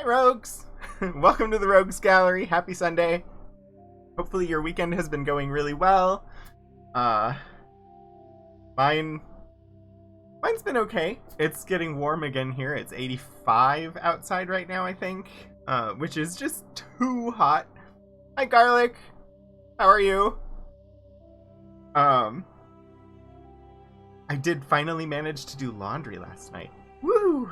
Hi, Rogues! Welcome to the Rogues Gallery. Happy Sunday. Hopefully your weekend has been going really well. Mine's been okay. It's getting warm again here. It's 85 outside right now, I think, which is just too hot. Hi, Garlic. How are you? I did finally manage to do laundry last night. Woo!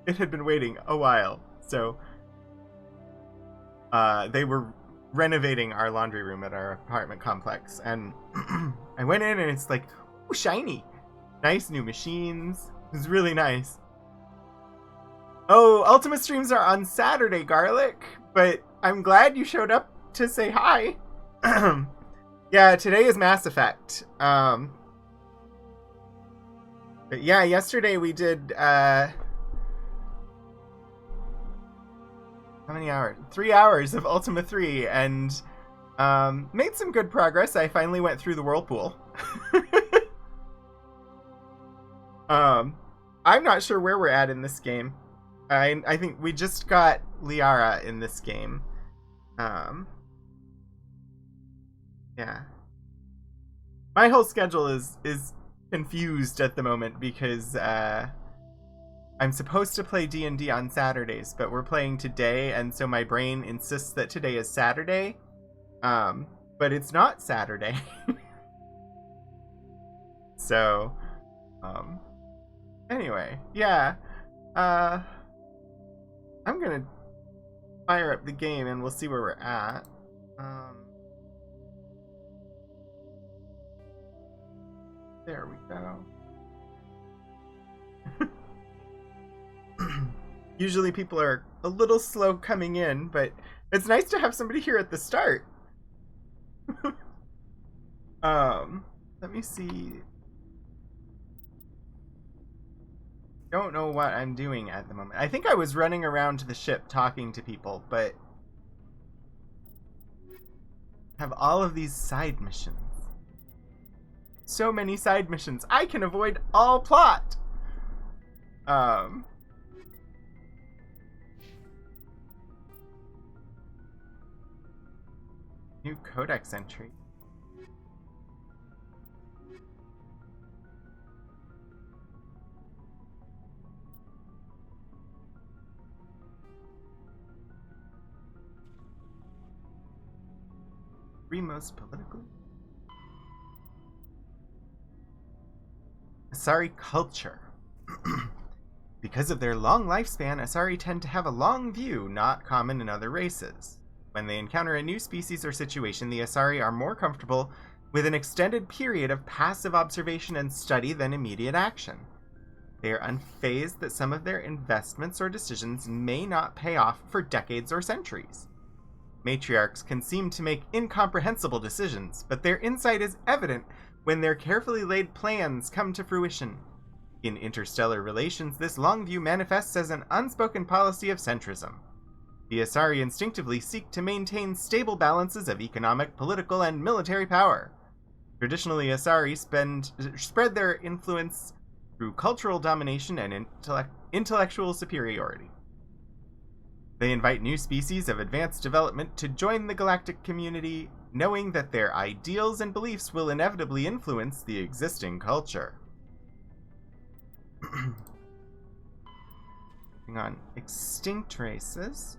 It had been waiting a while, so they were renovating our laundry room at our apartment complex, and I went in and it's like, ooh, shiny. Nice new machines. It was really nice. Oh, Ultima streams are on Saturday, Garlic, but I'm glad you showed up to say hi. Yeah, today is Mass Effect. But yeah, yesterday we did, how many hours? 3 hours of Ultima 3, and made some good progress. I finally went through the Whirlpool. I'm not sure where we're at in this game. I think we just got Liara in this game. Yeah. My whole schedule is confused at the moment because I'm supposed to play D&D on Saturdays, but we're playing today, and so my brain insists that today is Saturday. But it's not Saturday. So, anyway, yeah. I'm gonna fire up the game and we'll see where we're at. There we go. Usually people are a little slow coming in, but it's nice to have somebody here at the start. Let me see. Don't know what I'm doing at the moment. I think I was running around the ship talking to people, but have all of these side missions. So many side missions. I can avoid all plot. New codex entry. Three most politically? Asari culture. Because of their long lifespan, Asari tend to have a long view, not common in other races. When they encounter a new species or situation, the Asari are more comfortable with an extended period of passive observation and study than immediate action. They are unfazed that some of their investments or decisions may not pay off for decades or centuries. Matriarchs can seem to make incomprehensible decisions, but their insight is evident when their carefully laid plans come to fruition. In interstellar relations, this long view manifests as an unspoken policy of centrism. The Asari instinctively seek to maintain stable balances of economic, political, and military power. Traditionally, Asari spread their influence through cultural domination and intellectual superiority. They invite new species of advanced development to join the galactic community, knowing that their ideals and beliefs will inevitably influence the existing culture. Hang on. Extinct races.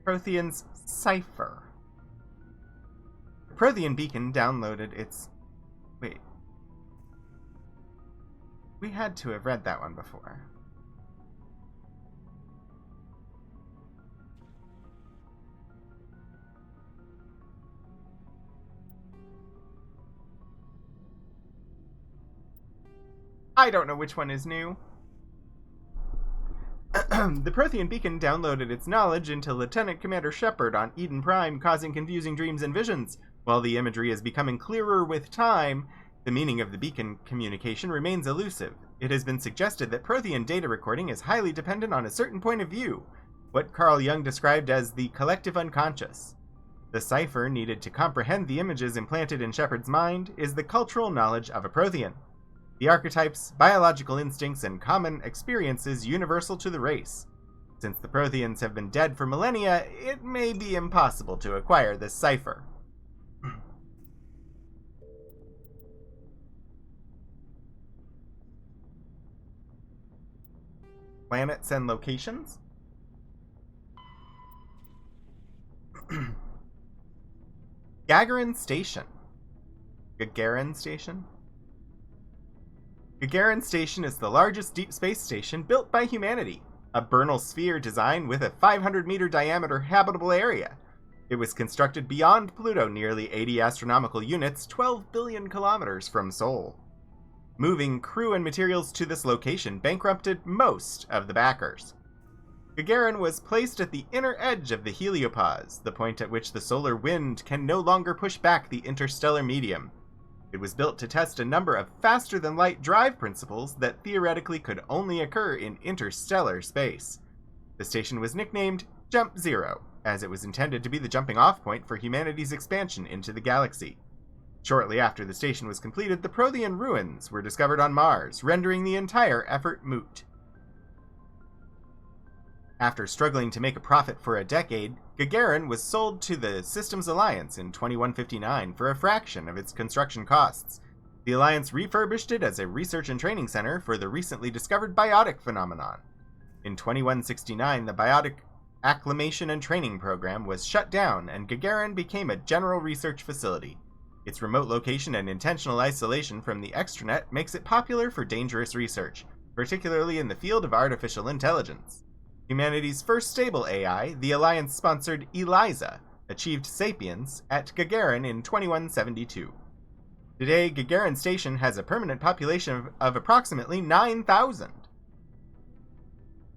Prothean's Cipher. The Prothean Beacon downloaded its... Wait. We had to have read that one before. I don't know which one is new. The Prothean Beacon downloaded its knowledge into Lieutenant Commander Shepard on Eden Prime, causing confusing dreams and visions. While the imagery is becoming clearer with time, the meaning of the beacon communication remains elusive. It has been suggested that Prothean data recording is highly dependent on a certain point of view, what Carl Jung described as the collective unconscious. The cipher needed to comprehend the images implanted in Shepard's mind is the cultural knowledge of a Prothean. the archetypes, biological instincts, and common experiences universal to the race. Since the Protheans have been dead for millennia, it may be impossible to acquire this cipher. Planets and locations? Gagarin Station. Gagarin Station? Gagarin Station is the largest deep space station built by humanity, a Bernal sphere design with a 500-meter diameter habitable area. It was constructed beyond Pluto, nearly 80 astronomical units, 12 billion kilometers from Sol. Moving crew and materials to this location bankrupted most of the backers. Gagarin was placed at the inner edge of the heliopause, the point at which the solar wind can no longer push back the interstellar medium. It was built to test a number of faster-than-light drive principles that theoretically could only occur in interstellar space. The station was nicknamed Jump Zero, as it was intended to be the jumping-off point for humanity's expansion into the galaxy. Shortly after the station was completed, the Prothean ruins were discovered on Mars, rendering the entire effort moot. After struggling to make a profit for a decade, Gagarin was sold to the Systems Alliance in 2159 for a fraction of its construction costs. The Alliance refurbished it as a research and training center for the recently discovered biotic phenomenon. In 2169, the Biotic Acclimation and Training Program was shut down, and Gagarin became a general research facility. Its remote location and intentional isolation from the extranet makes it popular for dangerous research, particularly in the field of artificial intelligence. Humanity's first stable AI, the Alliance-sponsored ELIZA, achieved sapience at Gagarin in 2172. Today, Gagarin Station has a permanent population of approximately 9,000.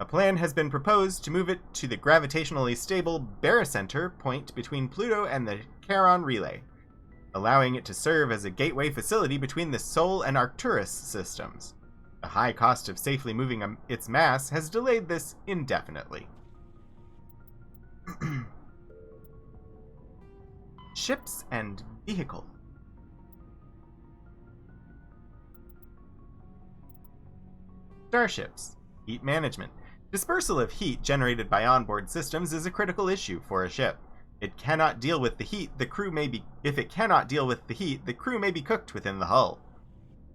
A plan has been proposed to move it to the gravitationally stable Barycenter point between Pluto and the Charon Relay, allowing it to serve as a gateway facility between the Sol and Arcturus systems. The high cost of safely moving its mass has delayed this indefinitely. Ships and vehicles. Starships. Heat management. Dispersal of heat generated by onboard systems is a critical issue for a ship. If it cannot deal with the heat, the crew may be cooked within the hull.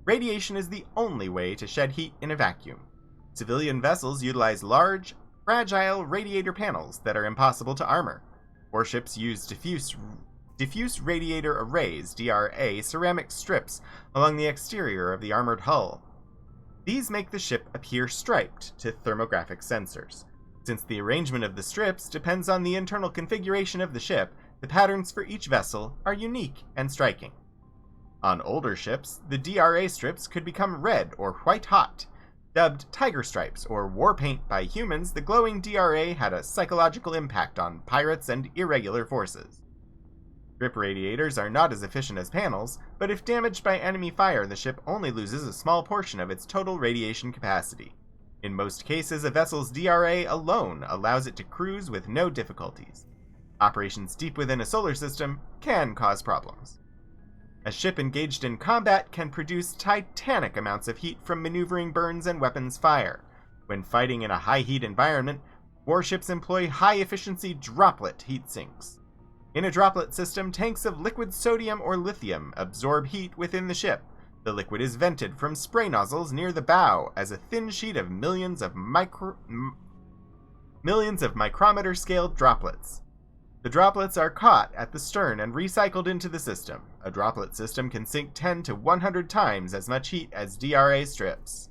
Radiation is the only way to shed heat in a vacuum. Civilian vessels utilize large, fragile radiator panels that are impossible to armor. Warships use diffuse radiator arrays, DRA, ceramic strips along the exterior of the armored hull. These make the ship appear striped to thermographic sensors. Since the arrangement of the strips depends on the internal configuration of the ship, the patterns for each vessel are unique and striking. On older ships, the DRA strips could become red or white hot. Dubbed tiger stripes or war paint by humans, the glowing DRA had a psychological impact on pirates and irregular forces. Strip radiators are not as efficient as panels, but if damaged by enemy fire, the ship only loses a small portion of its total radiation capacity. In most cases, a vessel's DRA alone allows it to cruise with no difficulties. Operations deep within a solar system can cause problems. A ship engaged in combat can produce titanic amounts of heat from maneuvering burns and weapons fire. When fighting in a high-heat environment, warships employ high-efficiency droplet heat sinks. In a droplet system, tanks of liquid sodium or lithium absorb heat within the ship. The liquid is vented from spray nozzles near the bow as a thin sheet of millions of micrometer-scale droplets. The droplets are caught at the stern and recycled into the system. A droplet system can sink 10 to 100 times as much heat as DRA strips.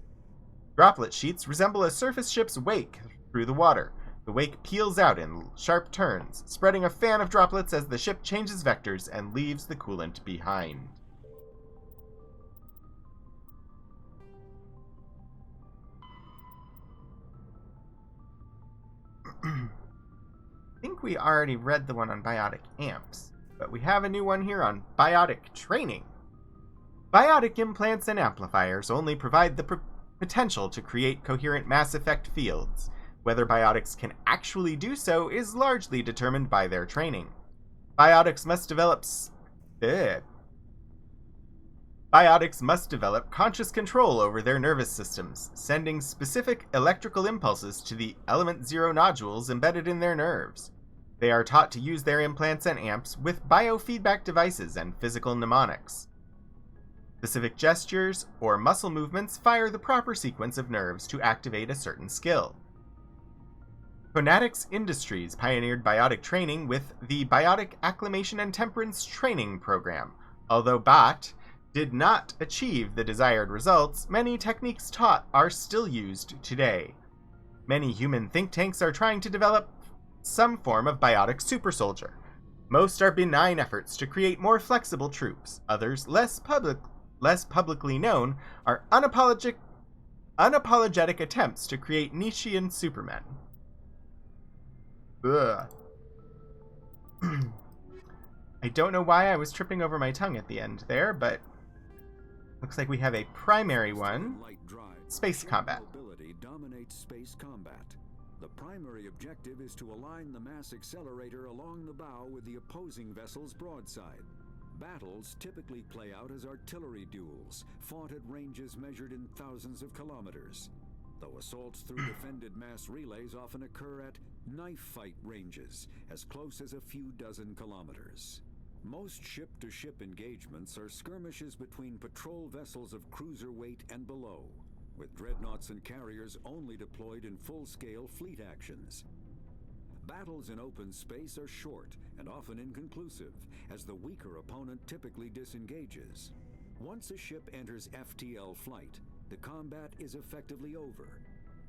Droplet sheets resemble a surface ship's wake through the water. The wake peels out in sharp turns, spreading a fan of droplets as the ship changes vectors and leaves the coolant behind. I think we already read the one on biotic amps, but we have a new one here on biotic training. Biotic implants and amplifiers only provide the potential to create coherent mass effect fields. Whether biotics can actually do so is largely determined by their training. Biotics must develop Biotics must develop conscious control over their nervous systems, sending specific electrical impulses to the element 0 nodules embedded in their nerves. They are taught to use their implants and amps with biofeedback devices and physical mnemonics. Specific gestures or muscle movements fire the proper sequence of nerves to activate a certain skill. Phonetics Industries pioneered biotic training with the Biotic Acclimation and Temperance Training Program. Although BAT did not achieve the desired results, many techniques taught are still used today. Many human think tanks are trying to develop some form of biotic super soldier. Most are benign efforts to create more flexible troops. Others, less publicly known, are unapologetic attempts to create Nietzschean supermen. Ugh. I don't know why I was tripping over my tongue at the end there, but looks like we have a primary one. Space combat. Dominates space combat. The primary objective is to align the mass accelerator along the bow with the opposing vessel's broadside. Battles typically play out as artillery duels, fought at ranges measured in thousands of kilometers, though assaults through defended mass relays often occur at knife fight ranges, as close as a few dozen kilometers. Most ship-to-ship engagements are skirmishes between patrol vessels of cruiser weight and below, with dreadnoughts and carriers only deployed in full-scale fleet actions. Battles in open space are short and often inconclusive, as the weaker opponent typically disengages. Once a ship enters FTL flight, the combat is effectively over.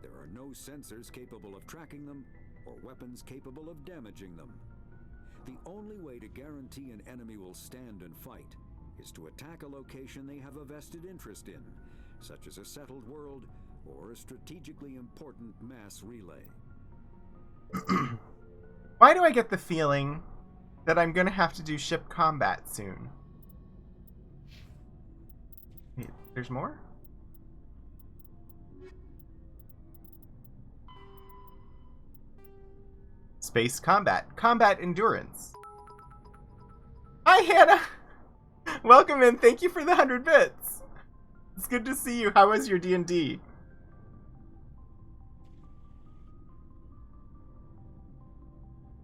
There are no sensors capable of tracking them, or weapons capable of damaging them. The only way to guarantee an enemy will stand and fight is to attack a location they have a vested interest in, such as a settled world or a strategically important mass relay. Why do I get the feeling that I'm gonna have to do ship combat soon? Wait, there's more? Space combat. Combat endurance. Hi, Hannah! Welcome in. Thank you for the 100 bits. It's good to see you. How was your D&D?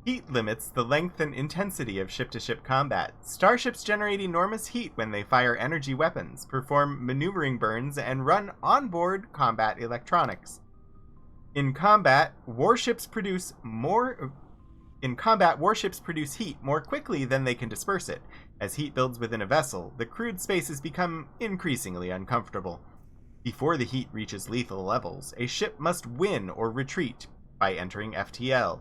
Heat limits the length and intensity of ship-to-ship combat. Starships generate enormous heat when they fire energy weapons, perform maneuvering burns, and run onboard combat electronics. In combat, warships produce heat more quickly than they can disperse it. As heat builds within a vessel, the crewed spaces become increasingly uncomfortable. Before the heat reaches lethal levels, a ship must win or retreat by entering FTL.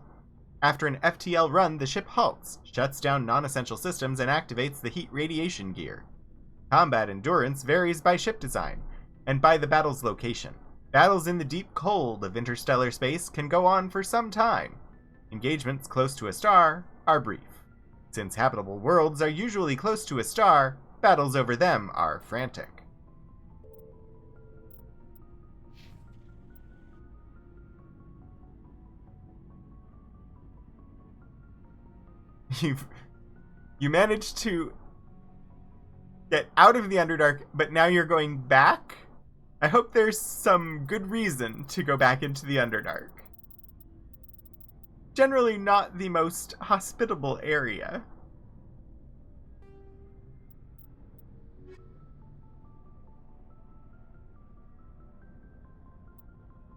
After an FTL run, the ship halts, shuts down non-essential systems, and activates the heat radiation gear. Combat endurance varies by ship design, and by the battle's location. Battles in the deep cold of interstellar space can go on for some time. Engagements close to a star are brief. Since habitable worlds are usually close to a star, battles over them are frantic. You managed to get out of the Underdark, but now you're going back? I hope there's some good reason to go back into the Underdark. Generally not the most hospitable area.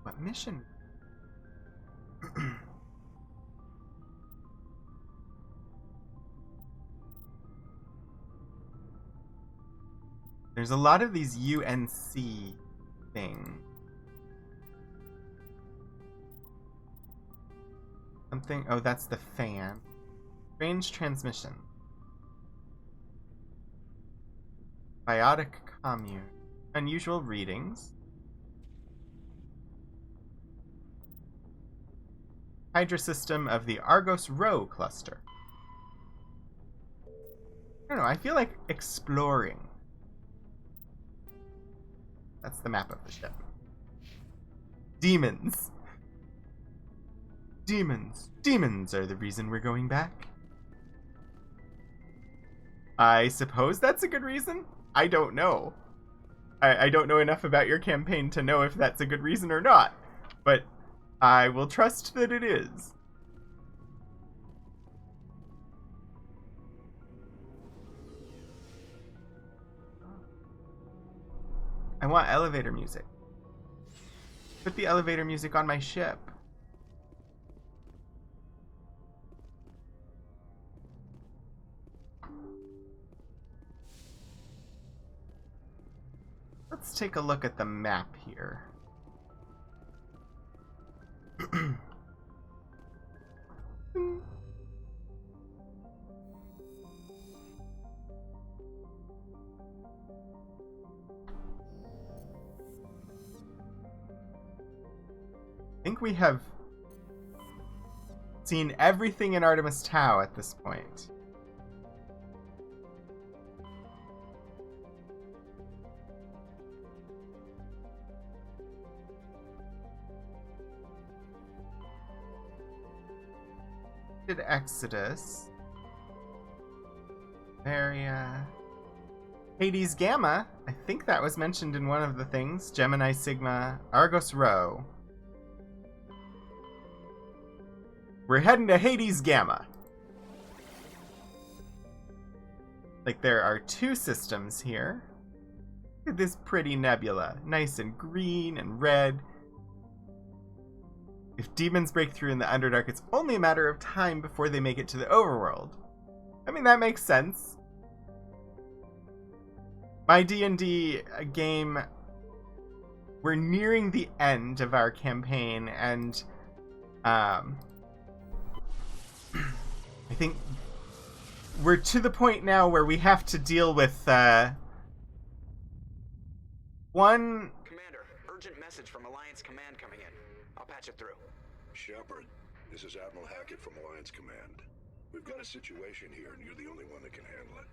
What mission? There's a lot of these UNC things. Something. Oh, that's the fan. Strange transmission. Biotic commune. Unusual readings. Hydra system of the Argos Rho cluster. I don't know. I feel like exploring. That's the map of the ship. Demons. Demons. Demons are the reason we're going back. I suppose that's a good reason. I don't know. I don't know enough about your campaign to know if that's a good reason or not, but I will trust that it is. I want elevator music. Put the elevator music on my ship. Let's take a look at the map here. I think we have seen everything in Artemis Tau at this point. Exodus. Varia. Hades Gamma. I think that was mentioned in one of the things. Gemini Sigma. Argos Rho. We're heading to Hades Gamma. Like, there are 2 systems here. Look at this pretty nebula. Nice and green and red. If demons break through in the Underdark, it's only a matter of time before they make it to the overworld. I mean, that makes sense. My D&D game, we're nearing the end of our campaign, and I think we're to the point now where we have to deal with one... Commander, urgent message from Alliance Command coming in. I'll patch it through. Shepard, this is Admiral Hackett from Alliance Command. We've got a situation here, and you're the only one that can handle it.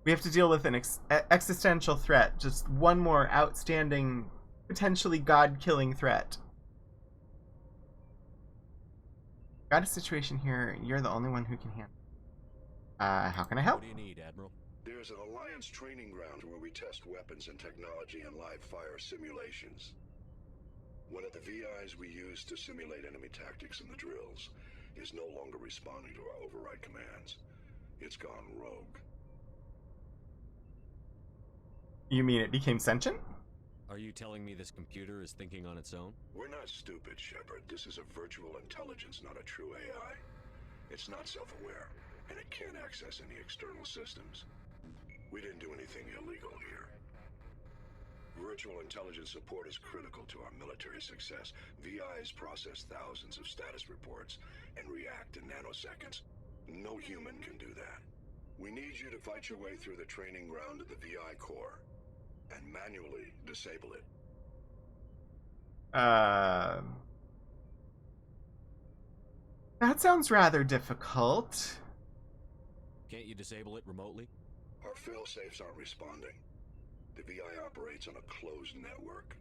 We have to deal with an existential threat. Just one more outstanding, potentially God-killing threat. Got a situation here. You're the only one who can handle it. How can I help? What do you need, Admiral? There's an Alliance training ground where we test weapons and technology in live fire simulations. One of the VIs we use to simulate enemy tactics in the drills is no longer responding to our override commands. It's gone rogue. You mean it became sentient? Are you telling me this computer is thinking on its own? We're not stupid, Shepard. This is a virtual intelligence, not a true AI. It's not self-aware, and it can't access any external systems. We didn't do anything illegal here. Virtual intelligence support is critical to our military success. VIs process thousands of status reports and react in nanoseconds. No human can do that. We need you to fight your way through the training ground of the VI core and manually disable it. That sounds rather difficult. Can't you disable it remotely? Our fail-safes aren't responding. The VI operates on a closed network.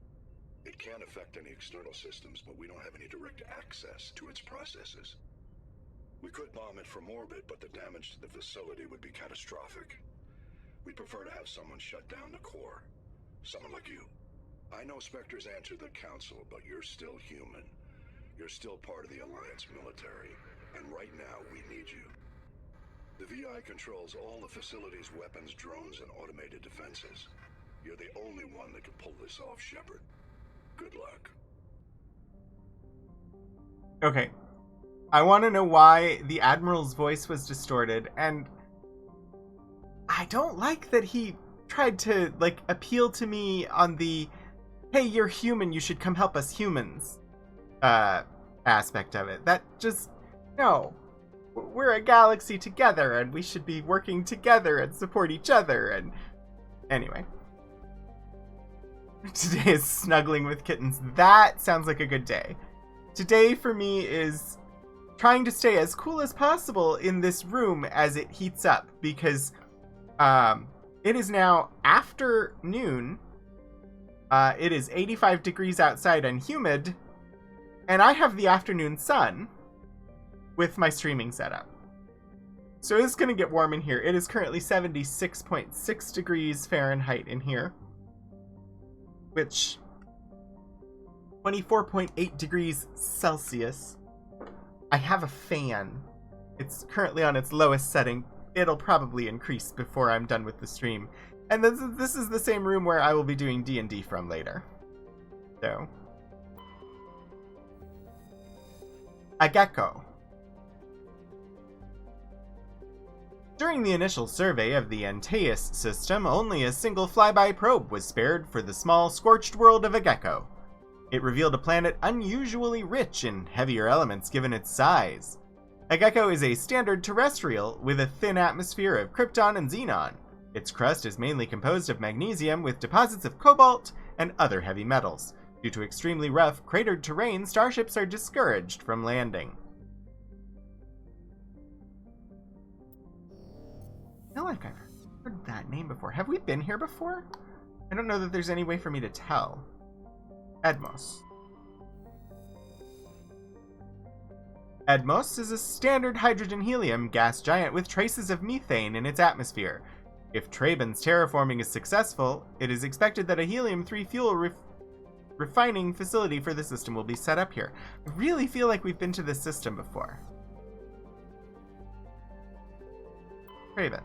It can't affect any external systems, but we don't have any direct access to its processes. We could bomb it from orbit, but the damage to the facility would be catastrophic. We'd prefer to have someone shut down the core. Someone like you. I know Spectres answer the Council, but you're still human. You're still part of the Alliance military, and right now we need you. The VI controls all the facility's weapons, drones, and automated defenses. You're the only one that can pull this off, Shepard. Good luck. Okay. I want to know why the Admiral's voice was distorted, and I don't like that he tried to, like, appeal to me on the, hey, you're human, you should come help us humans, aspect of it. That just, no. We're a galaxy together, and we should be working together and support each other, and anyway. Today is snuggling with kittens. That sounds like a good day. Today for me is trying to stay as cool as possible in this room as it heats up, because it is now afternoon. It is 85 degrees outside and humid, and I have the afternoon sun with my streaming setup. So it's going to get warm in here. It is currently 76.6 degrees Fahrenheit in here, which 24.8 degrees Celsius. I have a fan. It's currently on its lowest setting. It'll probably increase before I'm done with the stream. And this is the same room where I will be doing D&D from later. So. Ageko. During the initial survey of the Antaeus system, only a single flyby probe was spared for the small, scorched world of Ageko. It revealed a planet unusually rich in heavier elements given its size. Ageko is a standard terrestrial with a thin atmosphere of krypton and xenon. Its crust is mainly composed of magnesium with deposits of cobalt and other heavy metals. Due to extremely rough, cratered terrain, starships are discouraged from landing. I feel like I've heard that name before. Have we been here before? I don't know that there's any way for me to tell. Edmos. Edmos is a standard hydrogen-helium gas giant with traces of methane in its atmosphere. If Traben's terraforming is successful, it is expected that a helium-3 fuel refining facility for the system will be set up here. I really feel like we've been to this system before. Traben.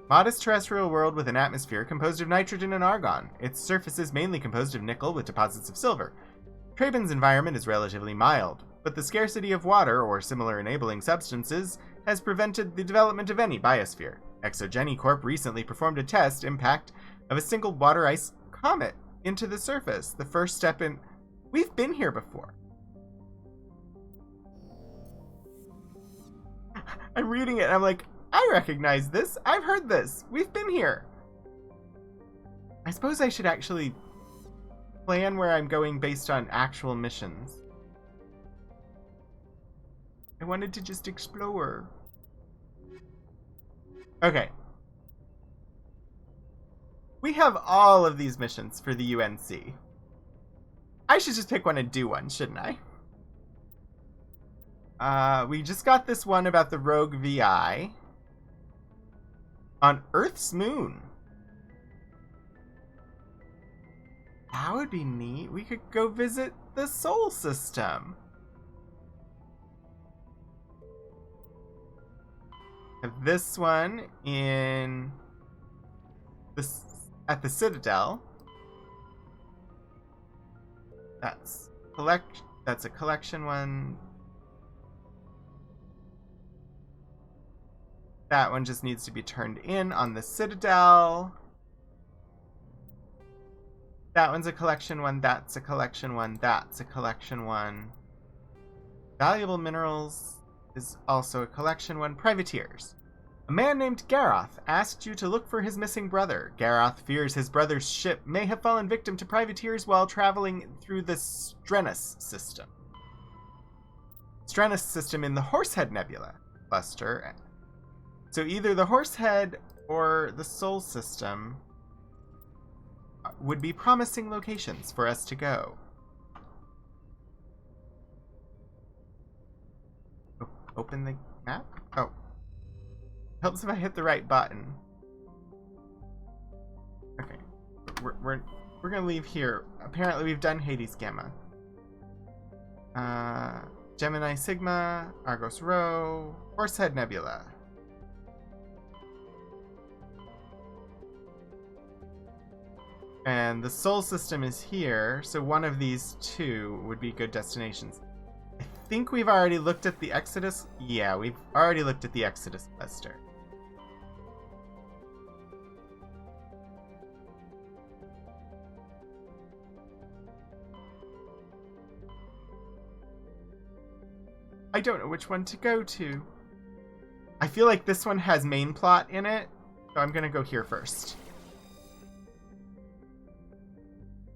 Modest terrestrial world with an atmosphere composed of nitrogen and argon. Its surface is mainly composed of nickel with deposits of silver. Traben's environment is relatively mild, but the scarcity of water or similar enabling substances has prevented the development of any biosphere. Exogeny Corp recently performed a test impact of a single water ice comet into the surface, the first step in... We've been here before. I'm reading it and I'm like, I recognize this. I've heard this. We've been here. I suppose I should actually plan where I'm going based on actual missions. I wanted to just explore. Okay. We have all of these missions for the UNC. I should just pick one and do one, shouldn't I? We just got this one about the Rogue VI. On Earth's moon. That would be neat. We could go visit the Sol system. Have this one in this at the Citadel. That's a collection one. That one just needs to be turned in on the Citadel. That one's a collection one, that's a collection one, that's a collection one. Valuable minerals is also a collection one. Privateers. A man named Garoth asked you to look for his missing brother. Garoth fears his brother's ship may have fallen victim to privateers while traveling through the Strenus system. Strenus system in the Horsehead Nebula cluster. So either the Horsehead or the Sol system would be promising locations for us to go. Open the map? Oh. Helps if I hit the right button. Okay. We're gonna leave here. Apparently we've done Hades Gamma. Gemini Sigma, Argos Rho, Horsehead Nebula. And the Sol system is here, so one of these two would be good destinations. I think we've already looked at the Exodus. Yeah, we've already looked at the Exodus cluster. I don't know which one to go to. I feel like this one has main plot in it, so I'm gonna go here first.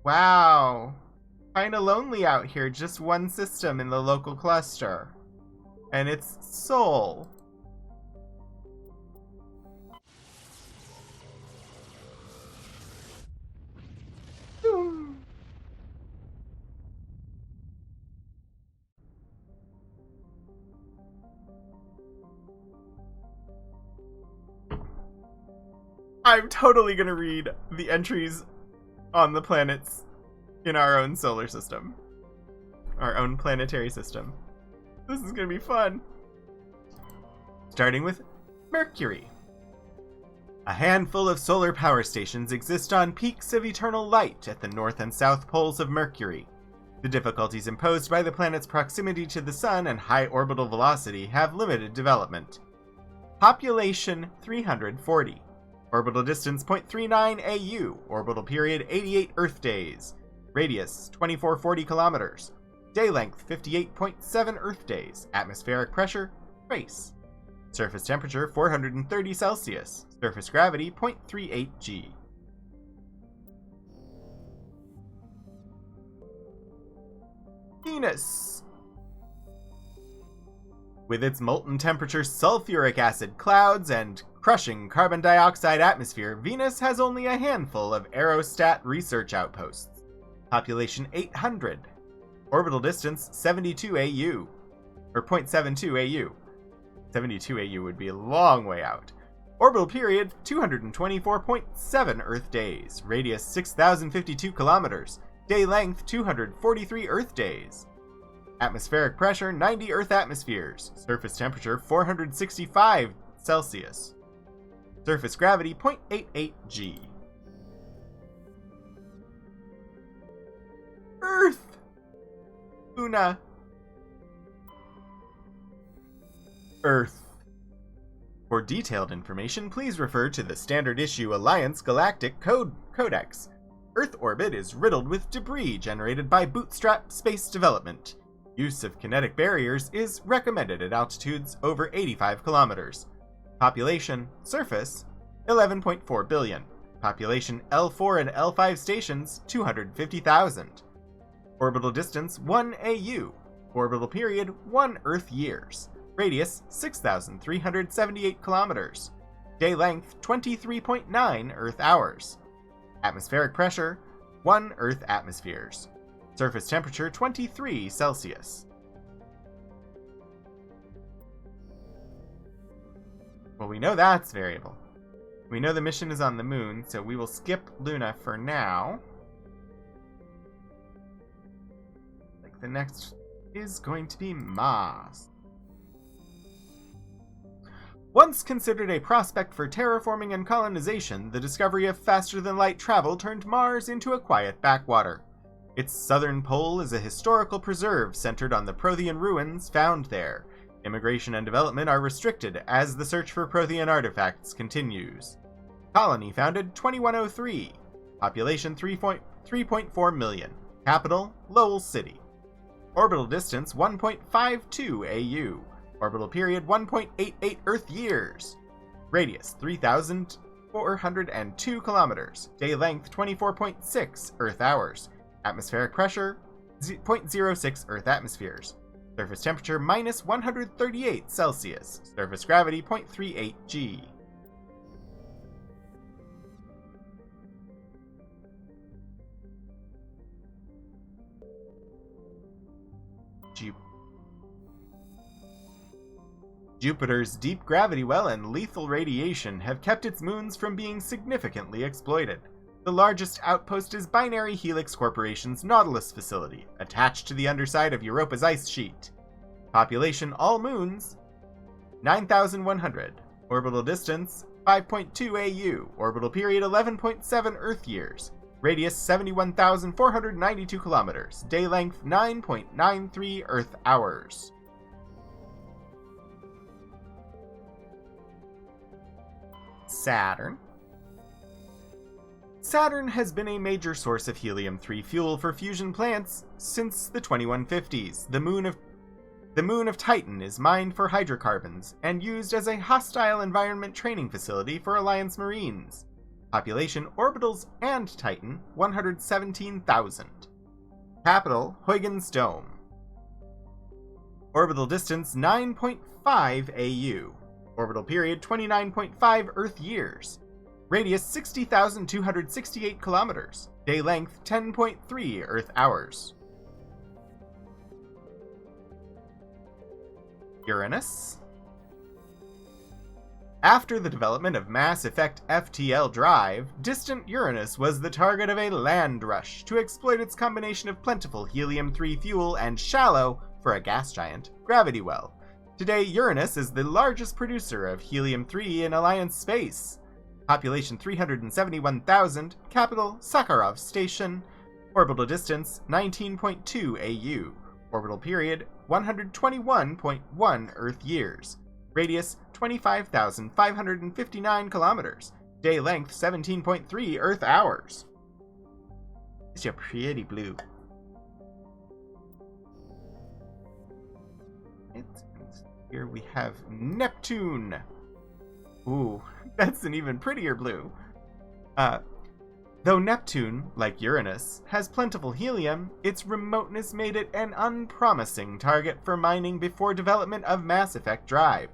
Wow. Kinda lonely out here, just one system in the local cluster. And it's Sol. Boom. I'm totally gonna read the entries on the planets in our own solar system. Our own planetary system. This is gonna be fun. Starting with Mercury. A handful of solar power stations exist on peaks of eternal light at the north and south poles of Mercury. The difficulties imposed by the planet's proximity to the Sun and high orbital velocity have limited development. Population 340. Orbital distance 0.39 AU. Orbital period 88 Earth days. Radius 2440 kilometers. Day length 58.7 Earth days. Atmospheric pressure trace. Surface temperature 430 Celsius. Surface gravity 0.38 G. Venus. With its molten temperature sulfuric acid clouds and crushing carbon dioxide atmosphere, Venus has only a handful of aerostat research outposts. Population 800. Orbital distance 72 AU. Or 0.72 AU. 72 AU would be a long way out. Orbital period 224.7 Earth days. Radius 6,052 kilometers. Day length 243 Earth days. Atmospheric pressure 90 Earth atmospheres. Surface temperature 465 Celsius. Surface gravity 0.88 G. Earth. Una. Earth. For detailed information, please refer to the Standard Issue Alliance Galactic Codex. Earth orbit is riddled with debris generated by bootstrap space development. Use of kinetic barriers is recommended at altitudes over 85 kilometers. Population, surface, 11.4 billion. Population L4 and L5 stations, 250,000. Orbital distance, 1 AU. Orbital period, 1 Earth years. Radius, 6,378 kilometers. Day length, 23.9 Earth hours. Atmospheric pressure, 1 Earth atmospheres. Surface temperature, 23 Celsius. Well, we know that's variable. We know the mission is on the moon, so we will skip Luna for now. Like the next is going to be Mars. Once considered a prospect for terraforming and colonization, the discovery of faster-than-light travel turned Mars into a quiet backwater. Its southern pole is a historical preserve centered on the Prothean ruins found there. Immigration and development are restricted as the search for Prothean artifacts continues. Colony founded 2103. Population 3.4 million. Capital, Lowell City. Orbital distance 1.52 AU. Orbital period 1.88 Earth years. Radius 3,402 kilometers. Day length 24.6 Earth hours. Atmospheric pressure 0.06 Earth atmospheres. Surface temperature minus 138 Celsius. Surface gravity 0.38 G. Jupiter's deep gravity well and lethal radiation have kept its moons from being significantly exploited. The largest outpost is Binary Helix Corporation's Nautilus facility, attached to the underside of Europa's ice sheet. Population all moons, 9,100. Orbital distance, 5.2 AU. Orbital period, 11.7 Earth years. Radius, 71,492 kilometers. Day length, 9.93 Earth hours. Saturn. Saturn has been a major source of helium-3 fuel for fusion plants since the 2150s. The moon of Titan is mined for hydrocarbons and used as a hostile environment training facility for Alliance Marines. Population, orbitals, and Titan, 117,000. Capital, Huygens Dome. Orbital distance, 9.5 AU. Orbital period, 29.5 Earth years. Radius, 60,268 kilometers. Day length, 10.3 Earth hours. Uranus. After the development of Mass Effect FTL Drive, distant Uranus was the target of a land rush to exploit its combination of plentiful helium-3 fuel and shallow, for a gas giant, gravity well. Today, Uranus is the largest producer of helium-3 in Alliance space. Population 371,000, capital Sakharov Station, orbital distance 19.2 AU, orbital period 121.1 Earth years, radius 25,559 kilometers, day length 17.3 Earth hours. It's a pretty blue. Here we have Neptune. Ooh, that's an even prettier blue. Though Neptune, like Uranus, has plentiful helium, its remoteness made it an unpromising target for mining before development of Mass Effect Drive.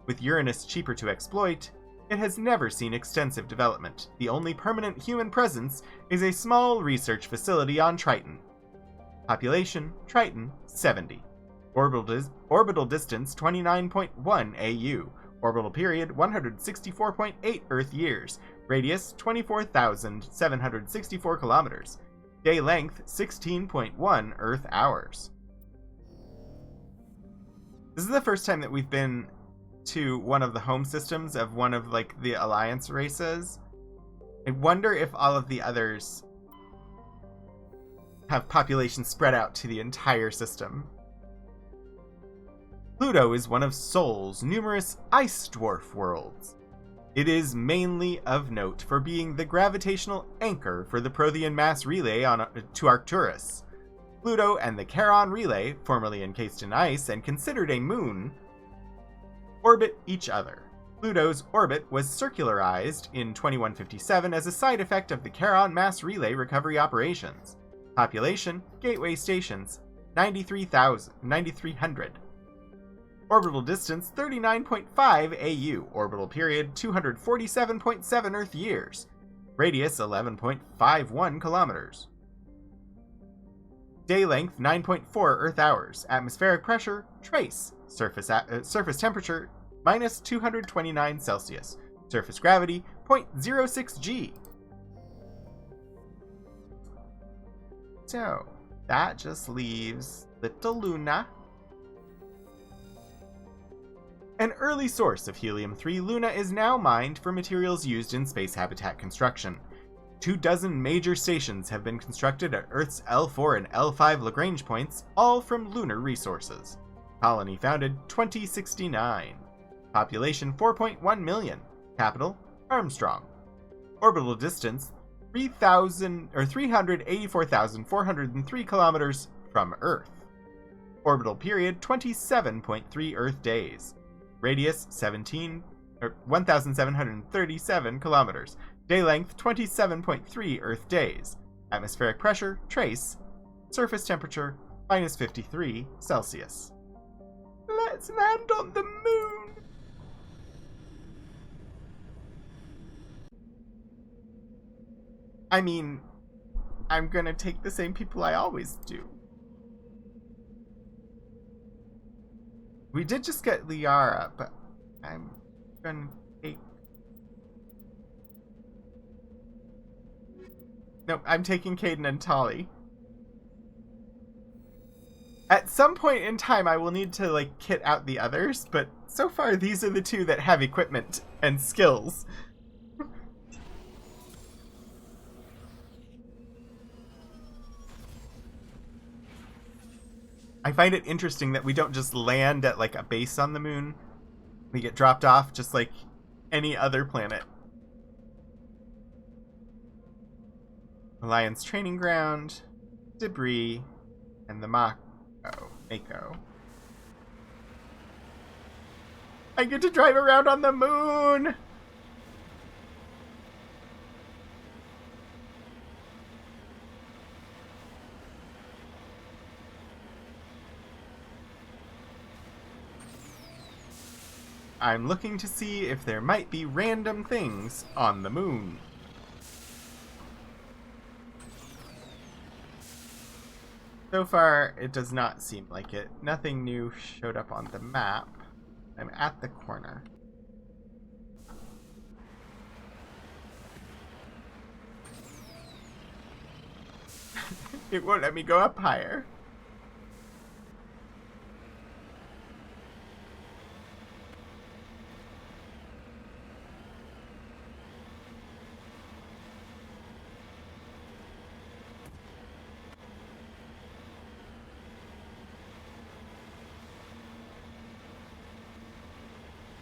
With Uranus cheaper to exploit, it has never seen extensive development. The only permanent human presence is a small research facility on Triton. Population, Triton, 70. Orbital distance, 29.1 AU. Orbital period, 164.8 Earth years. Radius, 24,764 kilometers. Day length, 16.1 Earth hours. This is the first time that we've been to one of the home systems of one of, like, the Alliance races. I wonder if all of the others have population spread out to the entire system. Pluto is one of Sol's numerous ice dwarf worlds. It is mainly of note for being the gravitational anchor for the Prothean mass relay to Arcturus. Pluto and the Charon relay, formerly encased in ice and considered a moon, orbit each other. Pluto's orbit was circularized in 2157 as a side effect of the Charon mass relay recovery operations. Population, gateway stations, 9,300. Orbital distance, 39.5 AU. Orbital period, 247.7 Earth years. Radius, 11.51 kilometers. Day length, 9.4 Earth hours. Atmospheric pressure, trace. Surface temperature, minus 229 Celsius. Surface gravity, 0.06 G. So, that just leaves Little Luna. An early source of helium-3, Luna is now mined for materials used in space habitat construction. 24 major stations have been constructed at Earth's L4 and L5 Lagrange points, all from lunar resources. Colony founded 2069. Population 4.1 million. Capital Armstrong. Orbital distance 384,403 kilometers from Earth. Orbital period 27.3 Earth days. Radius 1,737 kilometers. Day length 27.3 Earth days. Atmospheric pressure trace. Surface temperature minus 53 Celsius. Let's land on the moon. I mean, I'm gonna take the same people I always do. We did just get Liara, but I'm gonna take... Nope, I'm taking Caden and Tali. At some point in time, I will need to, like, kit out the others, but so far these are the two that have equipment and skills. I find it interesting that we don't just land at, like, a base on the moon. We get dropped off just like any other planet. Alliance training ground, debris, and the Mako. I get to drive around on the moon! I'm looking to see if there might be random things on the moon. So far, it does not seem like it. Nothing new showed up on the map. I'm at the corner. It won't let me go up higher.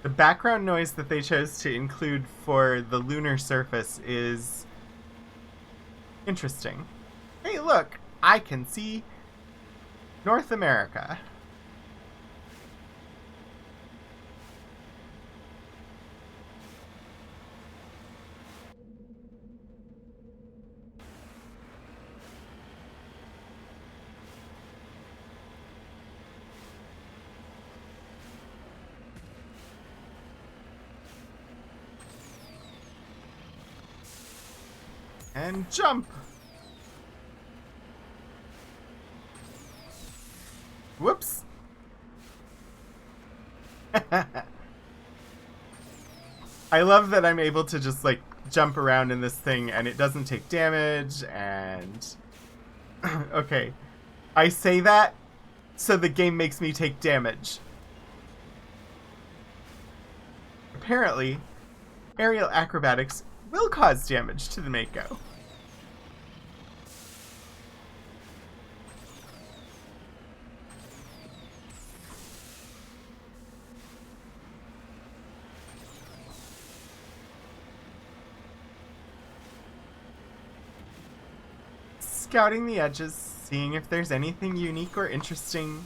The background noise that they chose to include for the lunar surface is interesting. Hey, look! I can see North America. And jump! Whoops! I love that I'm able to just, like, jump around in this thing and it doesn't take damage, and... Okay. I say that so the game makes me take damage. Apparently, aerial acrobatics will cause damage to the Mako. Scouting the edges, seeing if there's anything unique or interesting.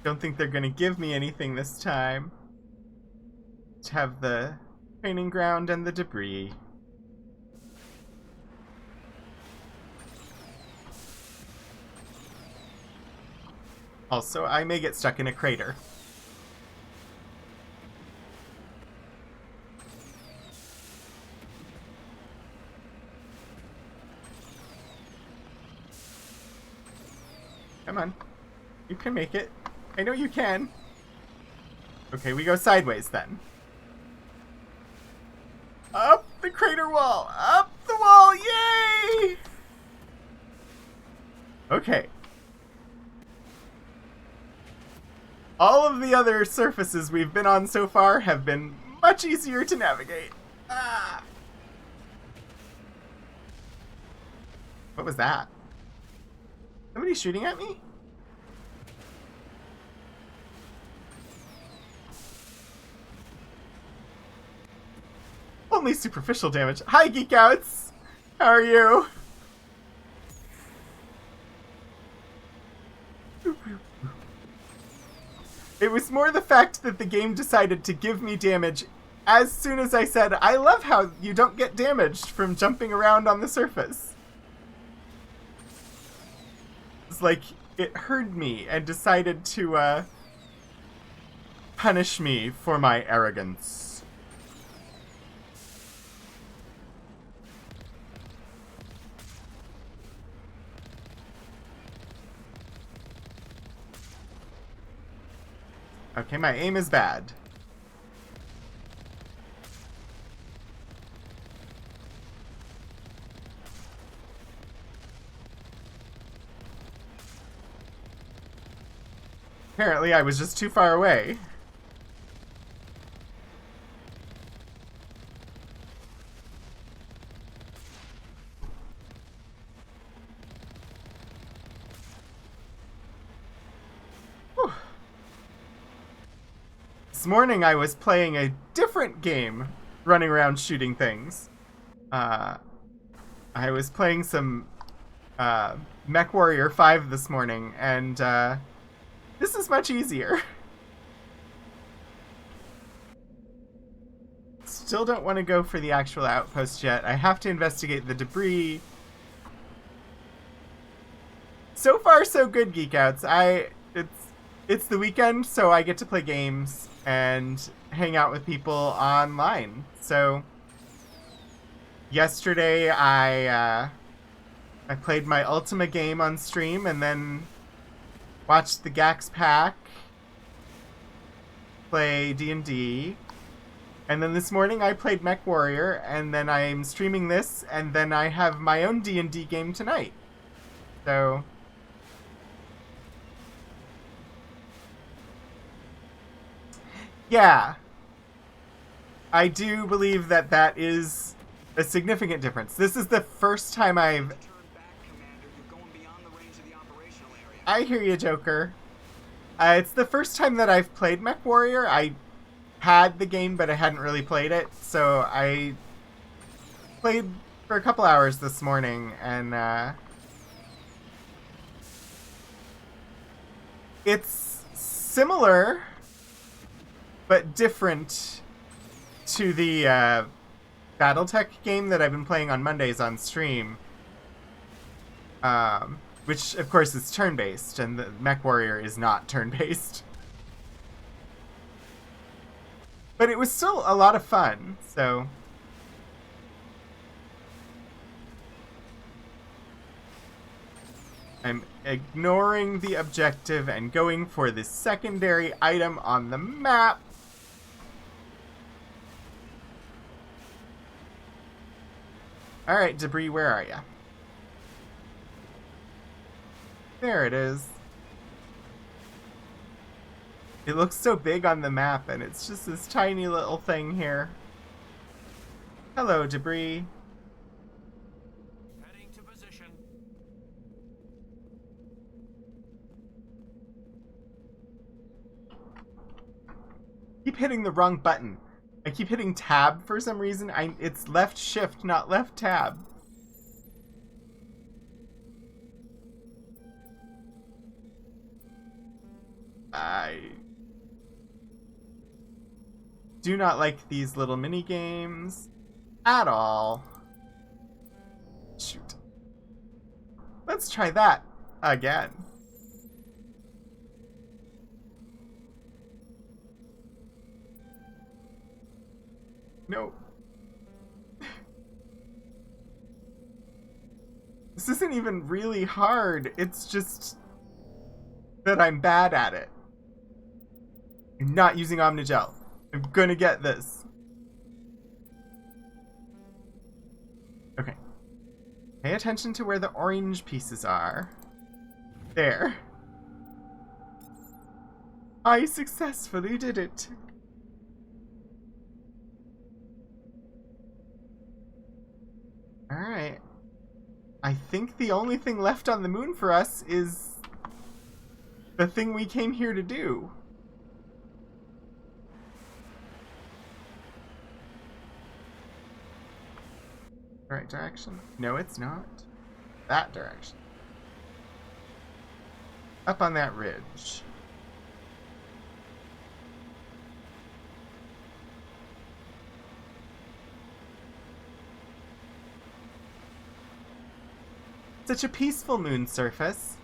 Don't think they're gonna give me anything this time. To have the training ground and the debris. Also, I may get stuck in a crater. Come on. You can make it. I know you can. Okay, we go sideways then. Up the crater wall! Up the wall! Yay! Okay. All of the other surfaces we've been on so far have been much easier to navigate. Ah! What was that? Somebody shooting at me? Only superficial damage. Hi, Geek Outs! How are you? It was more the fact that the game decided to give me damage as soon as I said, I love how you don't get damaged from jumping around on the surface. It's like, it heard me and decided to, punish me for my arrogance. Okay, my aim is bad. Apparently, I was just too far away. This morning I was playing a different game, running around shooting things. I was playing some MechWarrior 5 this morning, and this is much easier. Still don't want to go for the actual outpost yet. I have to investigate the debris. So far, so good, Geek Outs. It's the weekend, so I get to play games and hang out with people online. So yesterday I played my Ultima game on stream and then watched the Gax Pack play D&D. And then this morning I played Mech Warrior, and then I'm streaming this, and then I have my own D&D game tonight. So... yeah. I do believe that that is a significant difference. This is the first time I've... Turn back, Commander. You're going beyond the range of the operational area. I hear you, Joker. It's the first time that I've played Mech Warrior. I had the game, but I hadn't really played it, so I played for a couple hours this morning, and it's similar, but different to the BattleTech game that I've been playing on Mondays on stream, which, of course, is turn-based, and the Mech Warrior is not turn-based. But it was still a lot of fun, so... I'm ignoring the objective and going for the secondary item on the map. Alright, Debris, where are ya? There it is. It looks so big on the map, and it's just this tiny little thing here. Hello, Debris. Heading to position. Keep hitting the wrong button. I keep hitting tab for some reason. It's left shift, not left tab. I do not like these little mini games at all. Shoot. Let's try that again. No. This isn't even really hard. It's just that I'm bad at it. I'm not using Omnigel. I'm gonna get this. Okay. Pay attention to where the orange pieces are. There. I successfully did it. Alright. I think the only thing left on the moon for us is the thing we came here to do. The right direction? No, it's not. That direction. Up on that ridge. Such a peaceful moon surface.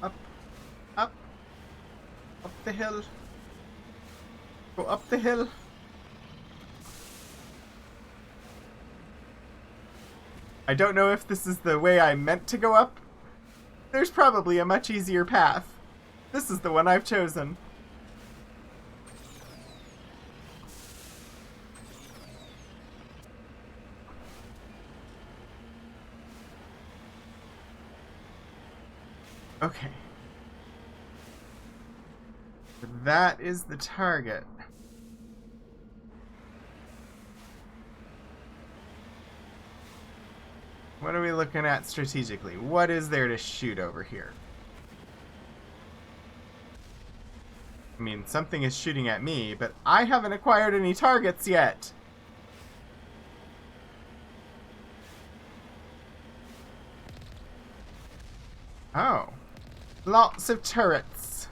Up, up, up the hill. Go up the hill. I don't know if this is the way I meant to go up. There's probably a much easier path. This is the one I've chosen. Okay. That is the target. What are we looking at strategically? What is there to shoot over here? I mean, something is shooting at me, but I haven't acquired any targets yet. Oh. Lots of turrets.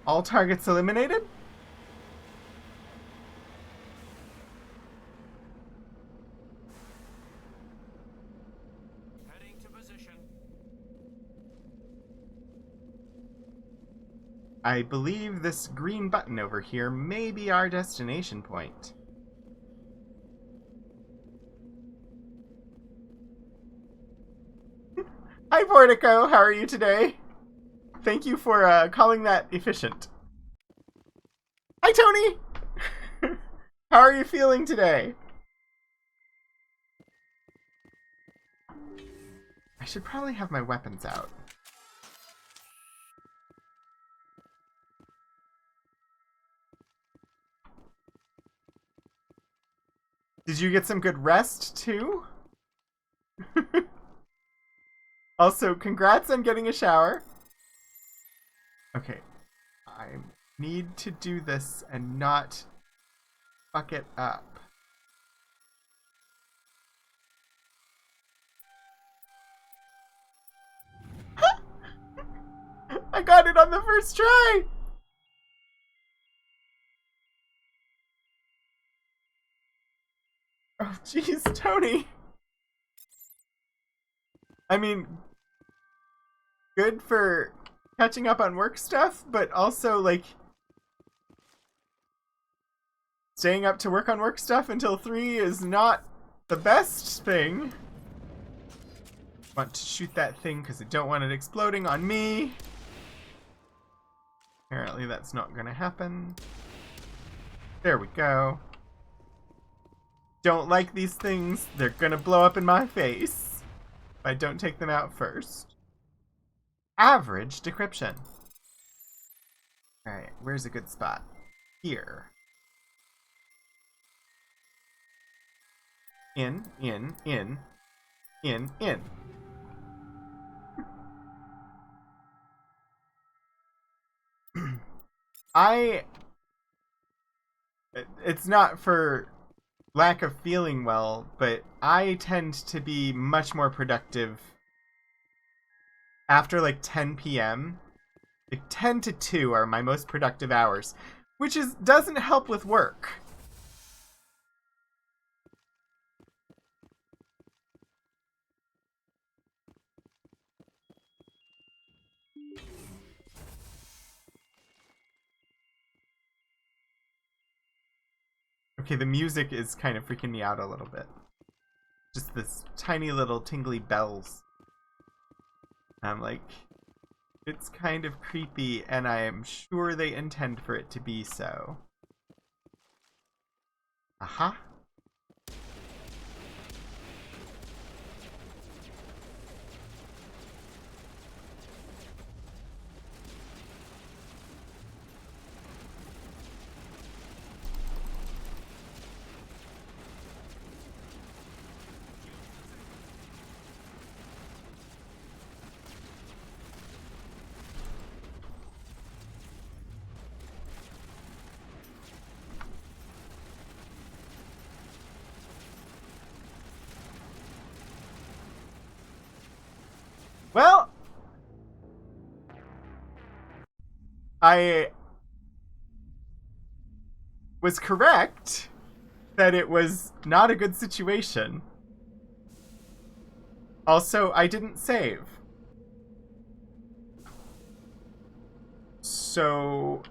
All targets eliminated? I believe this green button over here may be our destination point. Hi, Portico. How are you today? Thank you for calling that efficient. Hi, Tony. How are you feeling today? I should probably have my weapons out. Did you get some good rest, too? Also, congrats on getting a shower. Okay. I need to do this and not fuck it up. I got it on the first try! Oh, jeez, Tony. I mean, good for catching up on work stuff, but also, like, staying up to work on work stuff until 3 is not the best thing. Want to shoot that thing because I don't want it exploding on me. Apparently that's not gonna happen. There we go. Don't like these things. They're gonna blow up in my face if I don't take them out first. Average decryption. Alright, where's a good spot? Here. In. It's not for lack of feeling well, but I tend to be much more productive after like 10 p.m. Like 10 to 2 are my most productive hours, which doesn't help with work. Okay, the music is kind of freaking me out a little bit. Just this tiny little tingly bells. I'm like, it's kind of creepy, and I am sure they intend for it to be so. Aha. Well, I was correct that it was not a good situation. Also, I didn't save. So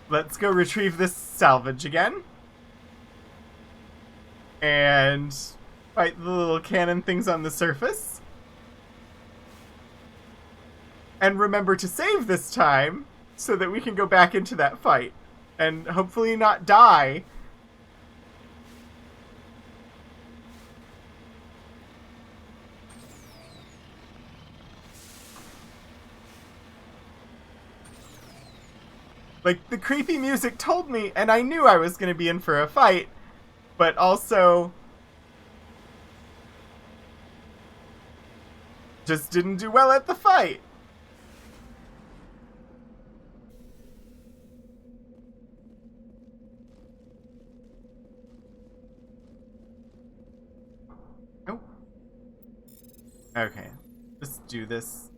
let's go retrieve this salvage again. And fight the little cannon things on the surface. And remember to save this time so that we can go back into that fight. And hopefully not die. Like, the creepy music told me, and I knew I was going to be in for a fight, but also just didn't do well at the fight. Nope. Okay. Just do this.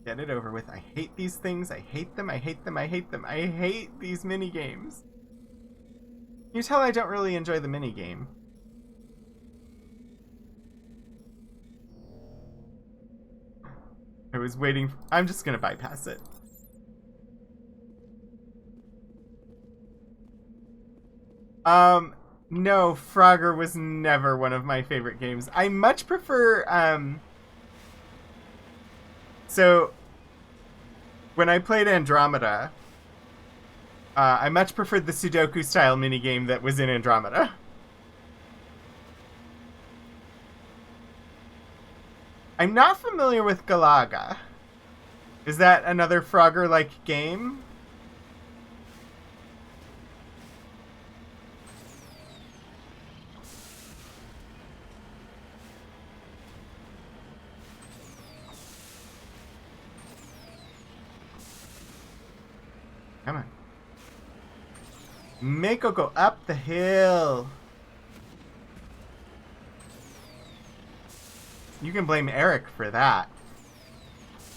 Get it over with. I hate these things. I hate them. I hate them. I hate them. I hate these mini games. You tell I don't really enjoy the mini game. I was waiting. I'm just gonna bypass it. No, Frogger was never one of my favorite games. I much prefer, so, when I played Andromeda, I much preferred the Sudoku-style minigame that was in Andromeda. I'm not familiar with Galaga. Is that another Frogger-like game? Come on. Mako, go up the hill. You can blame Eric for that.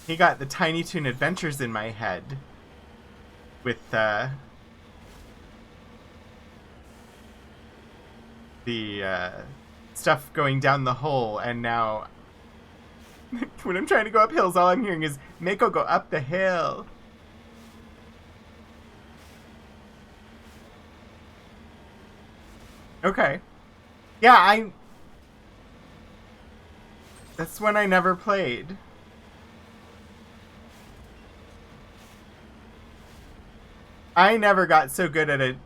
He got the Tiny Toon Adventures in my head. With, the stuff going down the hole, and now when I'm trying to go up hills, all I'm hearing is, Mako, go up the hill. Okay. Yeah, that's one I never played. I never got so good at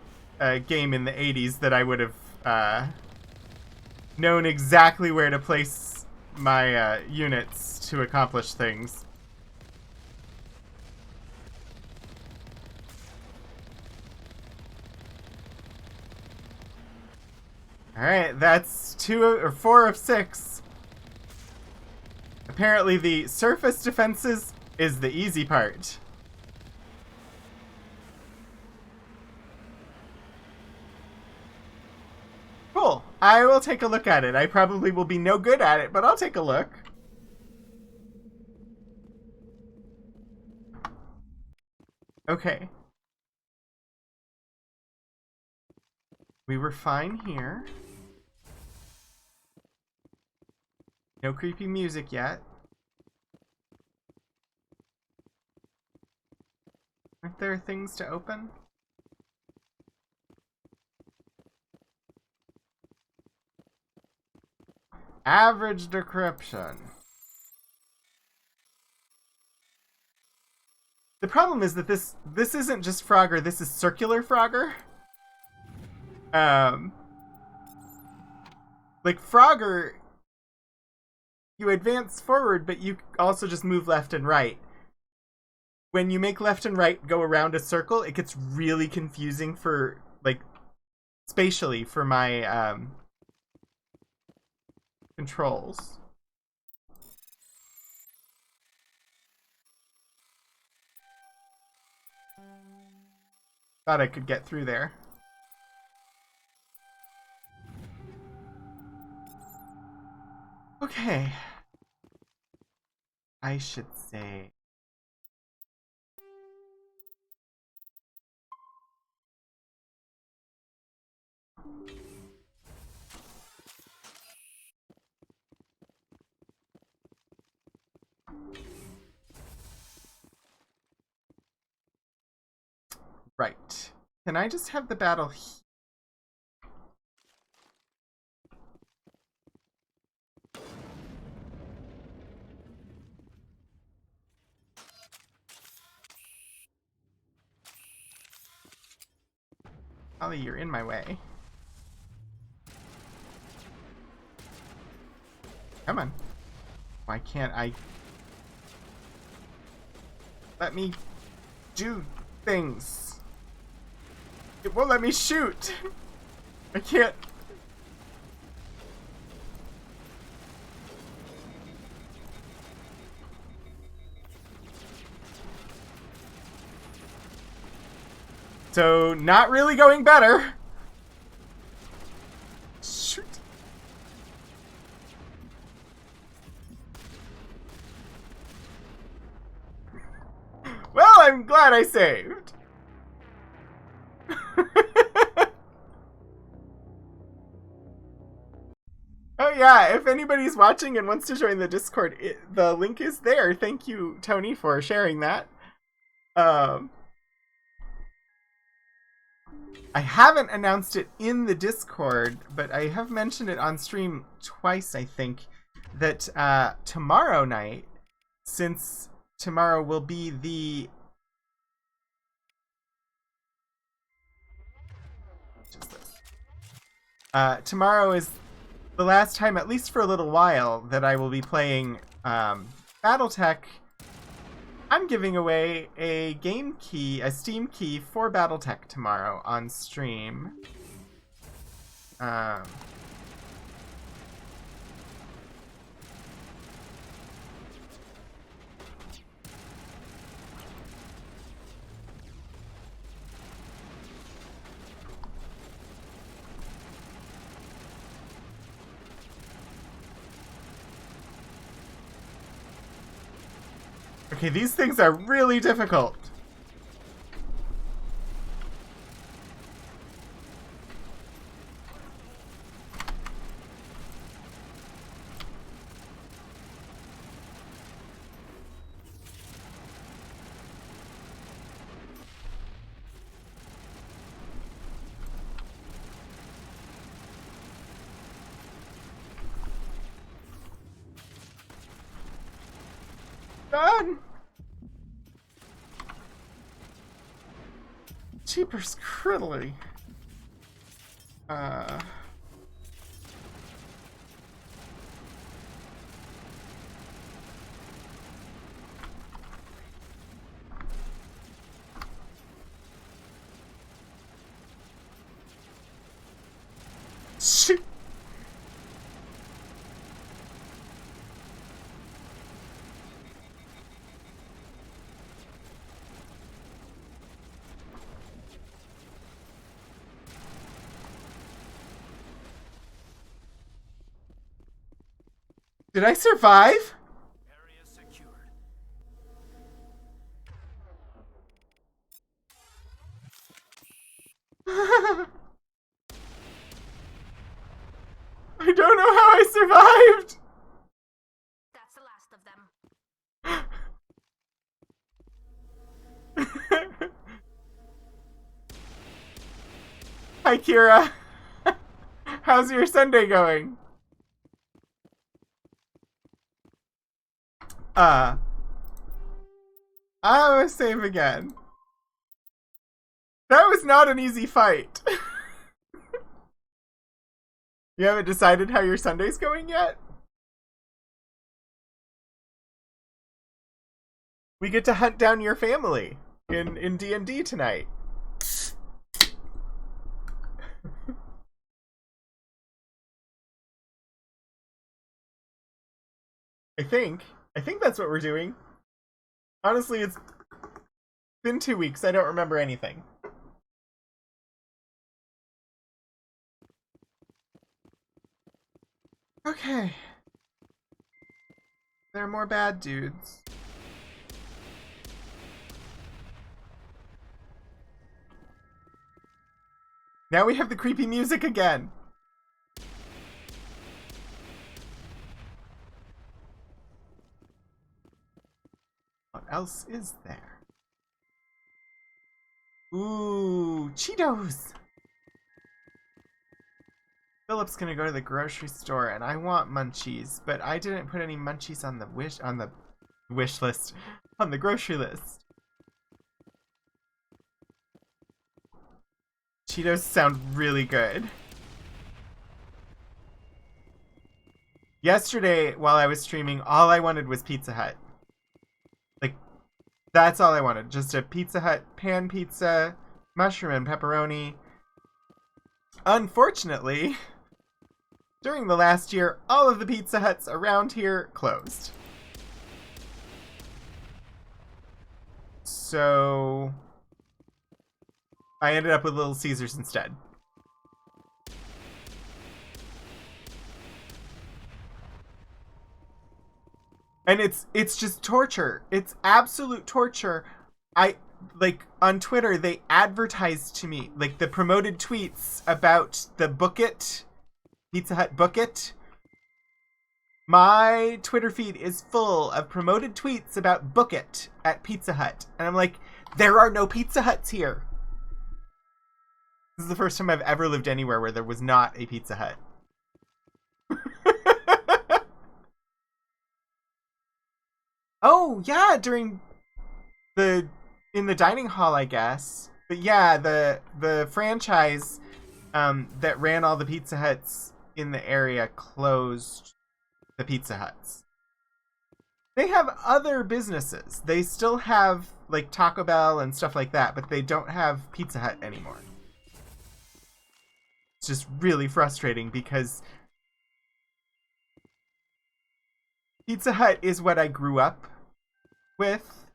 a game in the 80s that I would have known exactly where to place my units to accomplish things. Alright, that's 4 of 6. Apparently the surface defenses is the easy part. Cool. I will take a look at it. I probably will be no good at it, but I'll take a look. Okay. We were fine here. No creepy music yet. Aren't there things to open? Average decryption. The problem is that this isn't just Frogger, this is circular Frogger. Like Frogger, you advance forward, but you also just move left and right. When you make left and right go around a circle, it gets really confusing for, like, spatially for my, controls. Thought I could get through there. Okay. I should say... Right. Can I just have the battle here? Ollie, you're in my way. Come on. Why can't I... Let me do things. It won't let me shoot. I can't... So, not really going better. Shoot. Well, I'm glad I saved. Oh yeah, if anybody's watching and wants to join the Discord, the link is there. Thank you, Tony, for sharing that. I haven't announced it in the Discord, but I have mentioned it on stream twice, I think, that tomorrow night, since tomorrow will be the... tomorrow is the last time, at least for a little while, that I will be playing BattleTech. I'm giving away a game key, a Steam key for BattleTech tomorrow on stream. Okay, these things are really difficult. Done! Jeepers Criddly. Shit. Did I survive? Area secured. I don't know how I survived. That's the last of them. Hi, Kira. How's your Sunday going? I was save again. That was not an easy fight. You haven't decided how your Sunday's going yet? We get to hunt down your family in D&D tonight. I think that's what we're doing. Honestly, it's been 2 weeks. I don't remember anything. Okay. There are more bad dudes. Now we have the creepy music again. What else is there? Ooh, Cheetos! Philip's gonna go to the grocery store and I want munchies, but I didn't put any munchies on the wish list, on the grocery list. Cheetos sound really good. Yesterday, while I was streaming, all I wanted was Pizza Hut. Like, that's all I wanted. Just a Pizza Hut pan pizza, mushroom and pepperoni. Unfortunately, during the last year, all of the Pizza Huts around here closed. So I ended up with Little Caesars instead. And it's just torture. It's absolute torture. On Twitter, they advertised to me, the promoted tweets about the Book It, Pizza Hut Book It, My Twitter feed is full of promoted tweets about Book It at Pizza Hut. And I'm like, there are no Pizza Huts here. This is the first time I've ever lived anywhere where there was not a Pizza Hut. Oh, yeah, during in the dining hall, I guess. But yeah, the franchise that ran all the Pizza Huts in the area closed the Pizza Huts. They have other businesses. They still have like Taco Bell and stuff like that, but they don't have Pizza Hut anymore. It's just really frustrating because Pizza Hut is what I grew up with.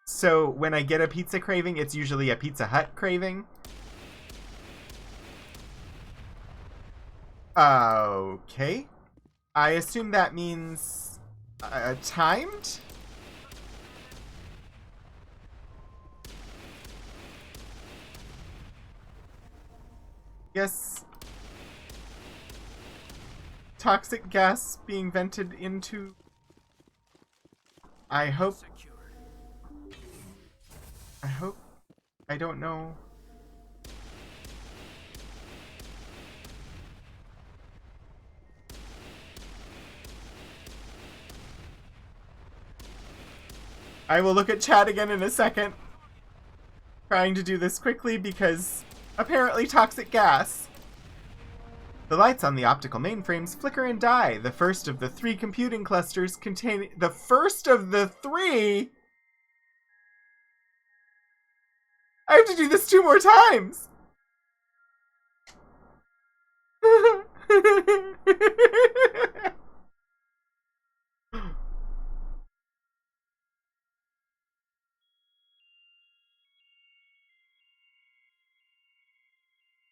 So when I get a pizza craving, it's usually a Pizza Hut craving. Okay. I assume that means timed? Yes. Toxic gas being vented into... I hope... I don't know. I will look at chat again in a second. Trying to do this quickly because apparently toxic gas. The lights on the optical mainframes flicker and die. The first of the 3 computing clusters containing... The first of the 3?! I have to do this 2 more times!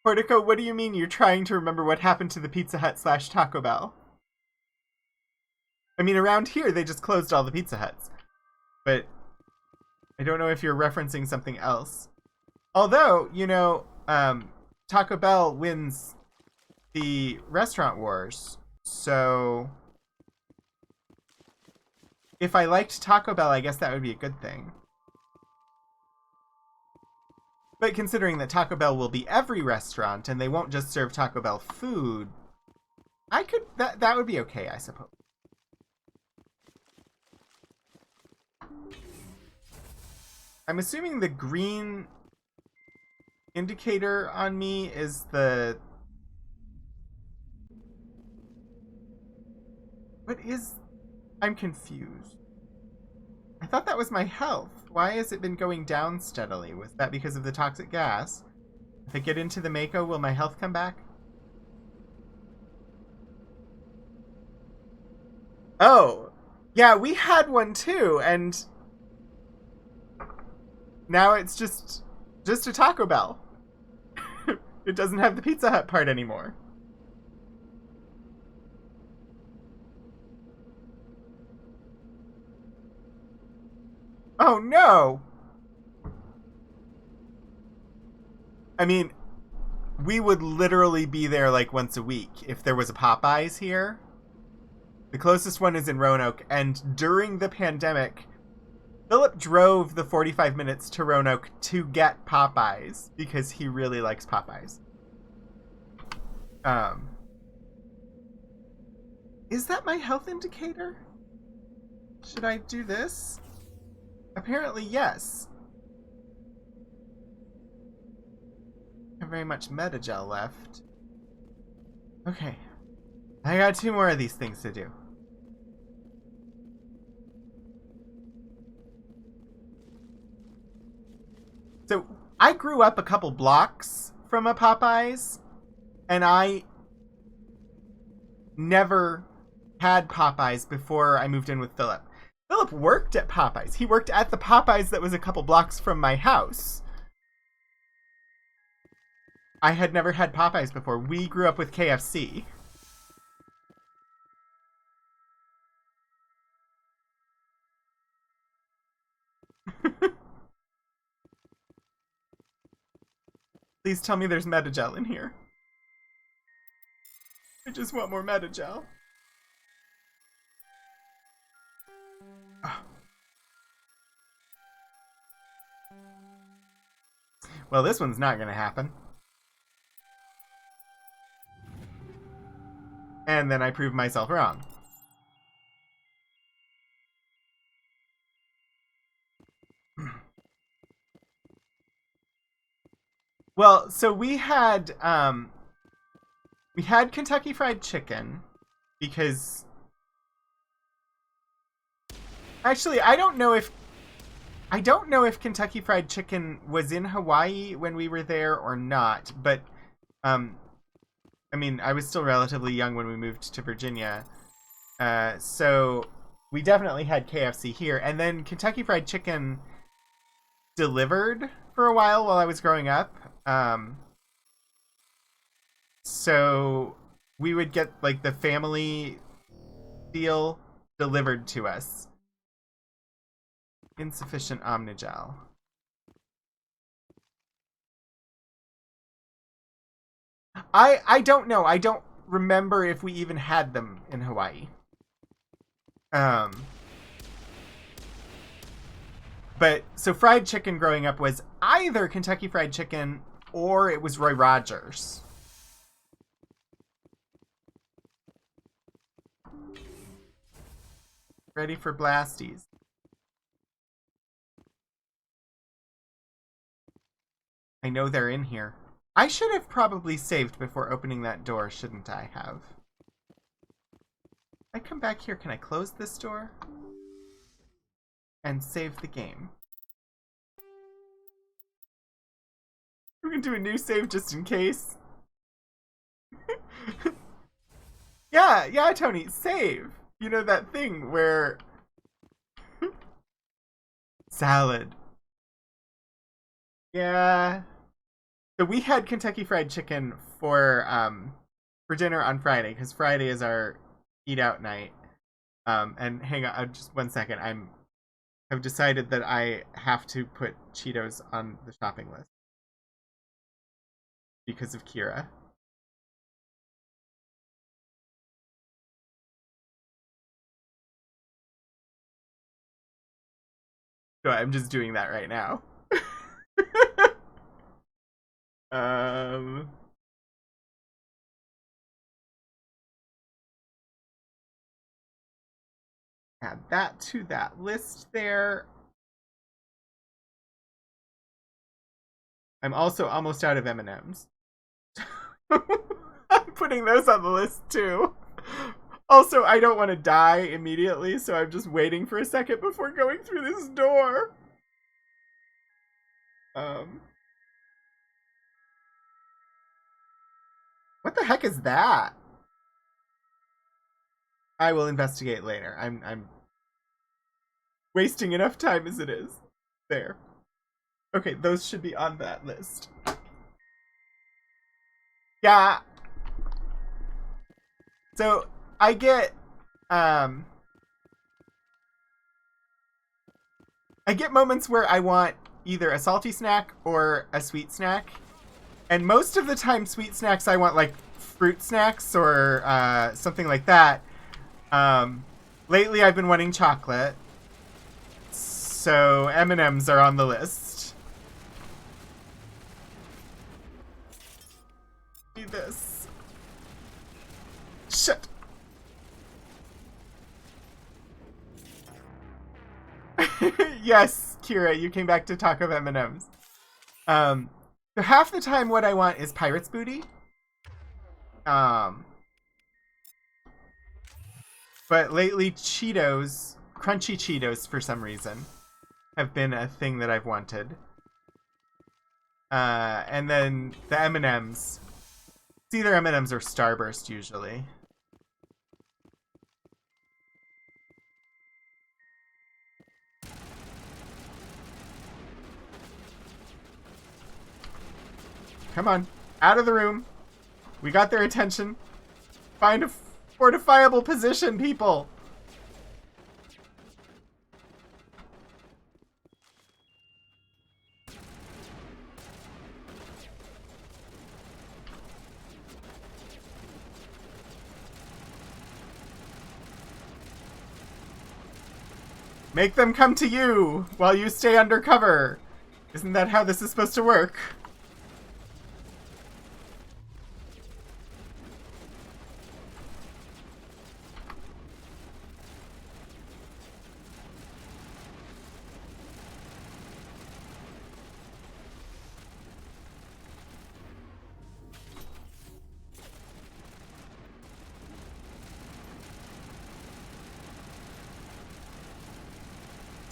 Portico, what do you mean you're trying to remember what happened to the Pizza Hut / Taco Bell? I mean, around here, they just closed all the Pizza Huts. But I don't know if you're referencing something else. Although, you know, Taco Bell wins the restaurant wars. So if I liked Taco Bell, I guess that would be a good thing. But considering that Taco Bell will be every restaurant and they won't just serve Taco Bell food, I could that would be okay, I suppose. I'm assuming the green indicator on me is the... What is... I'm confused. I thought that was my health. Why has it been going down steadily? Was that because of the toxic gas? If I get into the Mako, will my health come back? Oh! Yeah, we had one too, and... now it's just a Taco Bell. It doesn't have the Pizza Hut part anymore. Oh no! I mean, we would literally be there like once a week if there was a Popeyes here. The closest one is in Roanoke, and during the pandemic, Philip drove the 45 minutes to Roanoke to get Popeyes because he really likes Popeyes. Is that my health indicator? Should I do this? Apparently, yes. I have very much Metagel left. Okay. I got 2 more of these things to do. So, I grew up a couple blocks from a Popeyes, and I never had Popeyes before I moved in with Philip. Philip worked at Popeyes. He worked at the Popeyes that was a couple blocks from my house. I had never had Popeyes before. We grew up with KFC. Please tell me there's Metagel in here. I just want more Metagel. Well, this one's not going to happen. And then I proved myself wrong. Well, so we had Kentucky Fried Chicken because actually I don't know if Kentucky Fried Chicken was in Hawaii when we were there or not, but I mean, I was still relatively young when we moved to Virginia. So we definitely had KFC here, and then Kentucky Fried Chicken delivered for a while I was growing up. So we would get like the family deal delivered to us. Insufficient Omnigel. I don't know. I don't remember if we even had them in Hawaii. But so fried chicken growing up was either Kentucky Fried Chicken or it was Roy Rogers. Ready for Blasties. I know they're in here. I should have probably saved before opening that door, shouldn't I have? I come back here, can I close this door? And save the game. We're gonna do a new save just in case. Yeah, Tony, save! You know that thing where... Salad. Yeah. So we had Kentucky Fried Chicken for dinner on Friday, because Friday is our eat out night. And hang on, just 1 second. I've decided that I have to put Cheetos on the shopping list because of Kira. So I'm just doing that right now. Add that to that list there. I'm also almost out of M&Ms. I'm putting those on the list too. Also, I don't want to die immediately, so I'm just waiting for a second before going through this door. What the heck is that? I will investigate later. I'm wasting enough time as it is. There. Okay, those should be on that list. Yeah. So I get moments where I want either a salty snack or a sweet snack. And most of the time sweet snacks I want like fruit snacks or something like that. Lately I've been wanting chocolate. So M&Ms are on the list. Do this. Shit. Yes, Kira, you came back to talk of M&Ms. So half the time what I want is Pirate's Booty. But lately Cheetos, crunchy Cheetos for some reason, have been a thing that I've wanted. And then the M&Ms. It's either M&Ms or Starburst usually. Come on, out of the room. We got their attention. Find a fortifiable position, people. Make them come to you while you stay undercover. Isn't that how this is supposed to work?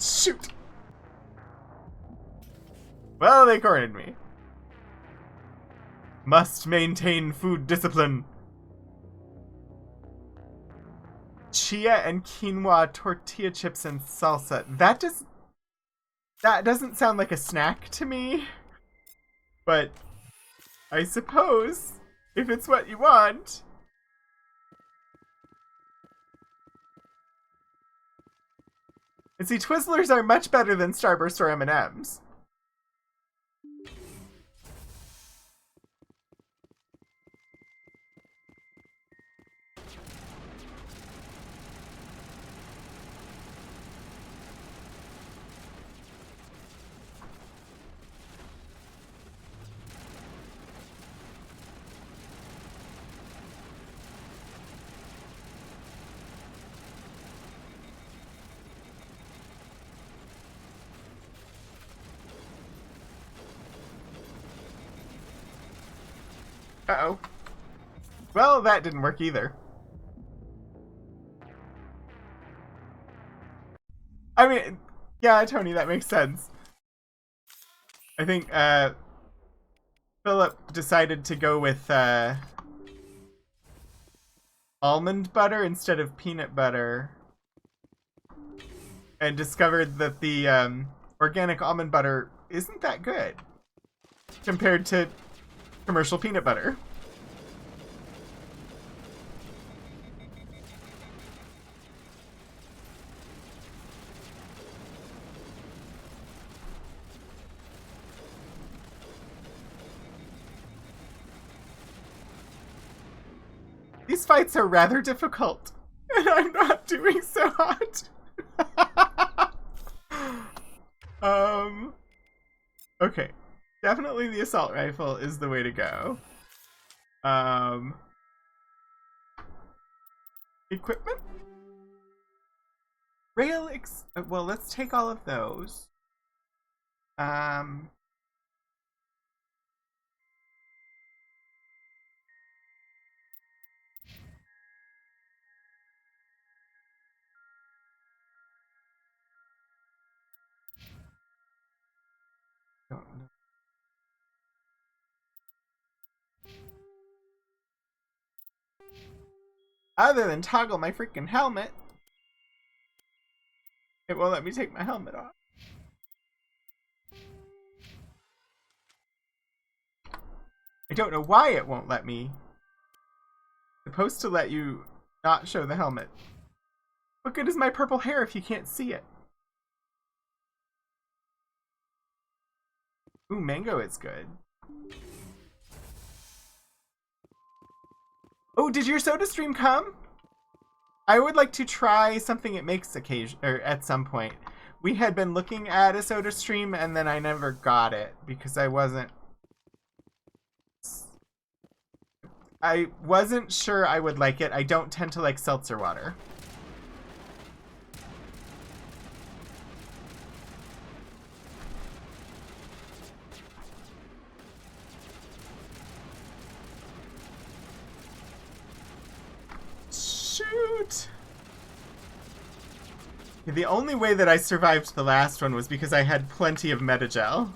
Shoot! Well, they cornered me. Must maintain food discipline. Chia and quinoa tortilla chips and salsa. That doesn't sound like a snack to me. But I suppose if it's what you want. And see, Twizzlers are much better than Starburst or M&Ms. Uh-oh. Well, that didn't work either. I mean, yeah, Tony, that makes sense. I think, Philip decided to go with, almond butter instead of peanut butter. And discovered that the, organic almond butter isn't that good compared to commercial peanut butter. These fights are rather difficult, and I'm not doing so hot. Okay. Definitely the assault rifle is the way to go. Equipment? Well, let's take all of those. Don't know. Other than toggle my freaking helmet, it won't let me take my helmet off. I don't know why it won't let me. It's supposed to let you not show the helmet. What good is my purple hair if you can't see it? Ooh, mango is good. Oh, did your soda stream come? I would like to try something it makes at some point. We had been looking at a soda stream and then I never got it because I wasn't sure I would like it. I don't tend to like seltzer water. Shoot! The only way that I survived the last one was because I had plenty of Metagel.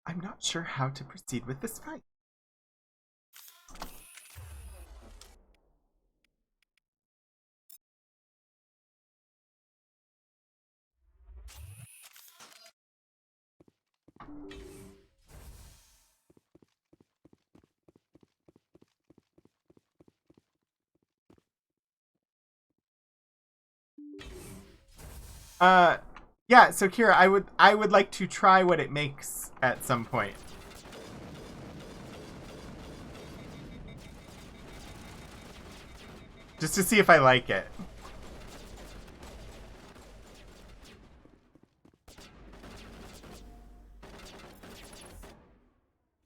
I'm not sure how to proceed with this fight. Yeah, so Kira, I would like to try what it makes at some point. Just to see if I like it.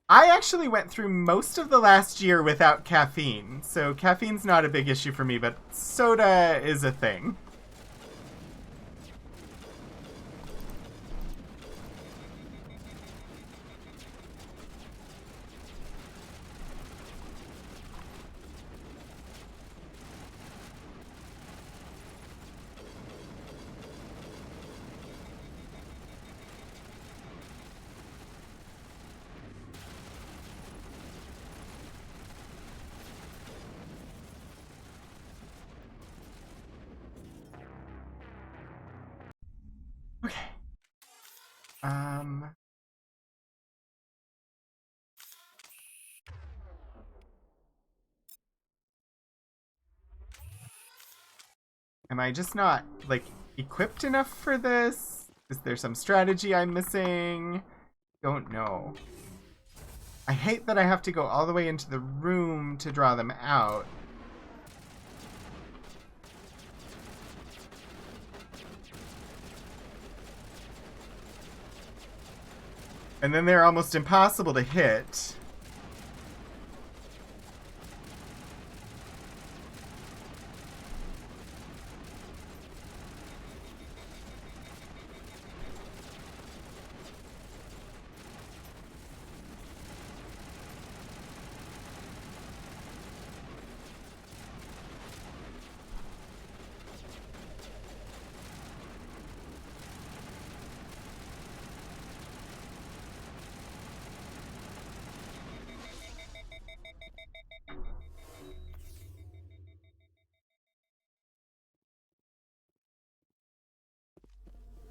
I actually went through most of the last year without caffeine, so caffeine's not a big issue for me, but soda is a thing. Okay. Am I just not, like, equipped enough for this? Is there some strategy I'm missing? Don't know. I hate that I have to go all the way into the room to draw them out. And then they're almost impossible to hit.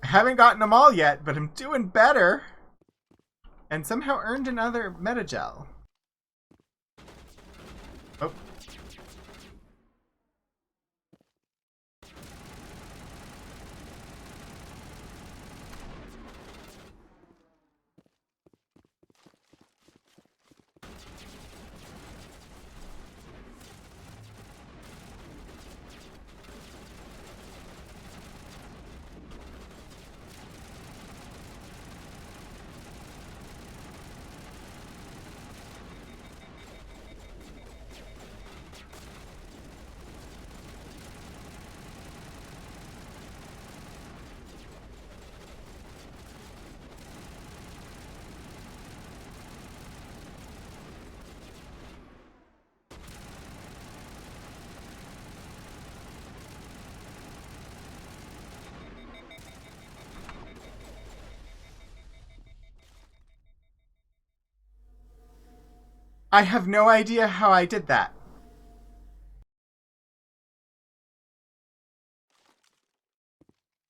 I haven't gotten them all yet, but I'm doing better. And somehow earned another Metagel. Oh. I have no idea how I did that.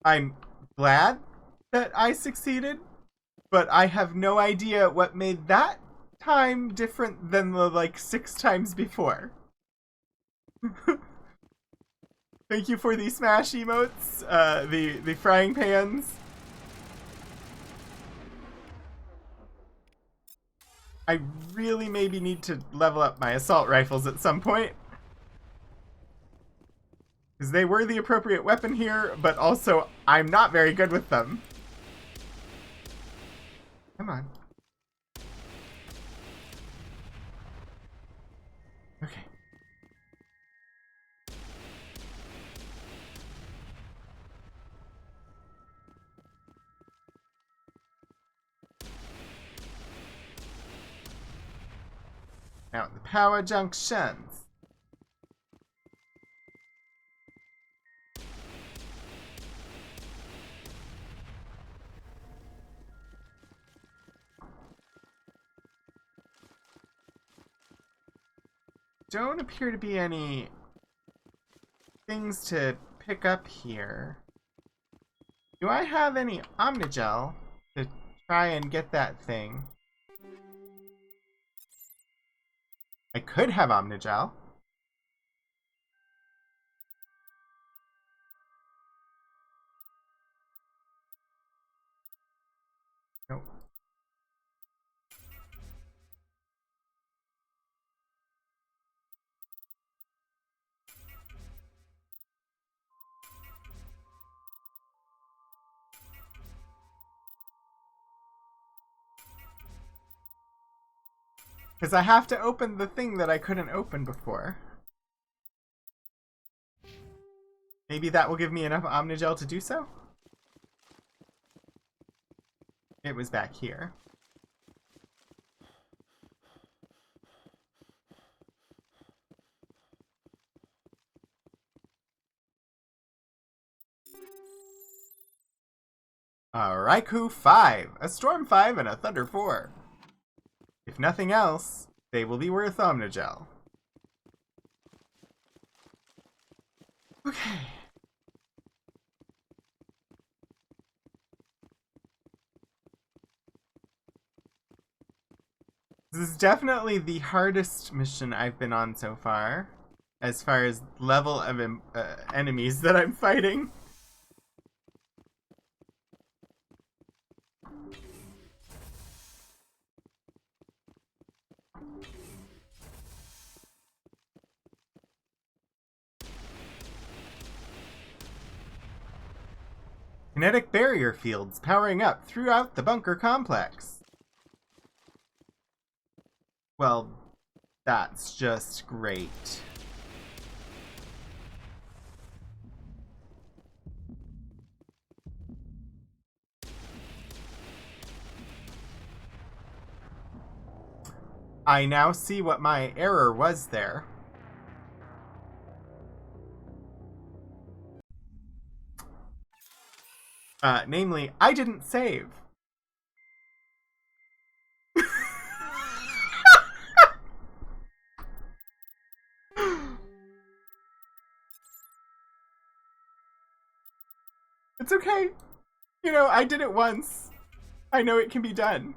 I'm glad that I succeeded, but I have no idea what made that time different than the, like, 6 times before. Thank you for the smash emotes, the frying pans. I really maybe need to level up my assault rifles at some point. Because they were the appropriate weapon here, but also I'm not very good with them. Come on. Okay. Now the power junctions. Don't appear to be any things to pick up here. Do I have any Omnigel to try and get that thing? I could have Omnigel. Because I have to open the thing that I couldn't open before. Maybe that will give me enough Omnigel to do so? It was back here. A Raikou 5, a Storm 5, and a Thunder 4. If nothing else, they will be worth Omnigel. Okay. This is definitely the hardest mission I've been on so far as level of enemies that I'm fighting. Kinetic barrier fields powering up throughout the bunker complex. Well, that's just great. I now see what my error was there. Namely, I didn't save. It's okay. You know, I did it once. I know it can be done.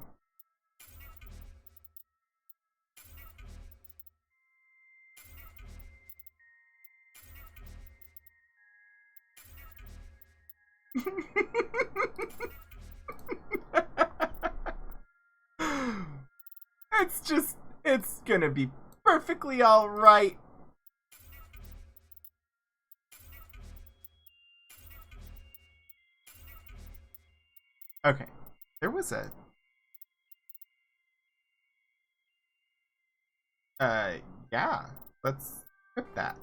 It's gonna be perfectly alright. Okay, there was a... yeah, let's skip that.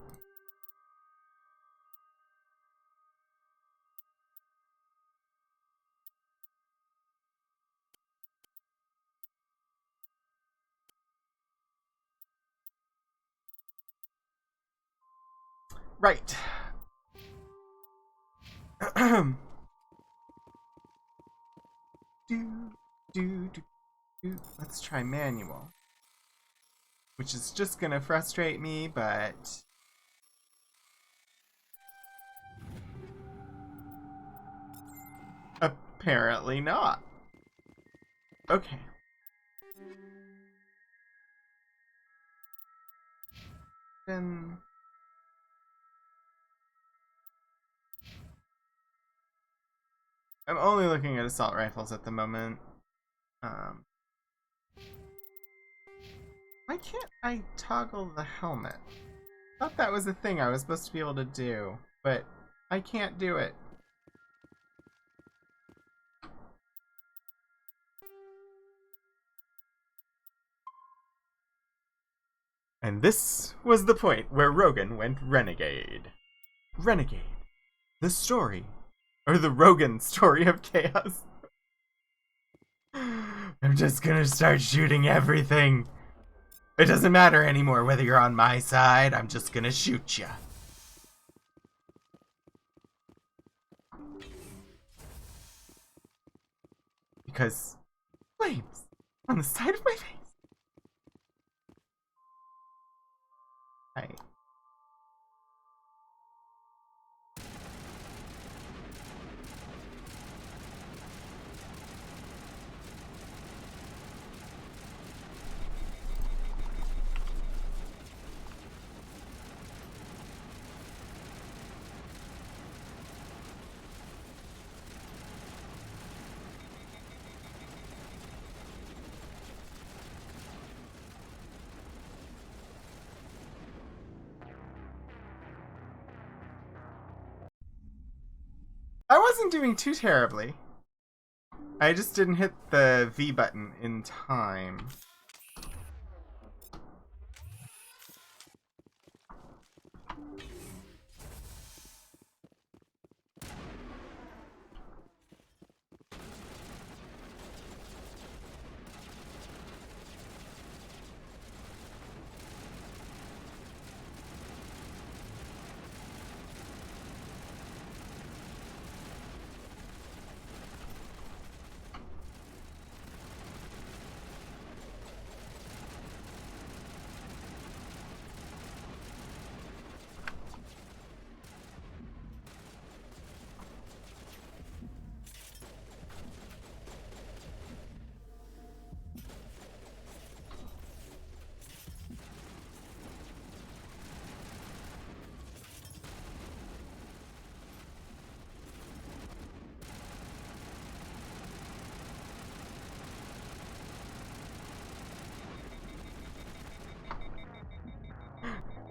Right. Let's try manual. Which is just gonna frustrate me, but... apparently not. Okay. Then... I'm only looking at assault rifles at the moment. Why can't I toggle the helmet? I thought that was a thing I was supposed to be able to do, but I can't do it. And this was the point where Rogan went renegade. Renegade. The story. Or the Rogan story of chaos. I'm just gonna start shooting everything. It doesn't matter anymore whether you're on my side, I'm just gonna shoot ya. Because flames on the side of my face. Right. I wasn't doing too terribly. I just didn't hit the V button in time.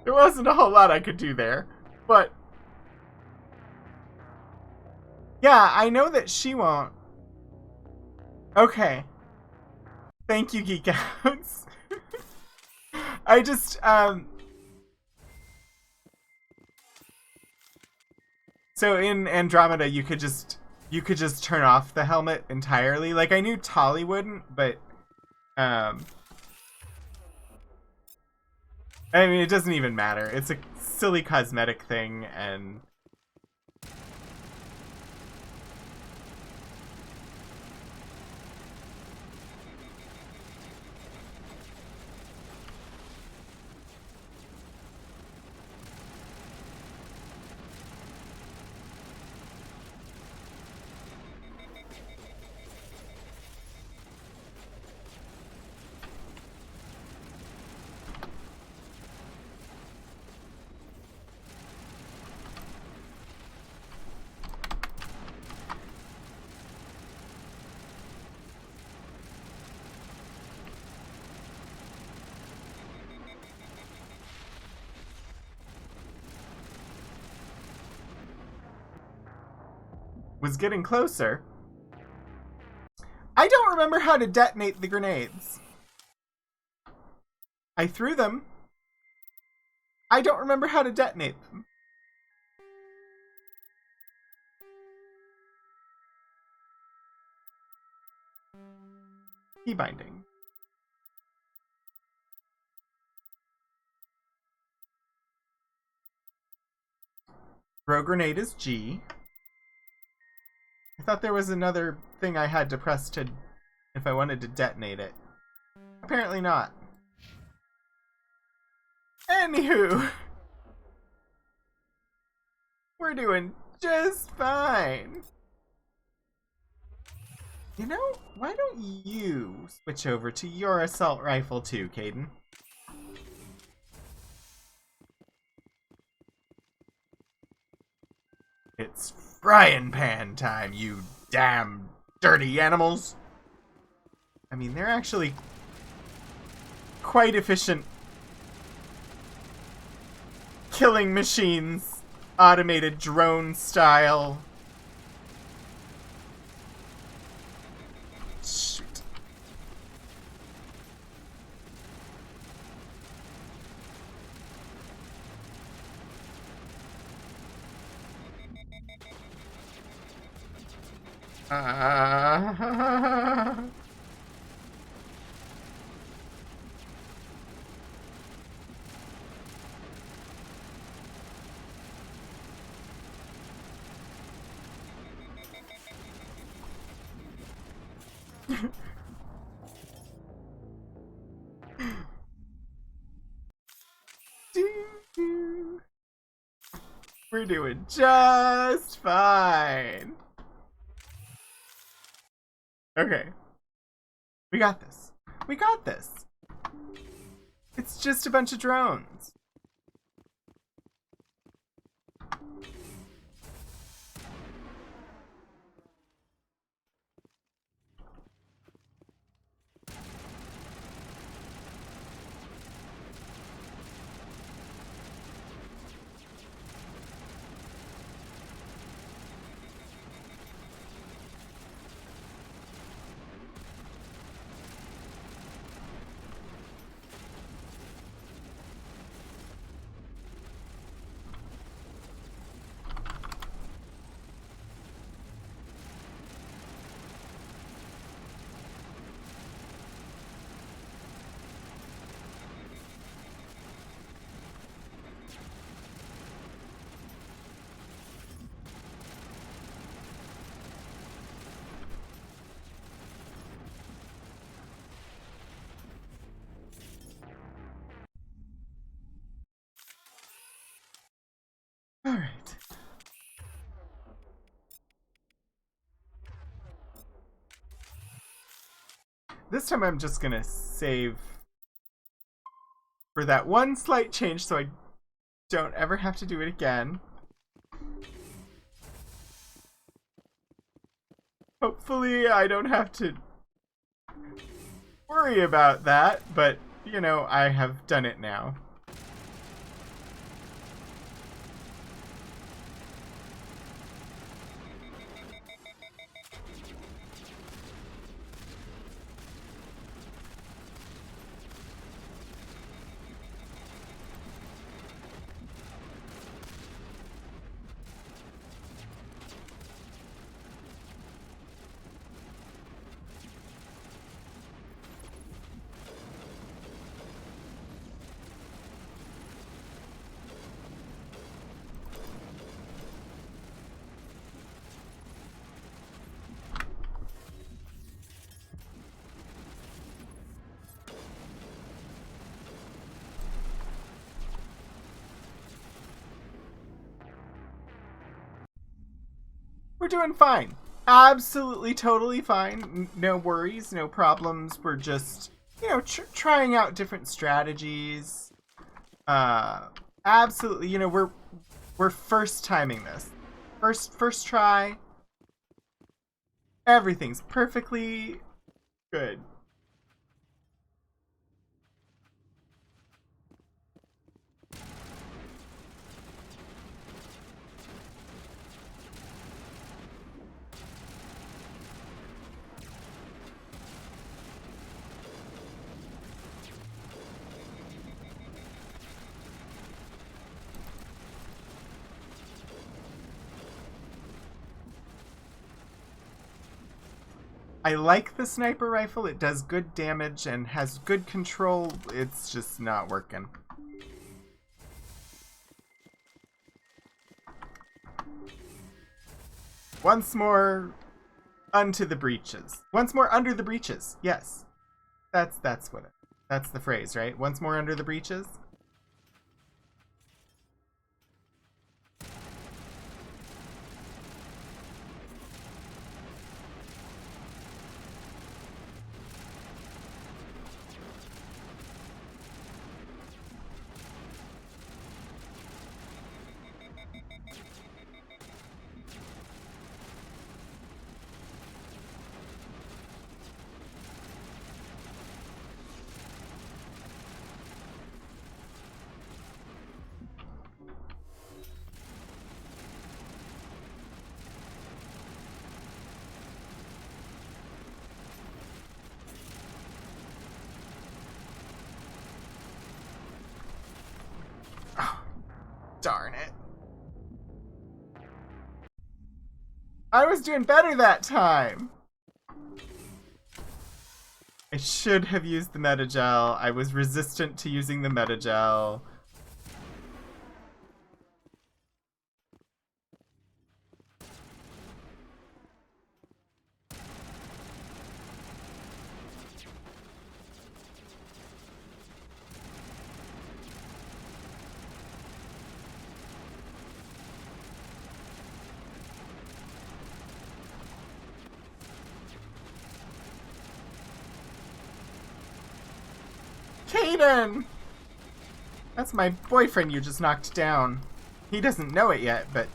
There wasn't a whole lot I could do there. But yeah, I know that she won't. Okay. Thank you, Geek Outs. I just, so in Andromeda, you could just turn off the helmet entirely. Like, I knew Tali wouldn't, but, I mean, it doesn't even matter. It's a silly cosmetic thing, and was getting closer. I don't remember how to detonate the grenades. I threw them. I don't remember how to detonate them. Key binding. Throw grenade is G. I thought there was another thing I had to press to if I wanted to detonate it. Apparently not. Anywho, we're doing just fine. You know, why don't you switch over to your assault rifle too, Caden? It's frying pan time, you damn dirty animals. I mean, they're actually quite efficient killing machines, automated drone style. Shoot. We're doing just fine. Okay. We got this. We got this. It's just a bunch of drones. All right. This time I'm just gonna save for that one slight change so I don't ever have to do it again. Hopefully I don't have to worry about that, but, you know, I have done it now. We're doing fine. Absolutely, totally fine. No worries, no problems. We're just, you know, trying out different strategies. Absolutely, you know, we're first timing this. First try. Everything's perfectly good. I like the sniper rifle. It does good damage and has good control. It's just not working. Once more unto the breaches. Once more under the breaches. Yes. That's the phrase, right? Once more under the breaches. Darn it. I was doing better that time. I should have used the Metagel. I was resistant to using the Metagel. Kaden! That's my boyfriend you just knocked down. He doesn't know it yet, but...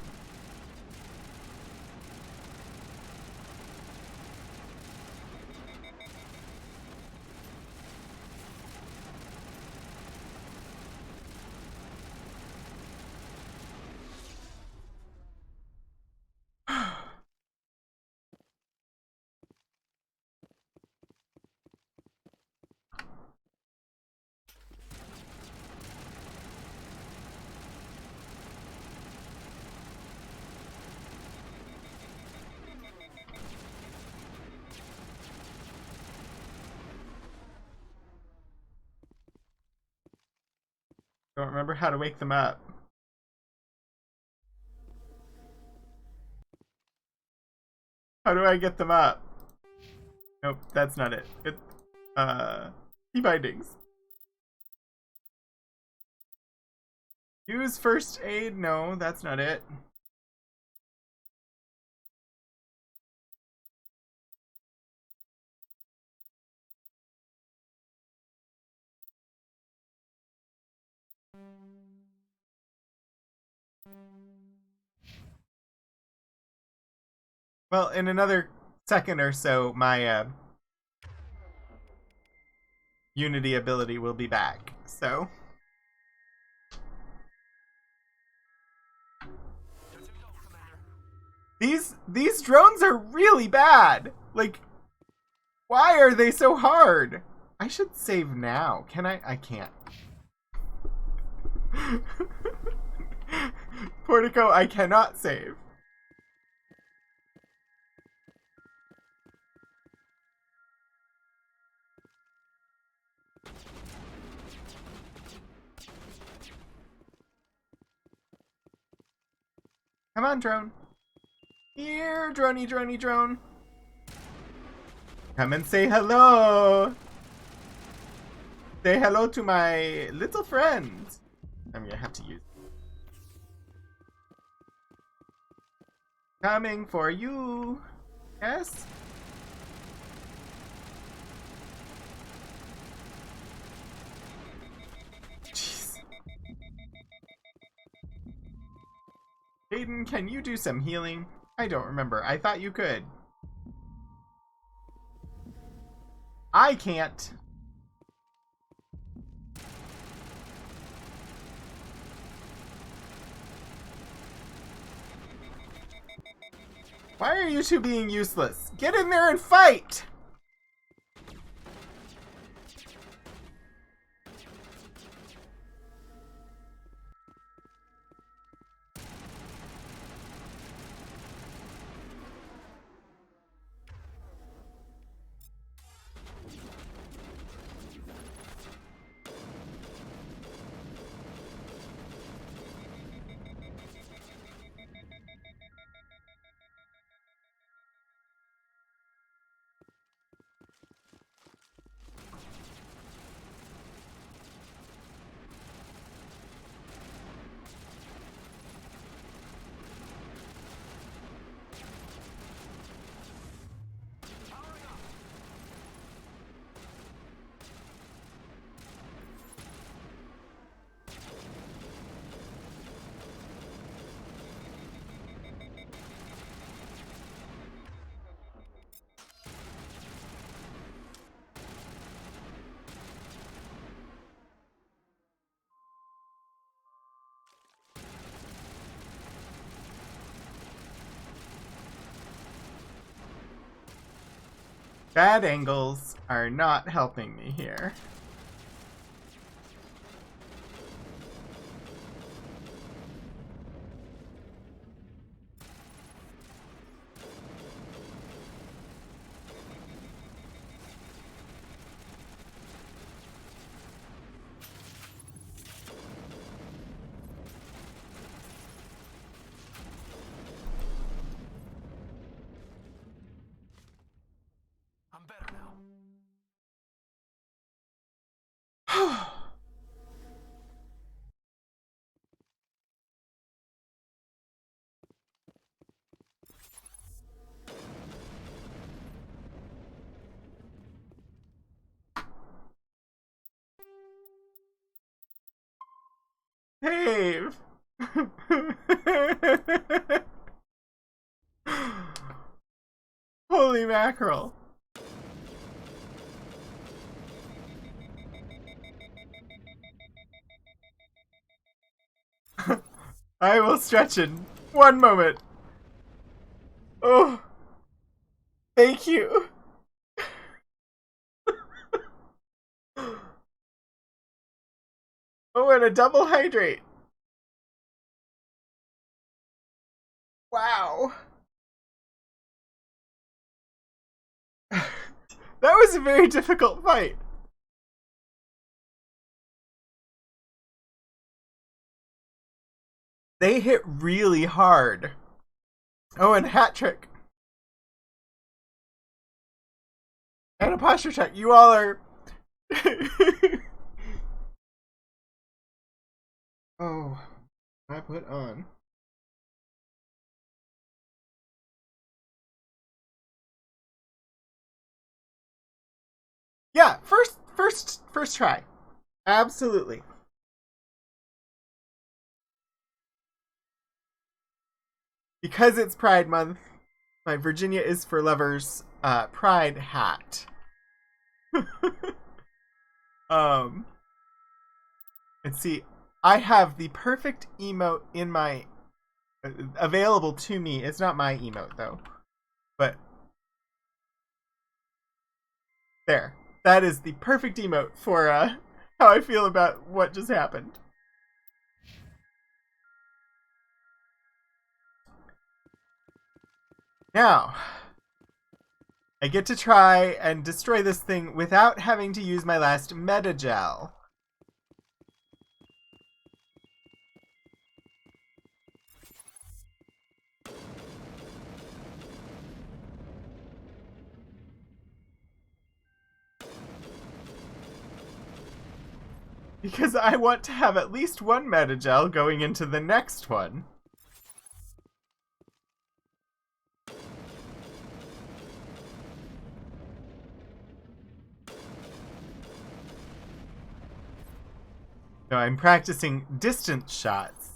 Don't remember how to wake them up. How do I get them up? Nope, that's not it. Key bindings. Use first aid? No, that's not it. Well, in another second or so, my Unity ability will be back, so... These drones are really bad! Like, why are they so hard? I should save now. Can I? I can't. Portico, I cannot save. Come on, drone. Here, droney, droney, drone. Come and say hello. Say hello to my little friend. I'm gonna have to use. Coming for you. Yes? Jeez. Aiden, can you do some healing? I don't remember. I thought you could. I can't. Why are you two being useless? Get in there and fight! Bad angles are not helping me here. I'm better now. Hey! Holy mackerel. I will stretch in 1 moment. Oh, thank you. Oh, and a double hydrate. Wow. That was a very difficult fight. They hit really hard. Oh, and hat trick. And a posture check. You all are... Oh, I put on. Yeah, first try. Absolutely. Because it's Pride Month, my Virginia is for Lovers Pride hat. And see, I have the perfect emote in my available to me. It's not my emote though, but there. That is the perfect emote for how I feel about what just happened. Now, I get to try and destroy this thing without having to use my last Metagel. Because I want to have at least one Metagel going into the next one. So I'm practicing distance shots.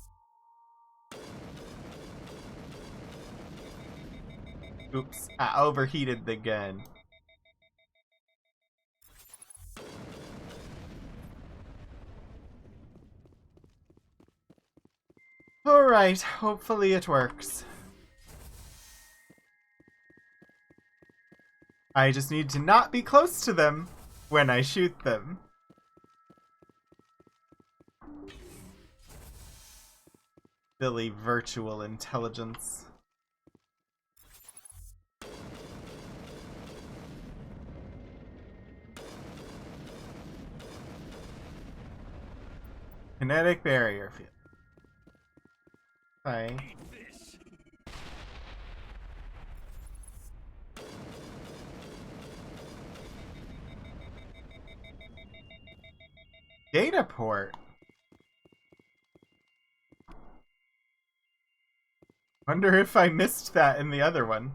Oops, I overheated the gun. Alright, hopefully it works. I just need to not be close to them when I shoot them. Silly virtual intelligence. Kinetic barrier field. Bye. Data port. Wonder if I missed that in the other one.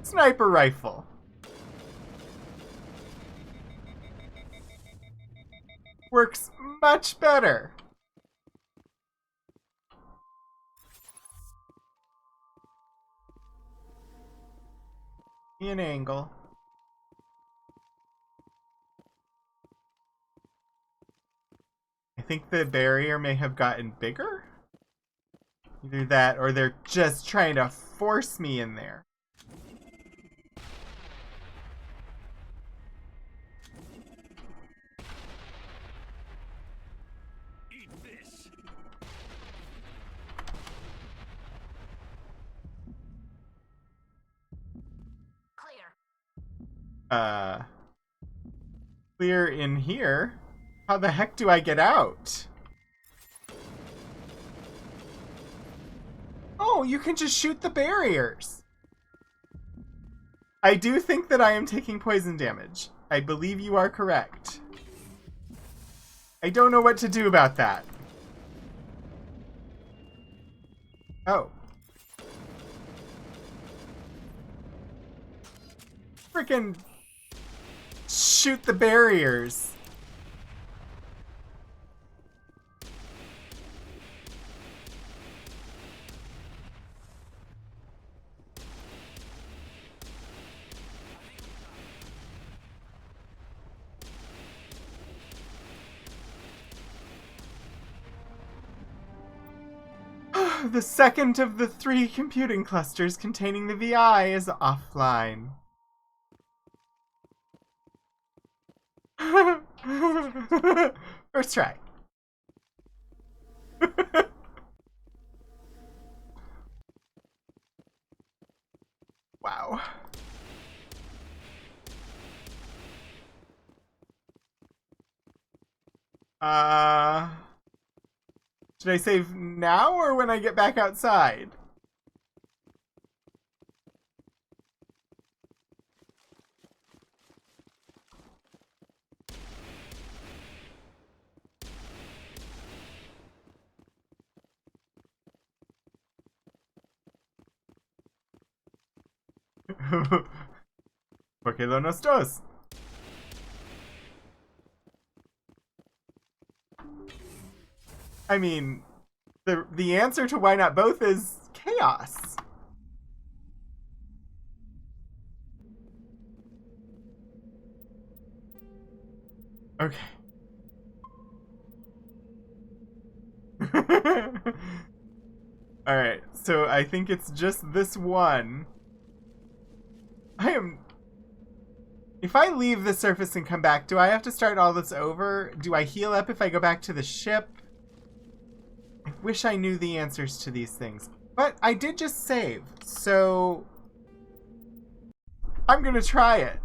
Sniper rifle. Works much better. An angle. I think the barrier may have gotten bigger. Either that or they're just trying to force me in there. Eat this. Clear. Clear in here? How the heck do I get out? Oh, you can just shoot the barriers. I do think that I am taking poison damage. I believe you are correct. I don't know what to do about that. Oh. Frickin' shoot the barriers. The second of the 3 computing clusters containing the VI is offline. First try. Wow. Should I save now or when I get back outside? ¿Por qué lo nos dos? I mean, the answer to why not both is chaos. Okay. Alright, so I think it's just this one. If I leave the surface and come back, do I have to start all this over? Do I heal up if I go back to the ship? I wish I knew the answers to these things. But I did just save, so I'm gonna try it.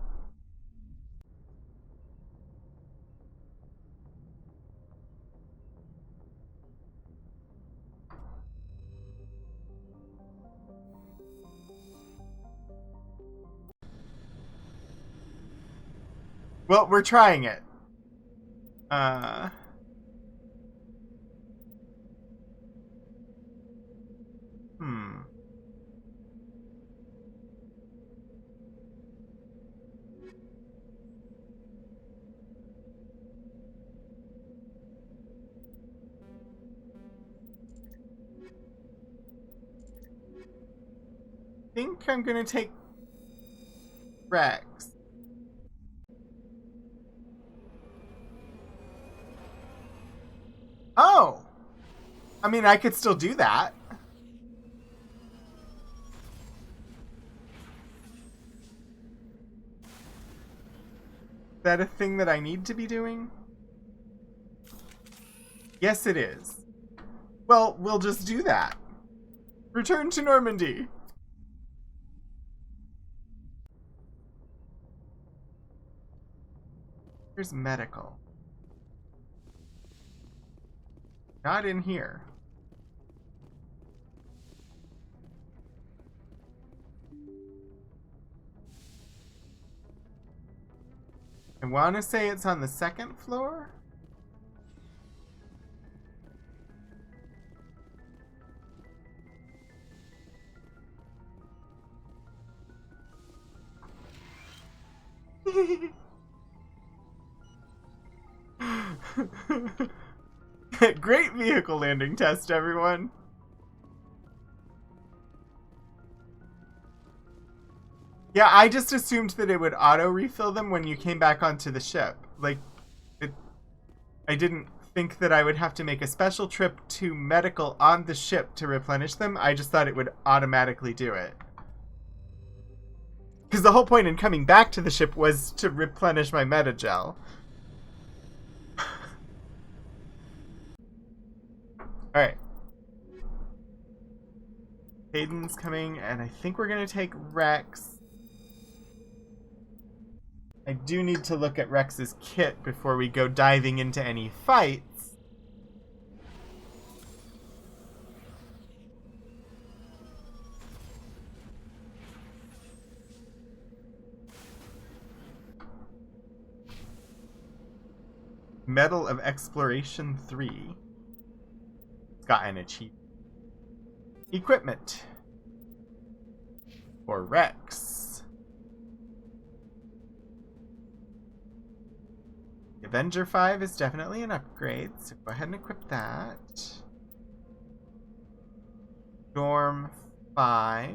Well, we're trying it. think I'm gonna take Rex. Oh! I mean, I could still do that. Is that a thing that I need to be doing? Yes, it is. Well, we'll just do that. Return to Normandy. Here's medical. Not in here. I want to say it's on the second floor. Great vehicle landing test, everyone. Yeah, I just assumed that it would auto-refill them when you came back onto the ship. Like, I didn't think that I would have to make a special trip to medical on the ship to replenish them. I just thought it would automatically do it. Because the whole point in coming back to the ship was to replenish my Metagel. Alright. Hayden's coming, and I think we're going to take Rex. I do need to look at Rex's kit before we go diving into any fights. Medal of Exploration 3. It's got an achievement. Equipment. For Rex. Avenger 5 is definitely an upgrade, so go ahead and equip that. Storm 5.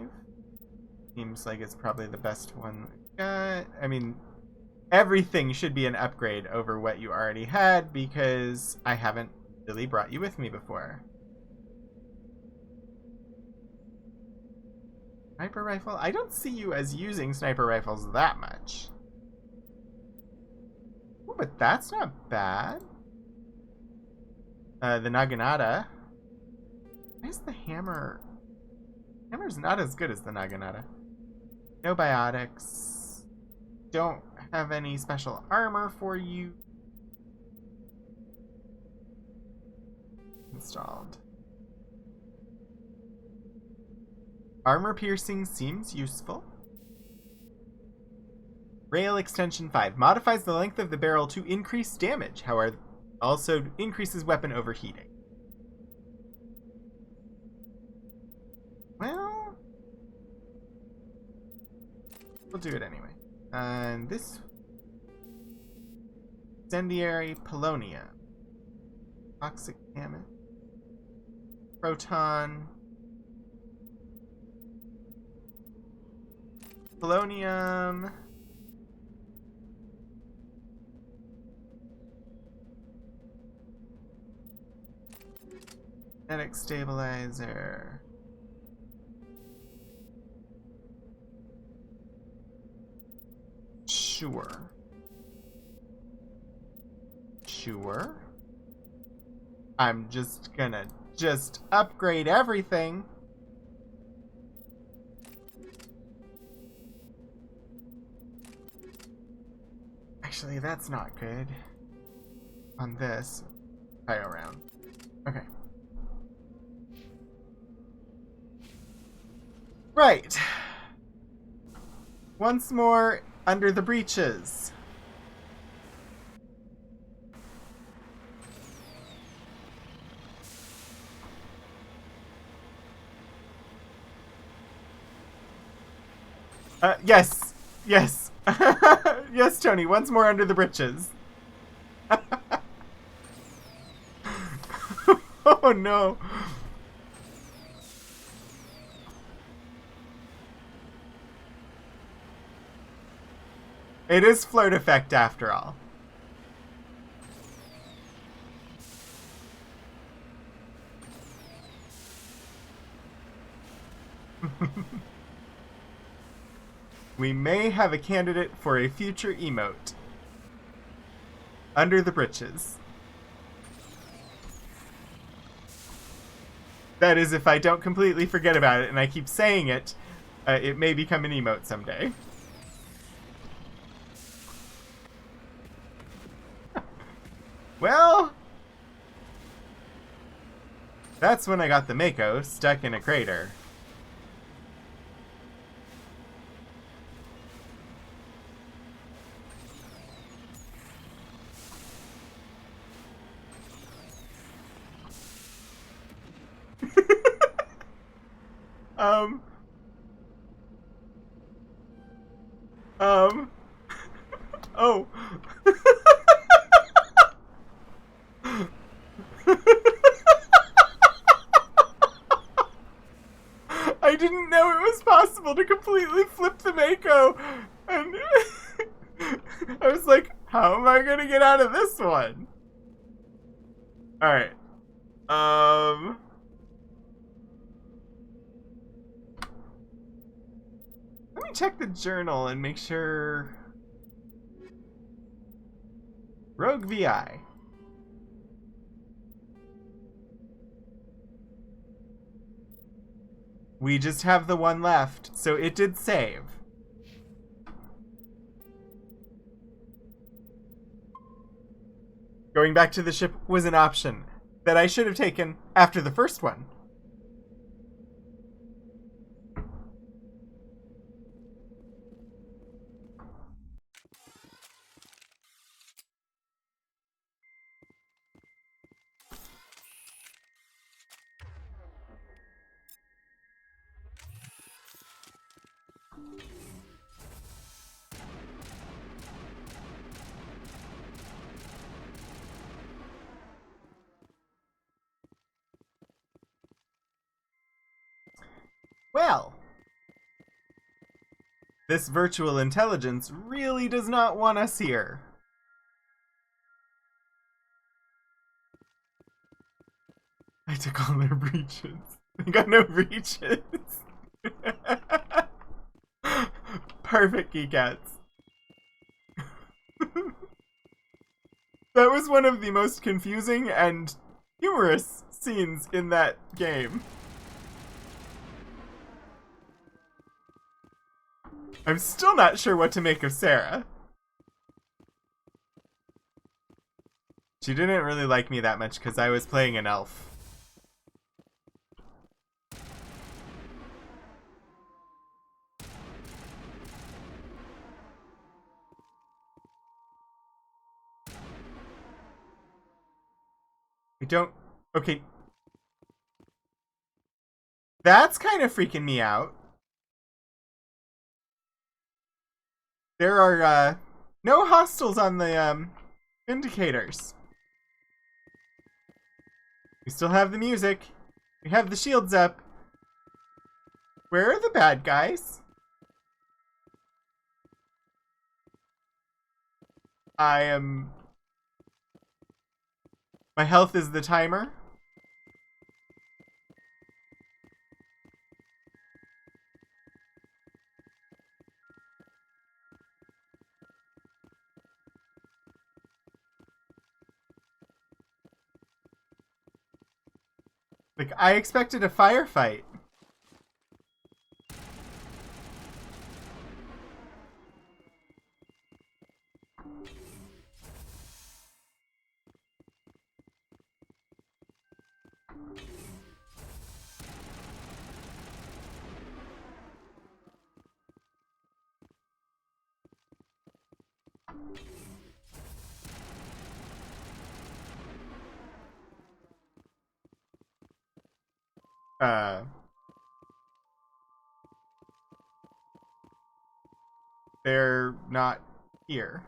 Seems like it's probably the best one we've got. I mean, everything should be an upgrade over what you already had because I haven't really brought you with me before. Sniper rifle? I don't see you as using sniper rifles that much. Ooh, but that's not bad. The Naginata. Why is the hammer... Hammer's not as good as the Naginata. No biotics. Don't have any special armor for you. Installed. Armor piercing seems useful. Rail Extension 5 modifies the length of the barrel to increase damage, however, also increases weapon overheating. Well, we'll do it anyway. And this Incendiary Polonium. Toxic damage. Proton. Polonium. Kinetic stabilizer. Sure. Sure. I'm just gonna upgrade everything. Actually, that's not good. On this. Bio round. Okay. Right. Once more under the breaches. Yes. Yes. Yes, Tony, once more under the breaches. Oh, no. It is Flirt Effect after all. We may have a candidate for a future emote. Under the britches. That is, if I don't completely forget about it and I keep saying it, it may become an emote someday. Well, that's when I got the Mako stuck in a crater. Oh. I didn't know it was possible to completely flip the Mako, and I was like, how am I gonna get out of this one? Alright. Let me check the journal and make sure. Rogue VI. We just have the one left, so it did save. Going back to the ship was an option that I should have taken after the first one. Well, this virtual intelligence really does not want us here. I took all their breaches. I got no breaches. Perfect, Geekats. That was one of the most confusing and humorous scenes in that game. I'm still not sure what to make of Sarah. She didn't really like me that much because I was playing an elf. I don't... Okay. That's kind of freaking me out. There are, no hostiles on the, indicators. We still have the music. We have the shields up. Where are the bad guys? My health is the timer. Like, I expected a firefight. They're not here.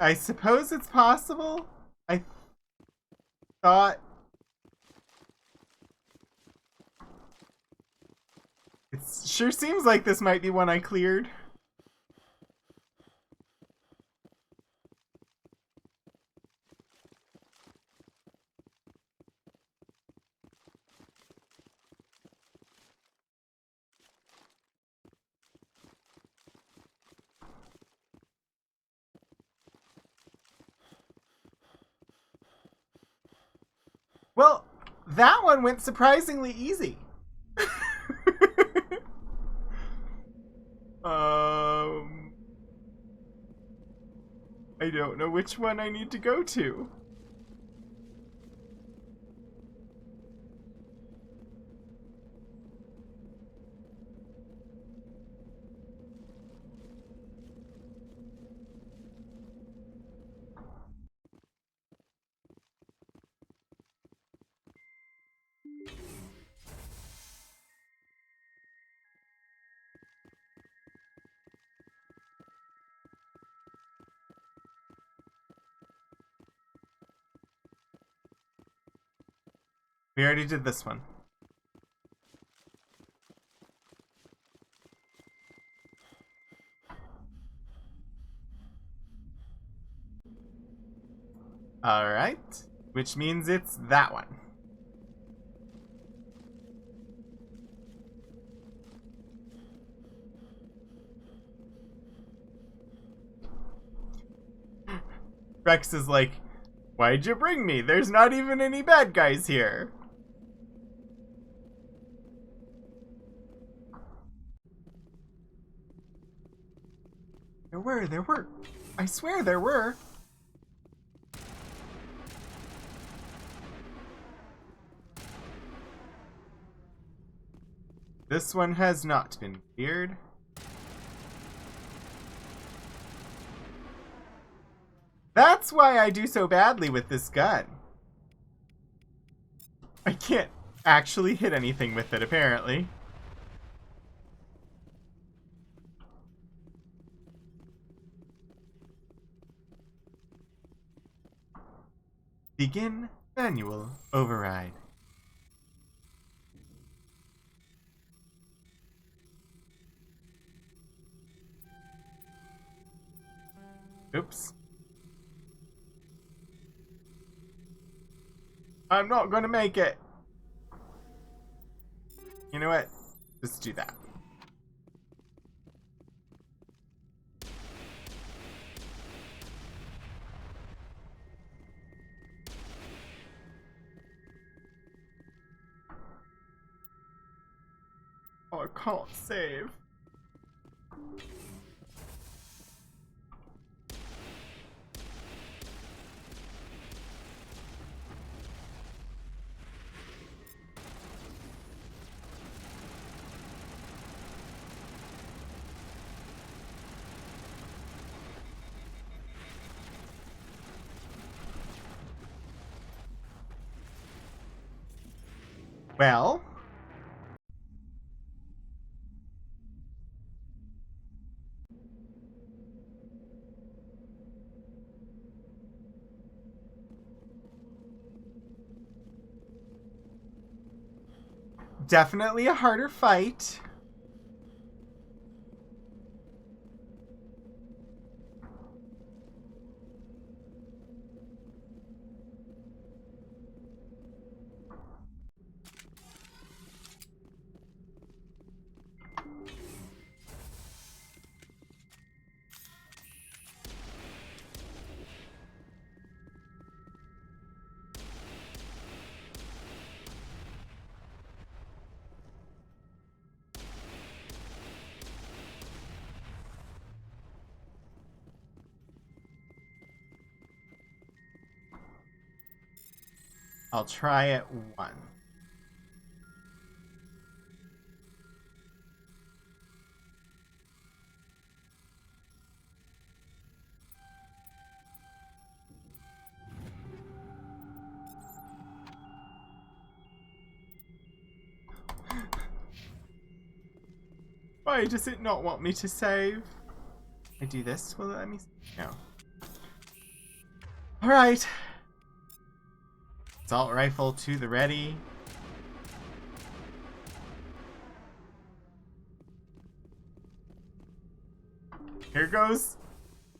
I suppose it's possible. I thought it sure seems like this might be one I cleared. Well, that one went surprisingly easy. I don't know which one I need to go to. We already did this one. Alright, which means it's that one. Rex is like, why'd you bring me? There's not even any bad guys here. There were. I swear there were. This one has not been cleared. That's why I do so badly with this gun. I can't actually hit anything with it, apparently. Begin manual override. Oops. I'm not gonna make it. You know what? Let's do that. Oh, I can't save. Well, definitely a harder fight. I'll try it once. Why does it not want me to save? I do this? Will it let me? No. Alright. Assault rifle to the ready. Here goes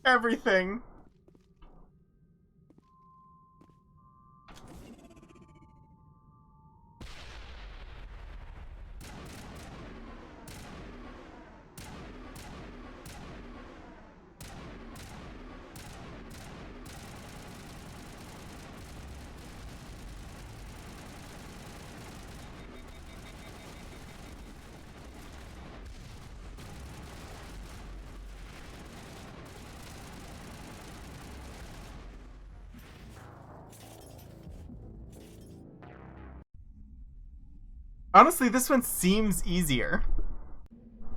everything. Honestly, this one seems easier.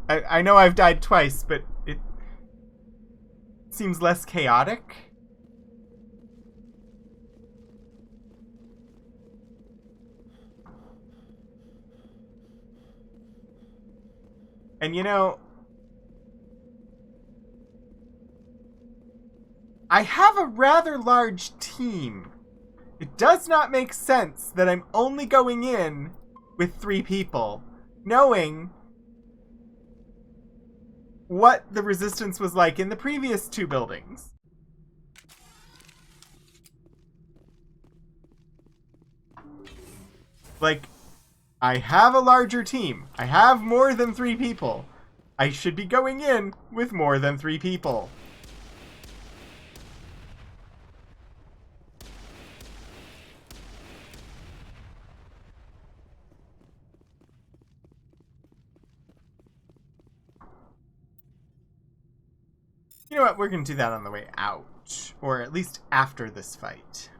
I know I've died twice, but it seems less chaotic. And you know, I have a rather large team. It does not make sense that I'm only going in with 3 people, knowing what the resistance was like in the previous 2 buildings. Like, I have a larger team. I have more than 3 people. I should be going in with more than 3 people. You know what? We're going to do that on the way out. Or at least after this fight.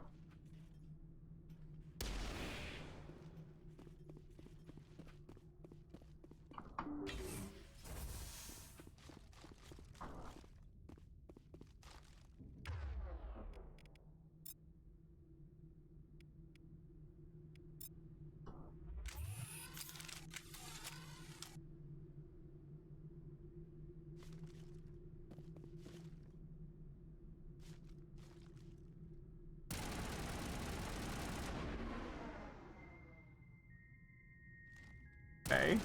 Okay.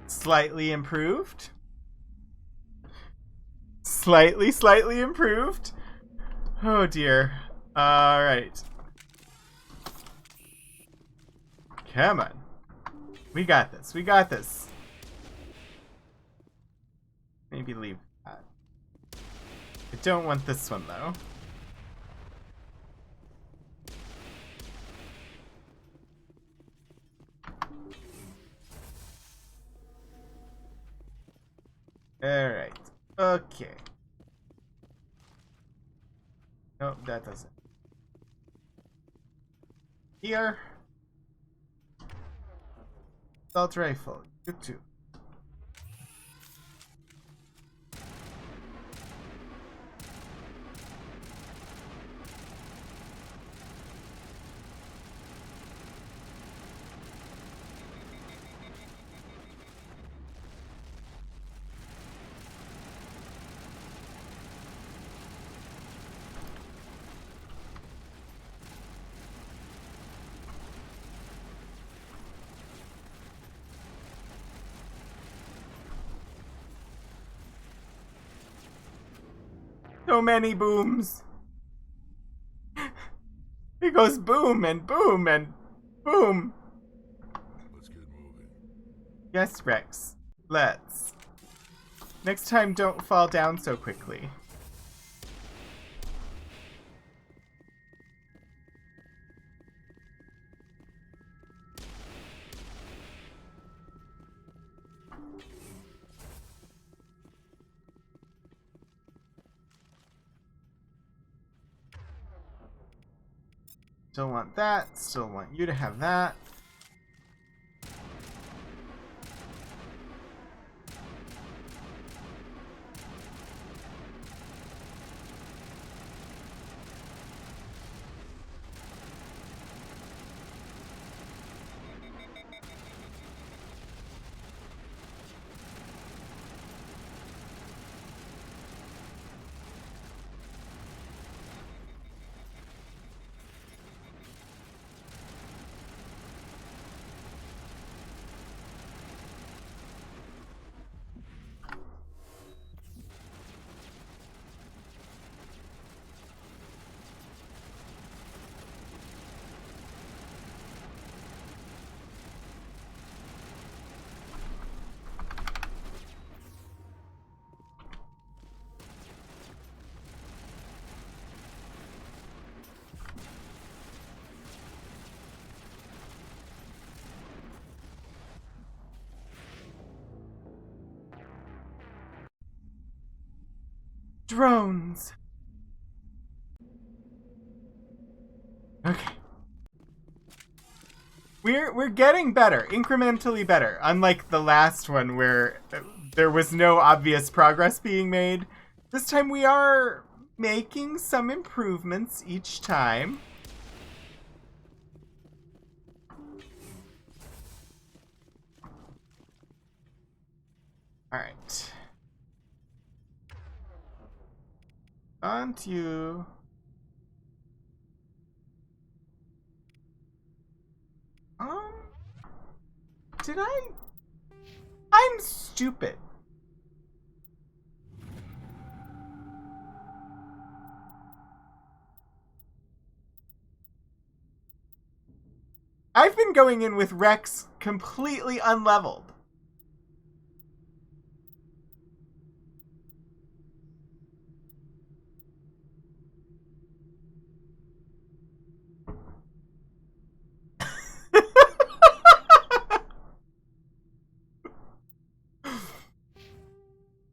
Slightly improved. Slightly improved. Oh dear. Alright. Come on. We got this. We got this. Maybe leave that. I don't want this one though. Alright. Okay. Nope, that doesn't. Here. Assault rifle. You too. So many booms. It goes boom and boom and boom. Let's get moving. Yes, Rex. Let's. Next time, don't fall down so quickly. Still want that. Still want you to have that. Drones. Okay. We're getting better, incrementally better. Unlike the last one where there was no obvious progress being made. This time we are making some improvements each time. All right. On to you. Did I? I'm stupid. I've been going in with Rex completely unleveled.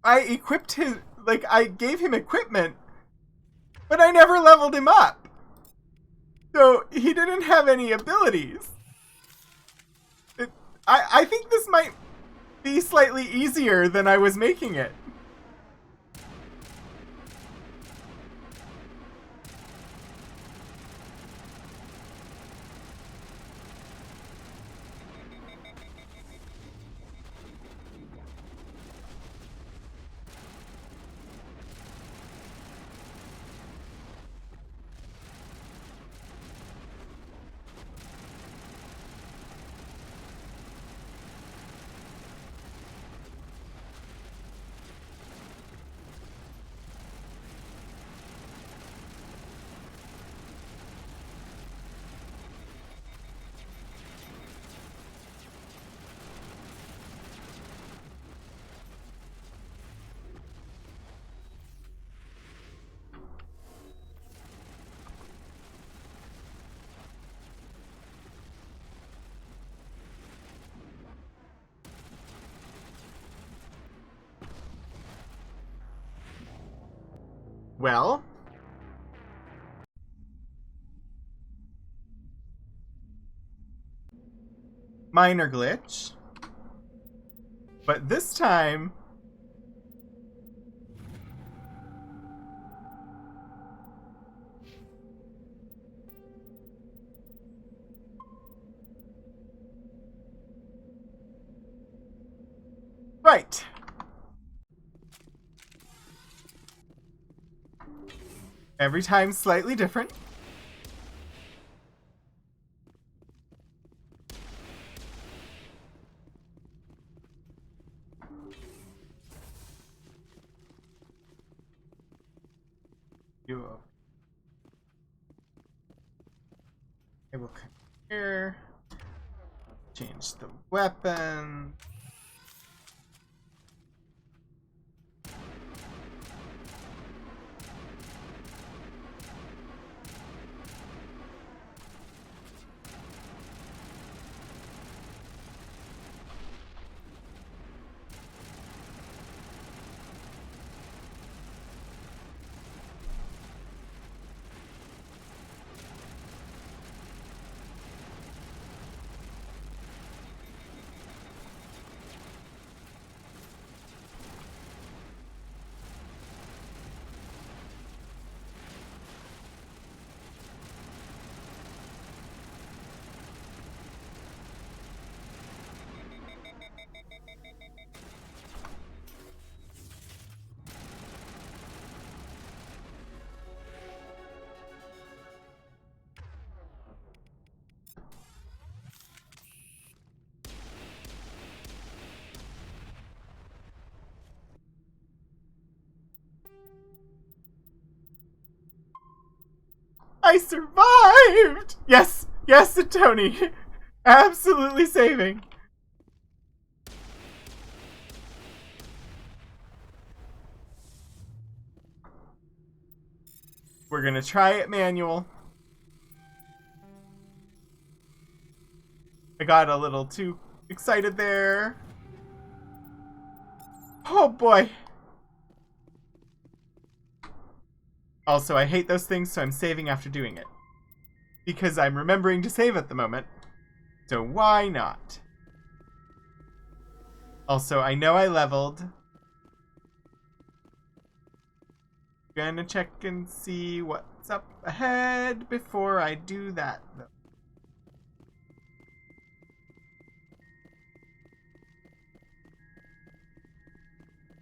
I equipped his, like, I gave him equipment, but I never leveled him up. So he didn't have any abilities. I think this might be slightly easier than I was making it. Well, minor glitch, but this time right. Every time slightly different. I will come here. Change the weapon. I survived! Yes, yes, Tony. Absolutely saving. We're gonna try it manual. I got a little too excited there. Oh boy. Also, I hate those things, so I'm saving after doing it. Because I'm remembering to save at the moment. So why not? Also, I know I leveled. Gonna check and see what's up ahead before I do that, though.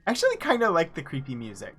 I actually kind of like the creepy music.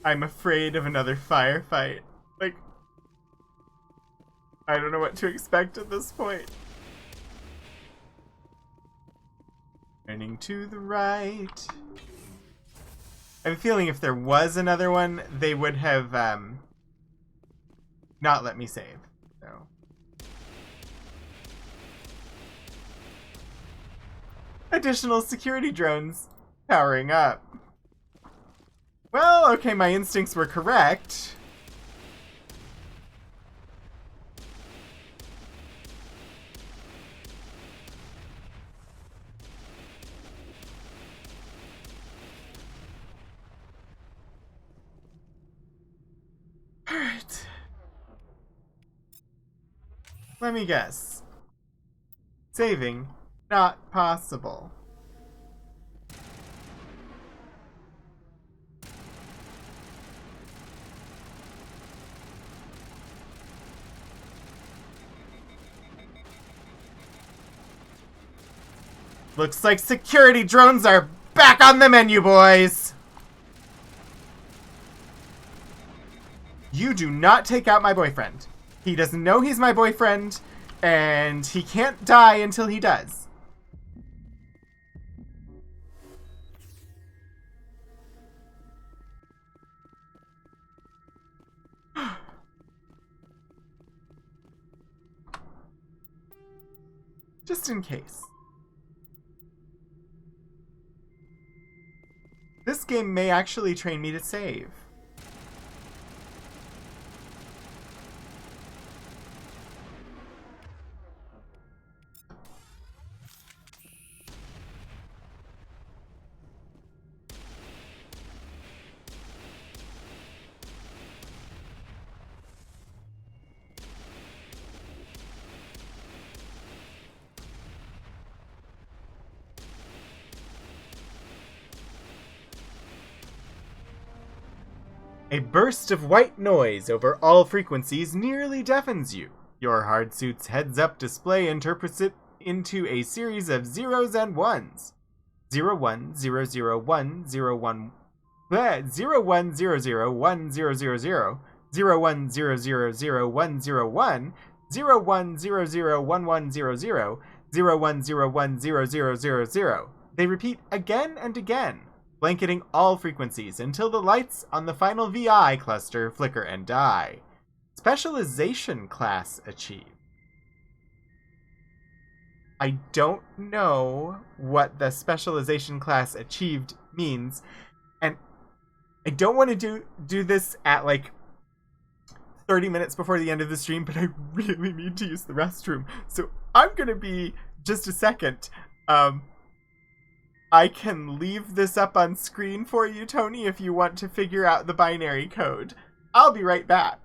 I'm afraid of another firefight. Like, I don't know what to expect at this point. Turning to the right. I have a feeling if there was another one, they would have not let me save. So. Additional security drones powering up. Well, okay, my instincts were correct. Alright. Let me guess. Saving, not possible. Looks like security drones are back on the menu, boys! You do not take out my boyfriend. He doesn't know he's my boyfriend, and he can't die until he does. Just in case. This game may actually train me to save. A burst of white noise over all frequencies nearly deafens you. Your hardsuit's heads-up display interprets it into a series of zeros and ones. 01, 001, 01, 0100, 1000, 01000101, 01001100, 01010000. They repeat again and again, blanketing all frequencies until the lights on the final VI cluster flicker and die. Specialization class achieved. I don't know what the specialization class achieved means, and I don't want to do this at like 30 minutes before the end of the stream, but I really need to use the restroom, so I'm gonna be just a second. I can leave this up on screen for you, Tony, if you want to figure out the binary code. I'll be right back.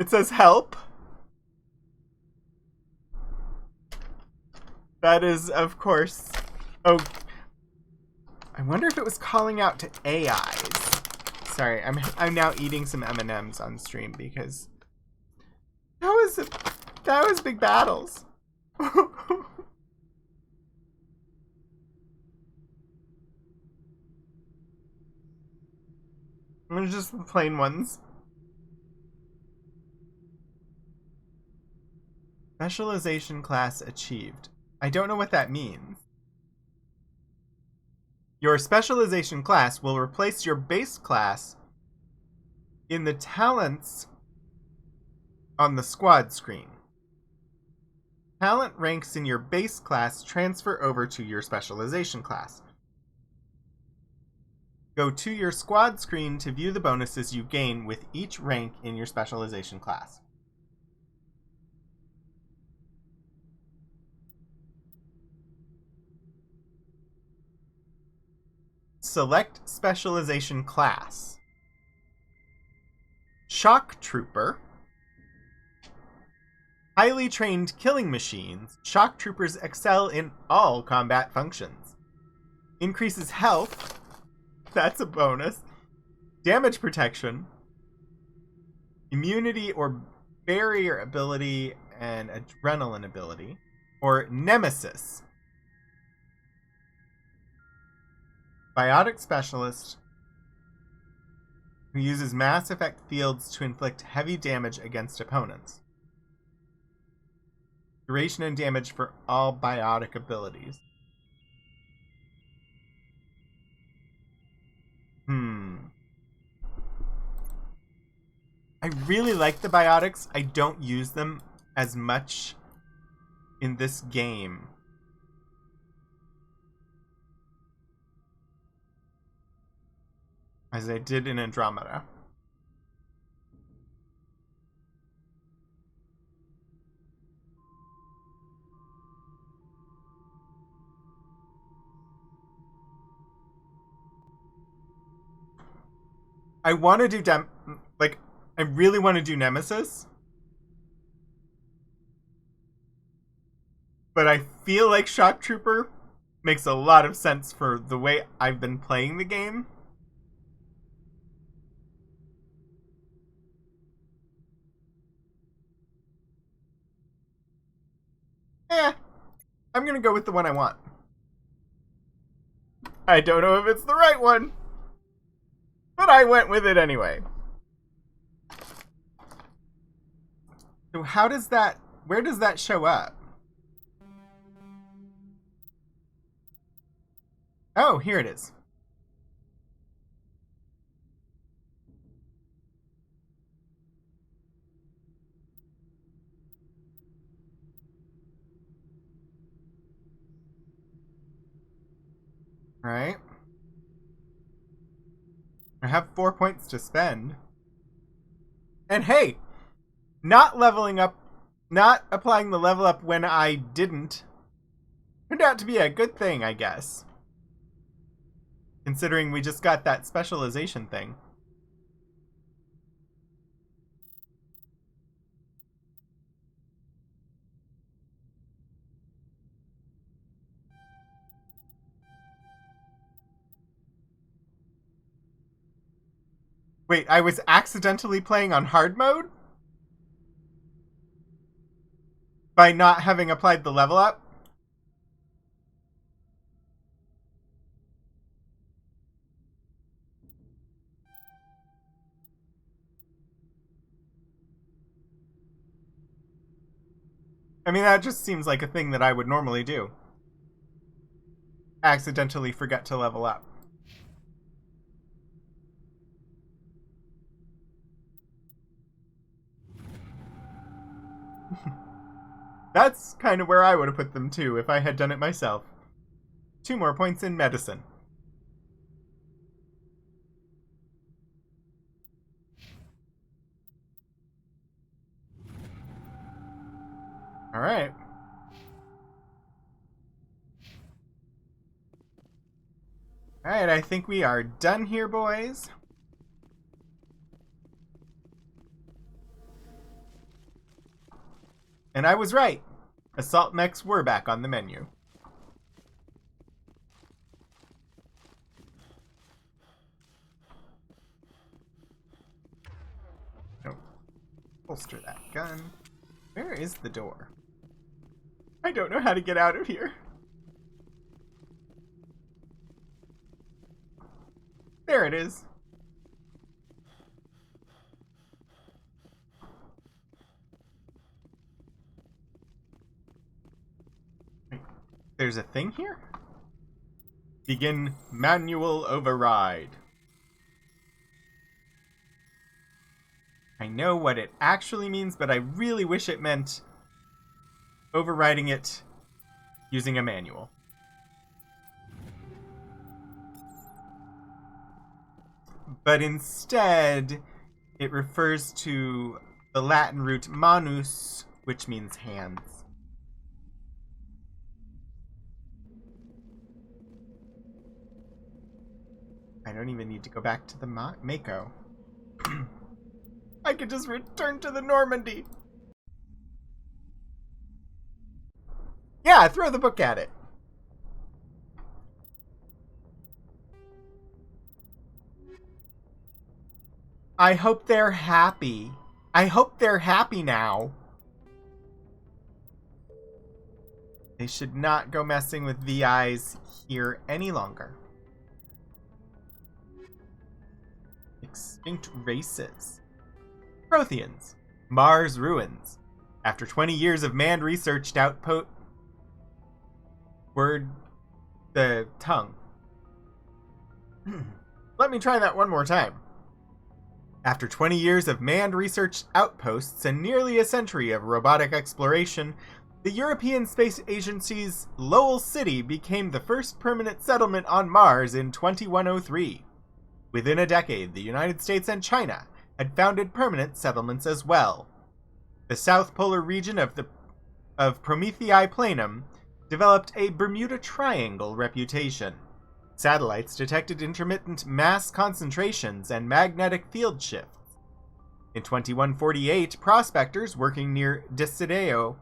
It says help. That is, of course... Oh, I wonder if it was calling out to AIs. Sorry, I'm now eating some M&Ms on stream because that was big battles. They're just the plain ones. Specialization class achieved. I don't know what that means. Your specialization class will replace your base class in the talents on the squad screen. Talent ranks in your base class transfer over to your specialization class. Go to your squad screen to view the bonuses you gain with each rank in your specialization class. Select specialization class. Shock Trooper. Highly trained killing machines, shock troopers excel in all combat functions. Increases health. That's a bonus. Damage protection. Immunity or barrier ability and adrenaline ability. Or Nemesis. Biotic specialist who uses mass effect fields to inflict heavy damage against opponents. Duration and damage for all biotic abilities. I really like the biotics. I don't use them as much in this game. As I did in Andromeda. I want to do I really want to do Nemesis. But I feel like Shock Trooper makes a lot of sense for the way I've been playing the game. I'm gonna go with the one I want. I don't know if it's the right one, but I went with it anyway. So where does that show up? Oh, here it is. Right. I have 4 points to spend. And hey, not leveling up, not applying the level up when I didn't, turned out to be a good thing, I guess. Considering we just got that specialization thing. Wait, I was accidentally playing on hard mode? By not having applied the level up? I mean, that just seems like a thing that I would normally do. Accidentally forget to level up. That's kind of where I would have put them too if I had done it myself. 2 more points in medicine. Alright. Alright, I think we are done here, boys. And I was right. Assault mechs were back on the menu. Oh, holster that gun. Where is the door? I don't know how to get out of here. There it is. Wait, there's a thing here? Begin manual override. I know what it actually means, but I really wish it meant overriding it using a manual. But instead, it refers to the Latin root manus, which means hands. I don't even need to go back to the Mako. I could just return to the Normandy. Yeah, throw the book at it. I hope they're happy. I hope they're happy now. They should not go messing with VIs here any longer. Extinct races. Protheans. Mars ruins. After 20 years of manned research outpost... Word... the tongue. Let me try that one more time. After 20 years of manned research outposts and nearly a century of robotic exploration, the European Space Agency's Lowell City became the first permanent settlement on Mars in 2103. Within a decade, the United States and China had founded permanent settlements as well. The South Polar region of Promethei Planum developed a Bermuda Triangle reputation. Satellites detected intermittent mass concentrations and magnetic field shifts. In 2148, prospectors working near Deseado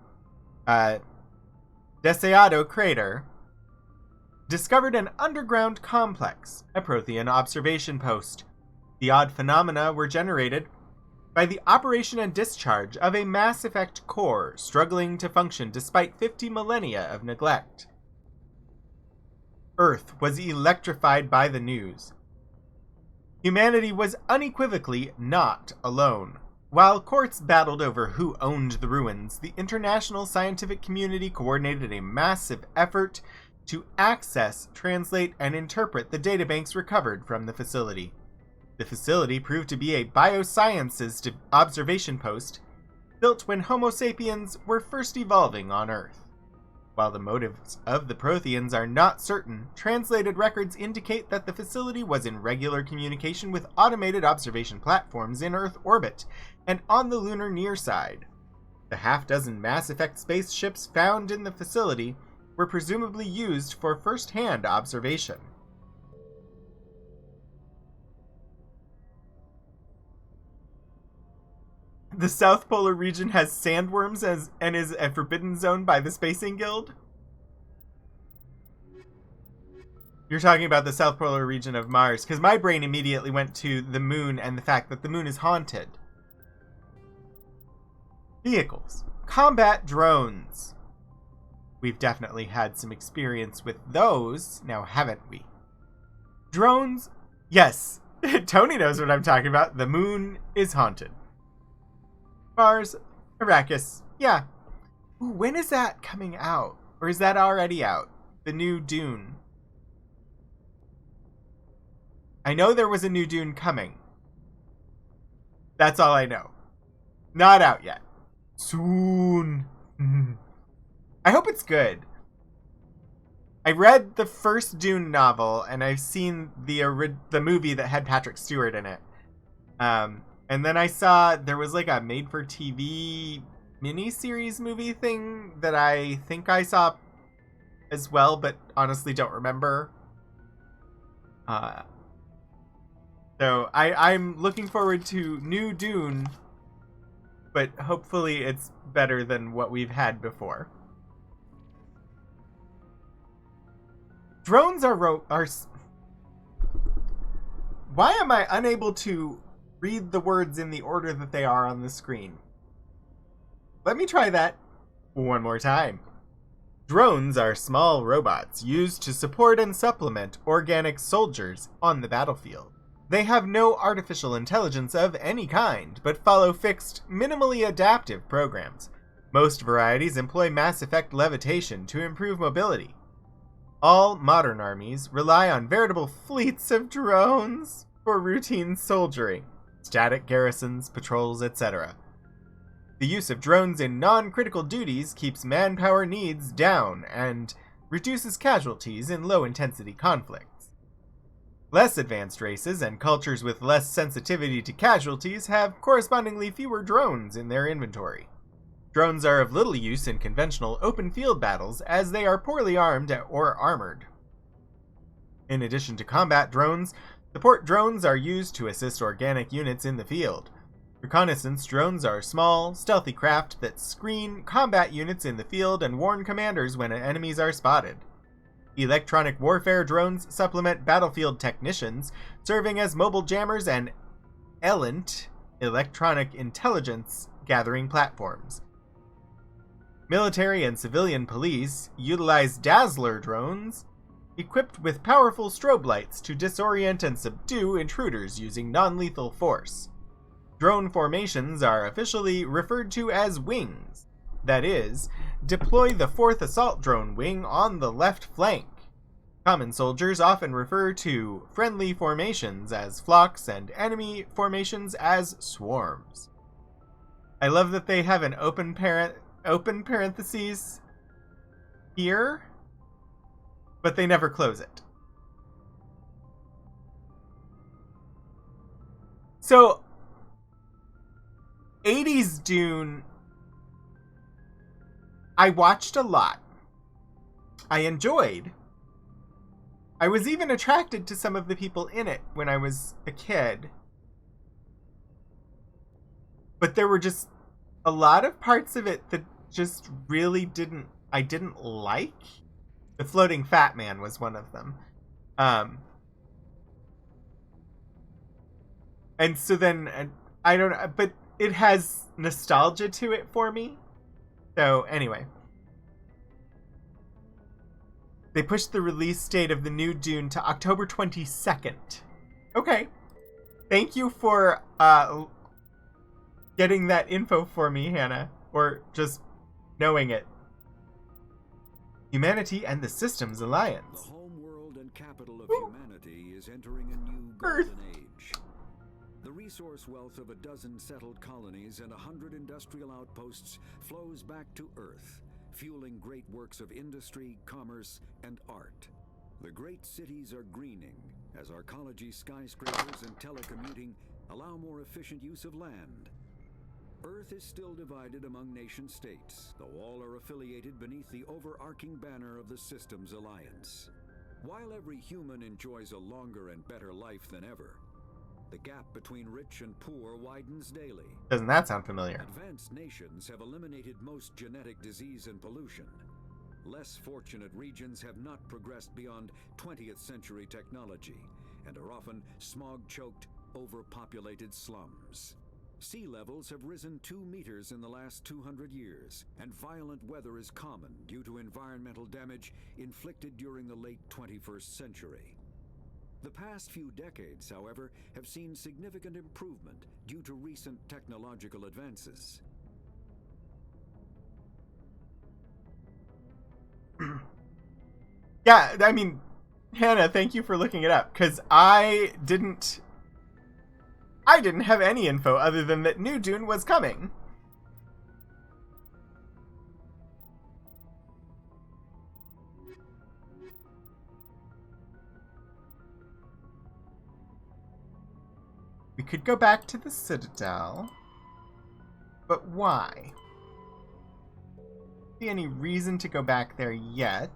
crater discovered an underground complex, a Prothean observation post. The odd phenomena were generated by the operation and discharge of a Mass Effect core struggling to function despite 50 millennia of neglect. Earth was electrified by the news. Humanity was unequivocally not alone. While courts battled over who owned the ruins, the international scientific community coordinated a massive effort to access, translate, and interpret the databanks recovered from the facility. The facility proved to be a biosciences observation post built when Homo sapiens were first evolving on Earth. While the motives of the Protheans are not certain, translated records indicate that the facility was in regular communication with automated observation platforms in Earth orbit and on the lunar near side. The half-dozen Mass Effect spaceships found in the facility were presumably used for first-hand observation. The South Polar region has sandworms and is a forbidden zone by the Spacing Guild? You're talking about the South Polar region of Mars, because my brain immediately went to the moon and the fact that the moon is haunted. Vehicles. Combat drones. We've definitely had some experience with those, now haven't we? Drones? Yes. Tony knows what I'm talking about. The moon is haunted. Mars, Arrakis, yeah. Ooh, when is that coming out? Or is that already out? The new Dune. I know there was a new Dune coming. That's all I know. Not out yet. Soon. I hope it's good. I read the first Dune novel, and I've seen the movie that had Patrick Stewart in it. And then I saw there was like a made-for-TV miniseries movie thing that I think I saw as well, but honestly don't remember. So I'm looking forward to new Dune but hopefully it's better than what we've had before. Drones are Why am I unable to read the words in the order that they are on the screen? Let me try that one more time. Drones are small robots used to support and supplement organic soldiers on the battlefield. They have no artificial intelligence of any kind, but follow fixed, minimally adaptive programs. Most varieties employ Mass Effect levitation to improve mobility. All modern armies rely on veritable fleets of drones for routine soldiering, static garrisons, patrols, etc. The use of drones in non-critical duties keeps manpower needs down and reduces casualties in low-intensity conflicts. Less advanced races and cultures with less sensitivity to casualties have correspondingly fewer drones in their inventory. Drones are of little use in conventional open-field battles as they are poorly armed or armored. In addition to combat drones, support drones are used to assist organic units in the field. Reconnaissance drones are small, stealthy craft that screen combat units in the field and warn commanders when enemies are spotted. Electronic warfare drones supplement battlefield technicians, serving as mobile jammers and ELINT, electronic intelligence gathering platforms. Military and civilian police utilize Dazzler drones, equipped with powerful strobe lights to disorient and subdue intruders using non-lethal force. Drone formations are officially referred to as wings. That is, deploy the 4th Assault Drone Wing on the left flank. Common soldiers often refer to friendly formations as flocks and enemy formations as swarms. I love that they have an open parentheses here, but they never close it. So, 80s Dune, I watched a lot. I enjoyed. I was even attracted to some of the people in it when I was a kid. But there were just a lot of parts of it that just really I didn't like. The floating fat man was one of them. And so then, I don't know, but it has nostalgia to it for me. So, anyway. They pushed the release date of the new Dune to October 22nd. Okay. Thank you for getting that info for me, Hannah. Or just knowing it. Humanity and the Systems Alliance. The home world and capital of Woo. humanity is entering a new Earth. golden age. The resource wealth of a dozen settled colonies and 100 industrial outposts flows back to Earth, fueling great works of industry, commerce, and art. The great cities are greening as arcology skyscrapers and telecommuting allow more efficient use of land. Earth is still divided among nation-states, though all are affiliated beneath the overarching banner of the Systems Alliance. While every human enjoys a longer and better life than ever, the gap between rich and poor widens daily. Doesn't that sound familiar? Advanced nations have eliminated most genetic disease and pollution. Less fortunate regions have not progressed beyond 20th century technology and are often smog-choked, overpopulated slums. Sea levels have risen 2 meters in the last 200 years, and violent weather is common due to environmental damage inflicted during the late 21st century. The past few decades, however, have seen significant improvement due to recent technological advances. Yeah, I mean, Hannah, thank you for looking it up, because I didn't have any info other than that new Dune was coming. We could go back to the Citadel, but why? See any reason to go back there yet?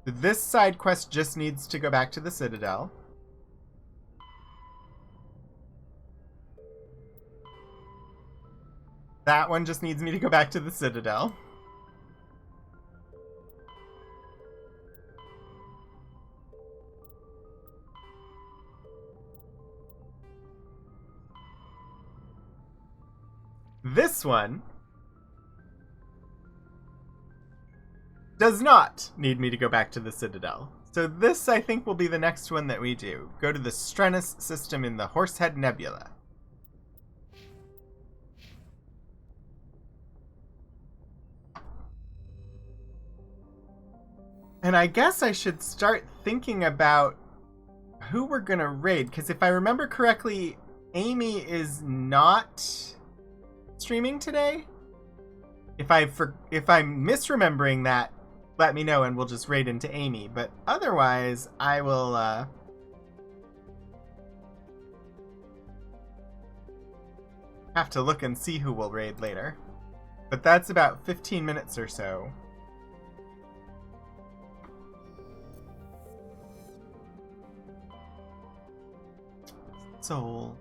This side quest just needs to go back to the Citadel. that one just needs me to go back to the Citadel. This one does not need me to go back to the Citadel. So this, I think, will be the next one that we do. Go to the Strenus system in the Horsehead Nebula. And I guess I should start thinking about who we're gonna raid, because if I remember correctly, Amy is not streaming today. If I'm misremembering that, let me know and we'll just raid into Amy. But otherwise, I will have to look and see who we'll raid later. But that's about 15 minutes or so. Sol.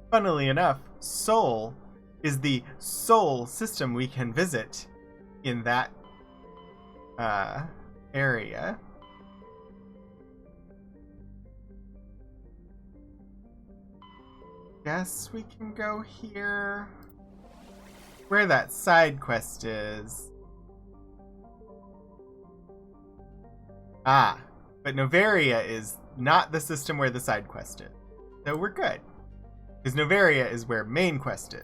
Funnily enough, Sol is the sole system we can visit in that area. Guess we can go here. Where that side quest is. Ah, but Noveria is not the system where the side quest is. So we're good. Because Noveria is where main quest is.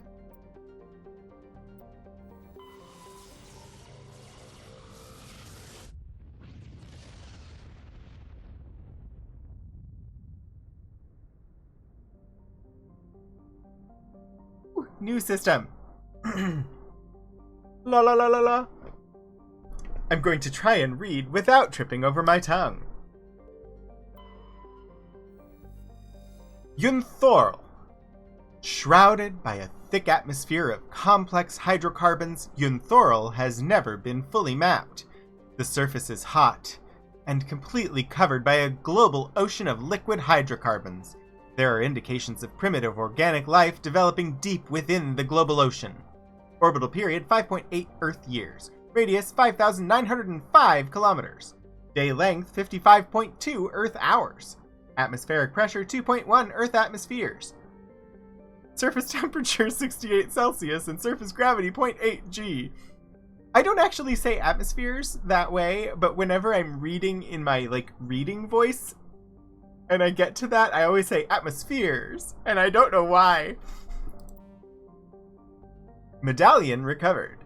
Ooh, new system. La la la la la. I'm going to try and read without tripping over my tongue. Yunthorl. Shrouded by a thick atmosphere of complex hydrocarbons, Yunthorl has never been fully mapped. The surface is hot and completely covered by a global ocean of liquid hydrocarbons. There are indications of primitive organic life developing deep within the global ocean. Orbital period 5.8 Earth years. Radius 5,905 kilometers. Day length 55.2 Earth hours. Atmospheric pressure 2.1 Earth atmospheres. Surface temperature 68 Celsius and surface gravity 0.8 G. I don't actually say atmospheres that way, but whenever I'm reading in my reading voice and I get to that, I always say atmospheres, and I don't know why. Medallion recovered.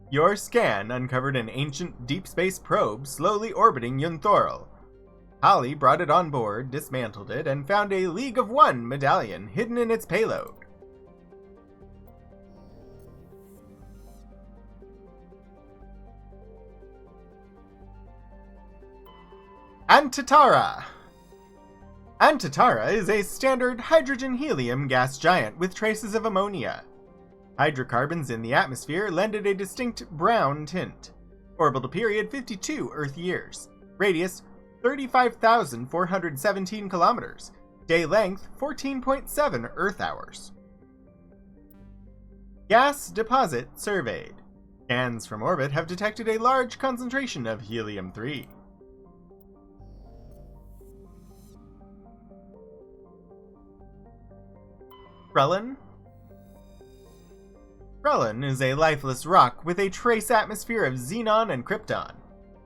Your scan uncovered an ancient deep space probe slowly orbiting Yunthorl. Holly brought it on board, dismantled it, and found a League of One medallion hidden in its payload. Antitara! Antitara is a standard hydrogen-helium gas giant with traces of ammonia. Hydrocarbons in the atmosphere lend it a distinct brown tint. Orbital period 52 Earth years. Radius 35,417 kilometers. Day length 14.7 Earth hours. Gas deposit surveyed. Scans from orbit have detected a large concentration of helium-3. Krellin? Krellin is a lifeless rock with a trace atmosphere of xenon and krypton.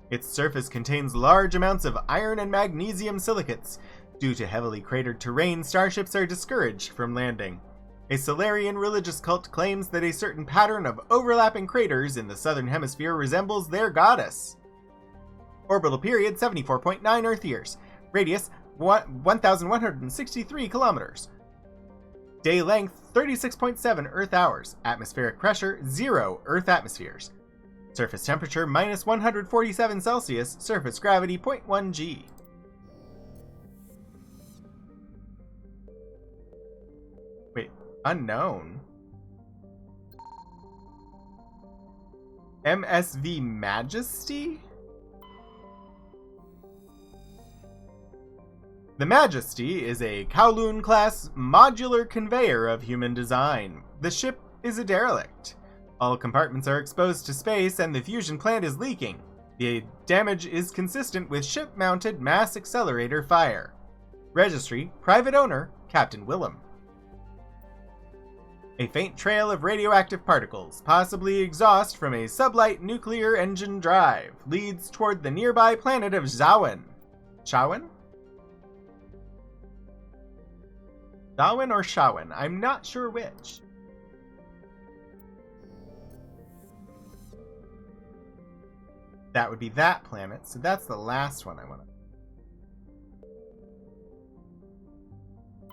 Its surface contains large amounts of iron and magnesium silicates. Due to heavily cratered terrain, starships are discouraged from landing. A Solarian religious cult claims that a certain pattern of overlapping craters in the southern hemisphere resembles their goddess. Orbital period 74.9 Earth years. Radius 1,163 kilometers. Day length 36.7 Earth hours. Atmospheric pressure 0 Earth atmospheres. Surface temperature minus 147 Celsius. Surface gravity 0.1 G. Wait, unknown. MSV Majesty? The Majesty is a Kowloon-class modular conveyor of human design. The ship is a derelict. All compartments are exposed to space and the fusion plant is leaking. The damage is consistent with ship-mounted mass accelerator fire. Registry, private owner, Captain Willem. A faint trail of radioactive particles, possibly exhaust from a sublight nuclear engine drive, leads toward the nearby planet of Zawen. Shawen? Zawen or Shawen? I'm not sure which. That would be that planet, so that's the last one I want to...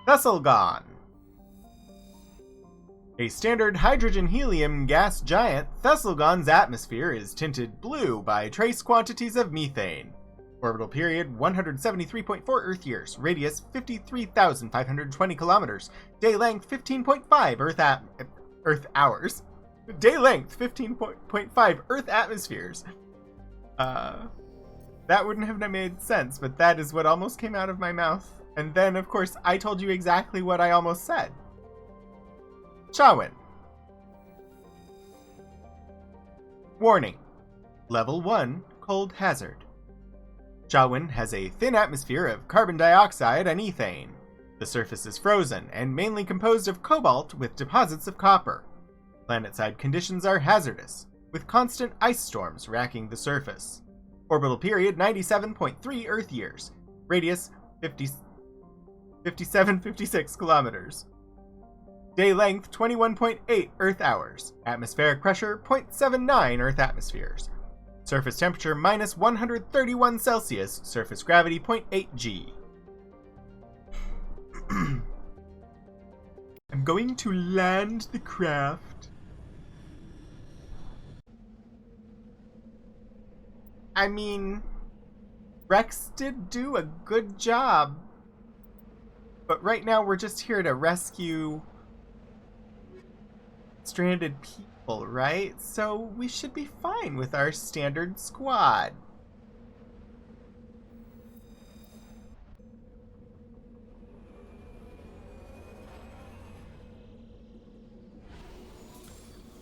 Thessalgon. A standard hydrogen-helium gas giant, Thessalgon's atmosphere is tinted blue by trace quantities of methane. Orbital period 173.4 Earth years, radius 53,520 kilometers, day length 15.5 Earth hours, day length 15.5 Earth atmospheres. That wouldn't have made sense, but that is what almost came out of my mouth. And then, of course, I told you exactly what I almost said. Shawen. Warning. Level 1, Cold Hazard. Shawen has a thin atmosphere of carbon dioxide and ethane. The surface is frozen and mainly composed of cobalt with deposits of copper. Planetside conditions are hazardous, with constant ice storms racking the surface. Orbital period 97.3 Earth years. Radius 57.56 kilometers. Day length 21.8 Earth hours. Atmospheric pressure 0.79 Earth atmospheres. Surface temperature minus 131 Celsius. Surface gravity 0.8 G. I'm going to land the craft. I mean, Rex did do a good job, but right now we're just here to rescue stranded people, right? So we should be fine with our standard squad.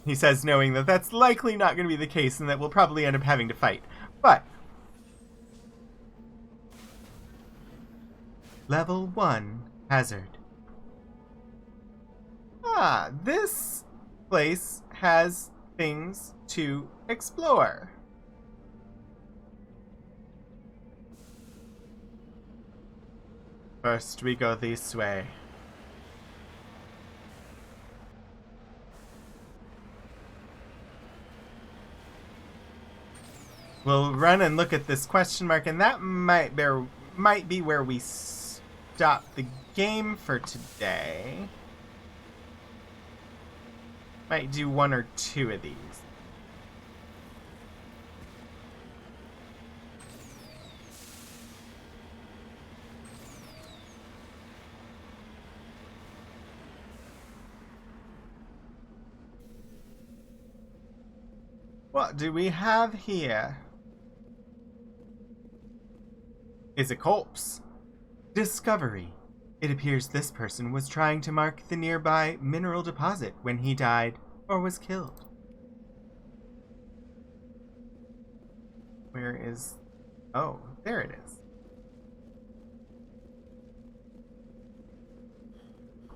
He says, knowing that that's likely not going to be the case and that we'll probably end up having to fight. But Level 1 Hazard. This place has things to explore. First, we go this way. We'll run and look at this question mark, and that might be where we stop the game for today. Might do one or two of these. What do we have here? Is a corpse. Discovery. It appears this person was trying to mark the nearby mineral deposit when he died or was killed. Where is... Oh, there it is.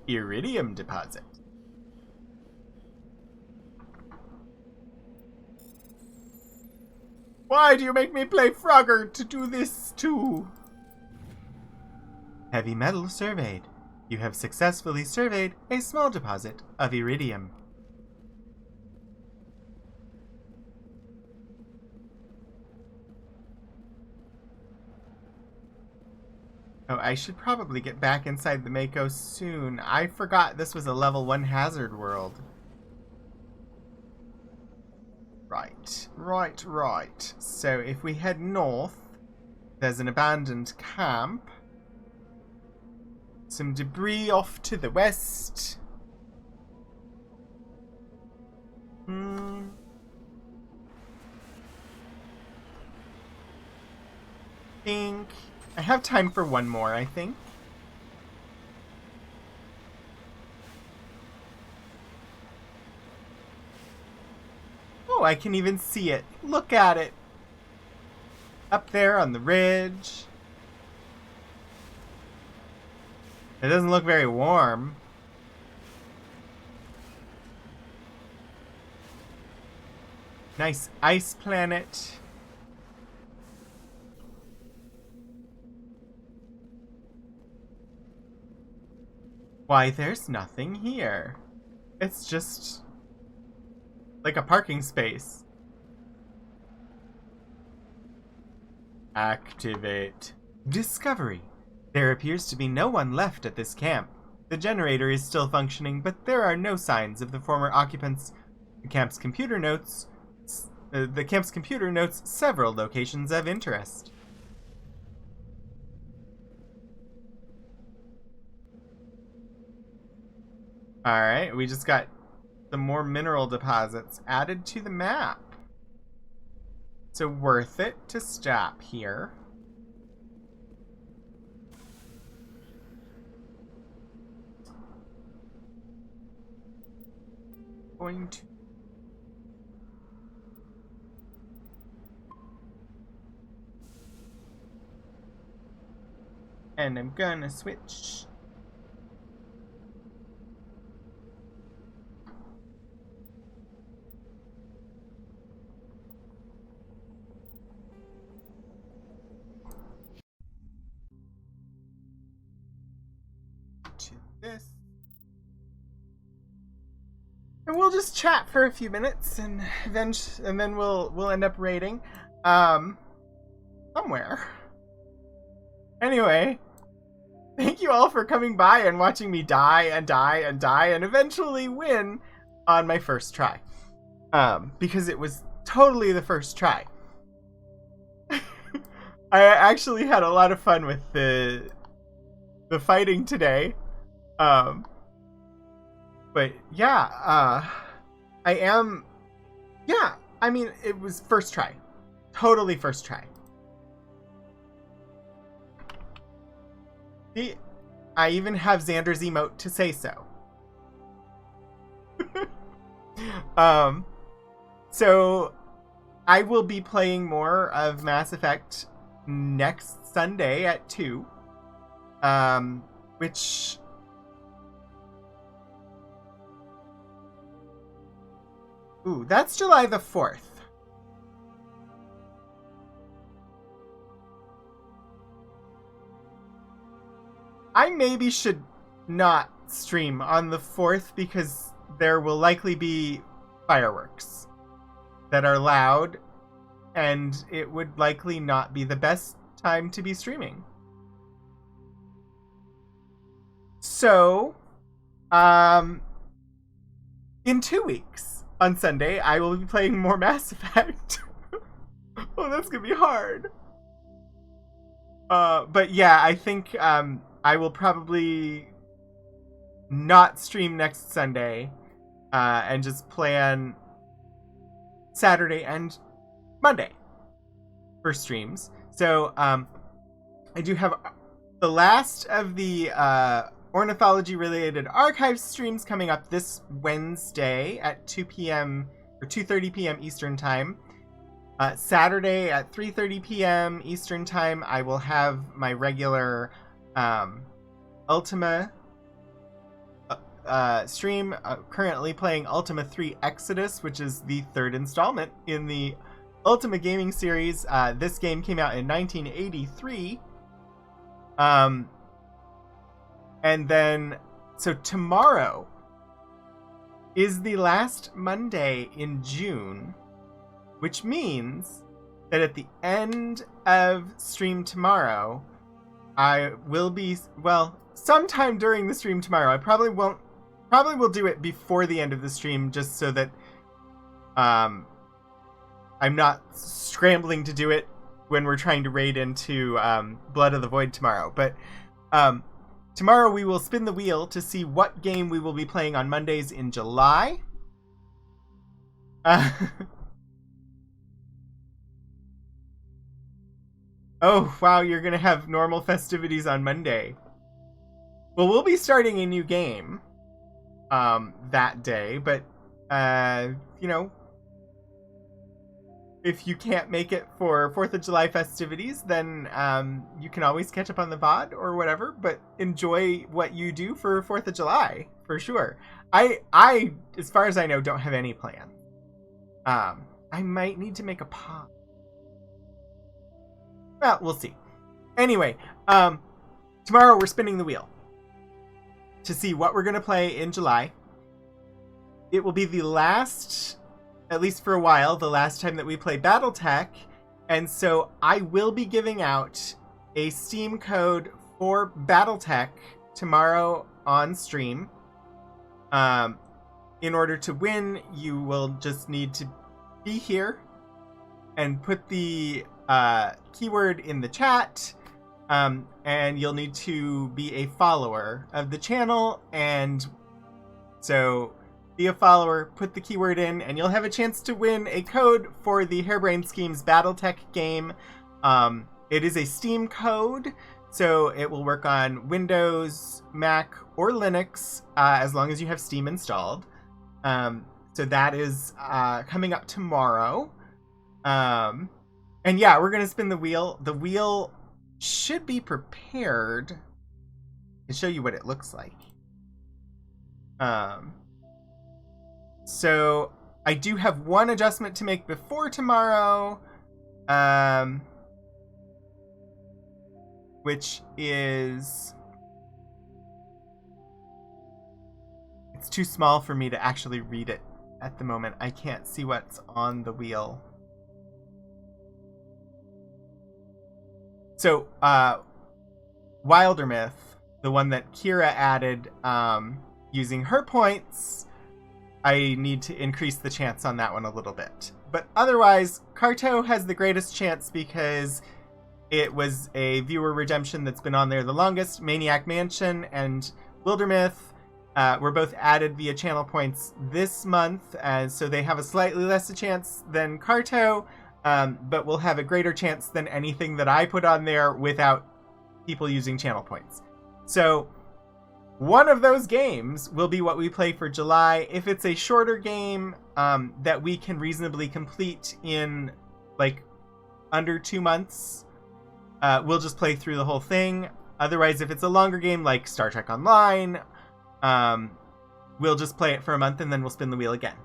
Iridium deposit. Why do you make me play Frogger to do this too? Heavy metal surveyed. You have successfully surveyed a small deposit of iridium. Oh, I should probably get back inside the Mako soon. I forgot this was a level 1 hazard world. Right. So if we head north, there's an abandoned camp. Some debris off to the west. I have time for one more, I think. Oh, I can even see it. Look at it. Up there on the ridge. It doesn't look very warm. Nice ice planet. Why, there's nothing here. It's just like a parking space. Activate. Discovery. There appears to be no one left at this camp. The generator is still functioning, but there are no signs of the former occupants. The camp's computer notes several locations of interest. Alright, we just got some more mineral deposits added to the map. So worth it to stop here. Going to and I'm gonna switch to this. And we'll just chat for a few minutes and then we'll end up raiding somewhere. Anyway, thank you all for coming by and watching me die and die and die and eventually win on my first try. Because it was totally the first try. I actually had a lot of fun with the fighting today. But yeah, I mean, it was first try. Totally first try. See, I even have Xander's emote to say so. So I will be playing more of Mass Effect next Sunday at 2. Which... Ooh, that's July the 4th. I maybe should not stream on the 4th because there will likely be fireworks that are loud and it would likely not be the best time to be streaming. So, in 2 weeks, on Sunday, I will be playing more Mass Effect. Oh, that's gonna be hard. But yeah, I think, I will probably not stream next Sunday, and just plan Saturday and Monday for streams. So, I do have the last of the, ornithology-related archive streams coming up this Wednesday at 2 p.m. or 2:30 p.m. Eastern Time. Saturday at 3:30 p.m. Eastern Time, I will have my regular Ultima stream. Currently playing Ultima 3 Exodus, which is the 3rd installment in the Ultima gaming series. This game came out in 1983. And then, so tomorrow is the last Monday in June, which means that at the end of stream tomorrow, I will be, well, sometime during the stream tomorrow. I probably will do it before the end of the stream just so that I'm not scrambling to do it when we're trying to raid into Blood of the Void tomorrow. But tomorrow we will spin the wheel to see what game we will be playing on Mondays in July. Oh, wow, you're going to have normal festivities on Monday. Well, we'll be starting a new game that day, but, you know, if you can't make it for 4th of July festivities, then you can always catch up on the VOD or whatever, but enjoy what you do for 4th of July, for sure. I, as far as I know, don't have any plan. I might need to make a pop. Well, we'll see. Anyway, tomorrow we're spinning the wheel to see what we're going to play in July. It will be the last, at least for a while, the last time that we play BattleTech. And so I will be giving out a Steam code for BattleTech tomorrow on stream. In order to win, you will just need to be here and put the keyword in the chat. And you'll need to be a follower of the channel. And so be a follower, put the keyword in, and you'll have a chance to win a code for the Harebrained Schemes BattleTech game. It is a Steam code, so it will work on Windows, Mac, or Linux, as long as you have Steam installed. So that is coming up tomorrow. And yeah, we're going to spin the wheel. The wheel should be prepared to show you what it looks like. So I do have one adjustment to make before tomorrow, which is, it's too small for me to actually read it at the moment. I can't see what's on the wheel. So, Wildermyth, the one that Kira added, using her points, I need to increase the chance on that one a little bit. But otherwise, Carto has the greatest chance because it was a viewer redemption that's been on there the longest. Maniac Mansion and Wildermyth were both added via channel points this month, and so they have a slightly less a chance than Carto, but will have a greater chance than anything that I put on there without people using channel points. So one of those games will be what we play for July. If it's a shorter game that we can reasonably complete in like under 2 months, we'll just play through the whole thing. Otherwise, if it's a longer game like Star Trek Online, we'll just play it for a month and then we'll spin the wheel again.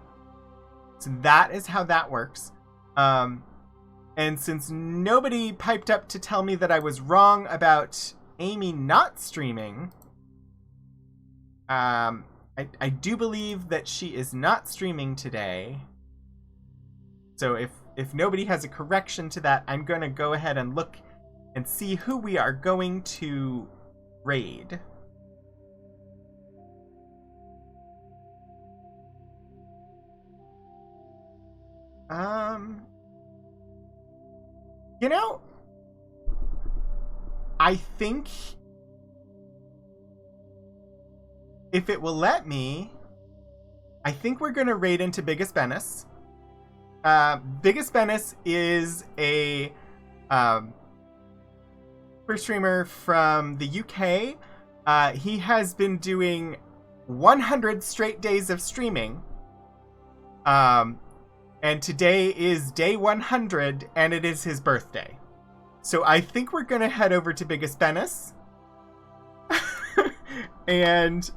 So that is how that works. And since nobody piped up to tell me that I was wrong about Amy not streaming, I do believe that she is not streaming today. So if nobody has a correction to that, I'm going to go ahead and look and see who we are going to raid. You know, I think if it will let me, I think we're going to raid into Biggest Bennis. Biggest Bennis is a super streamer from the UK. He has been doing 100 straight days of streaming. And today is day 100, and it is his birthday. So I think we're going to head over to Biggest Bennis. And,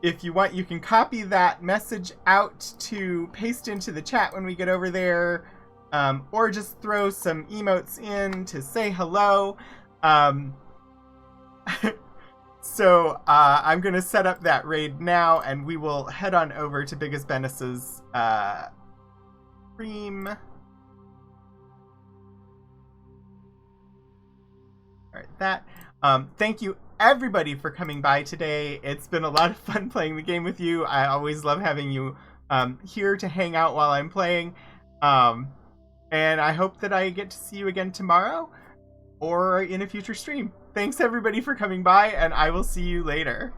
if you want, you can copy that message out to paste into the chat when we get over there, or just throw some emotes in to say hello. So I'm going to set up that raid now, and we will head on over to Biggest Bennis's stream. All right, that. Thank you, everybody, for coming by today. It's been a lot of fun playing the game with you. I always love having you here to hang out while I'm playing. And I hope that I get to see you again tomorrow or in a future stream. Thanks, everybody, for coming by, and I will see you later.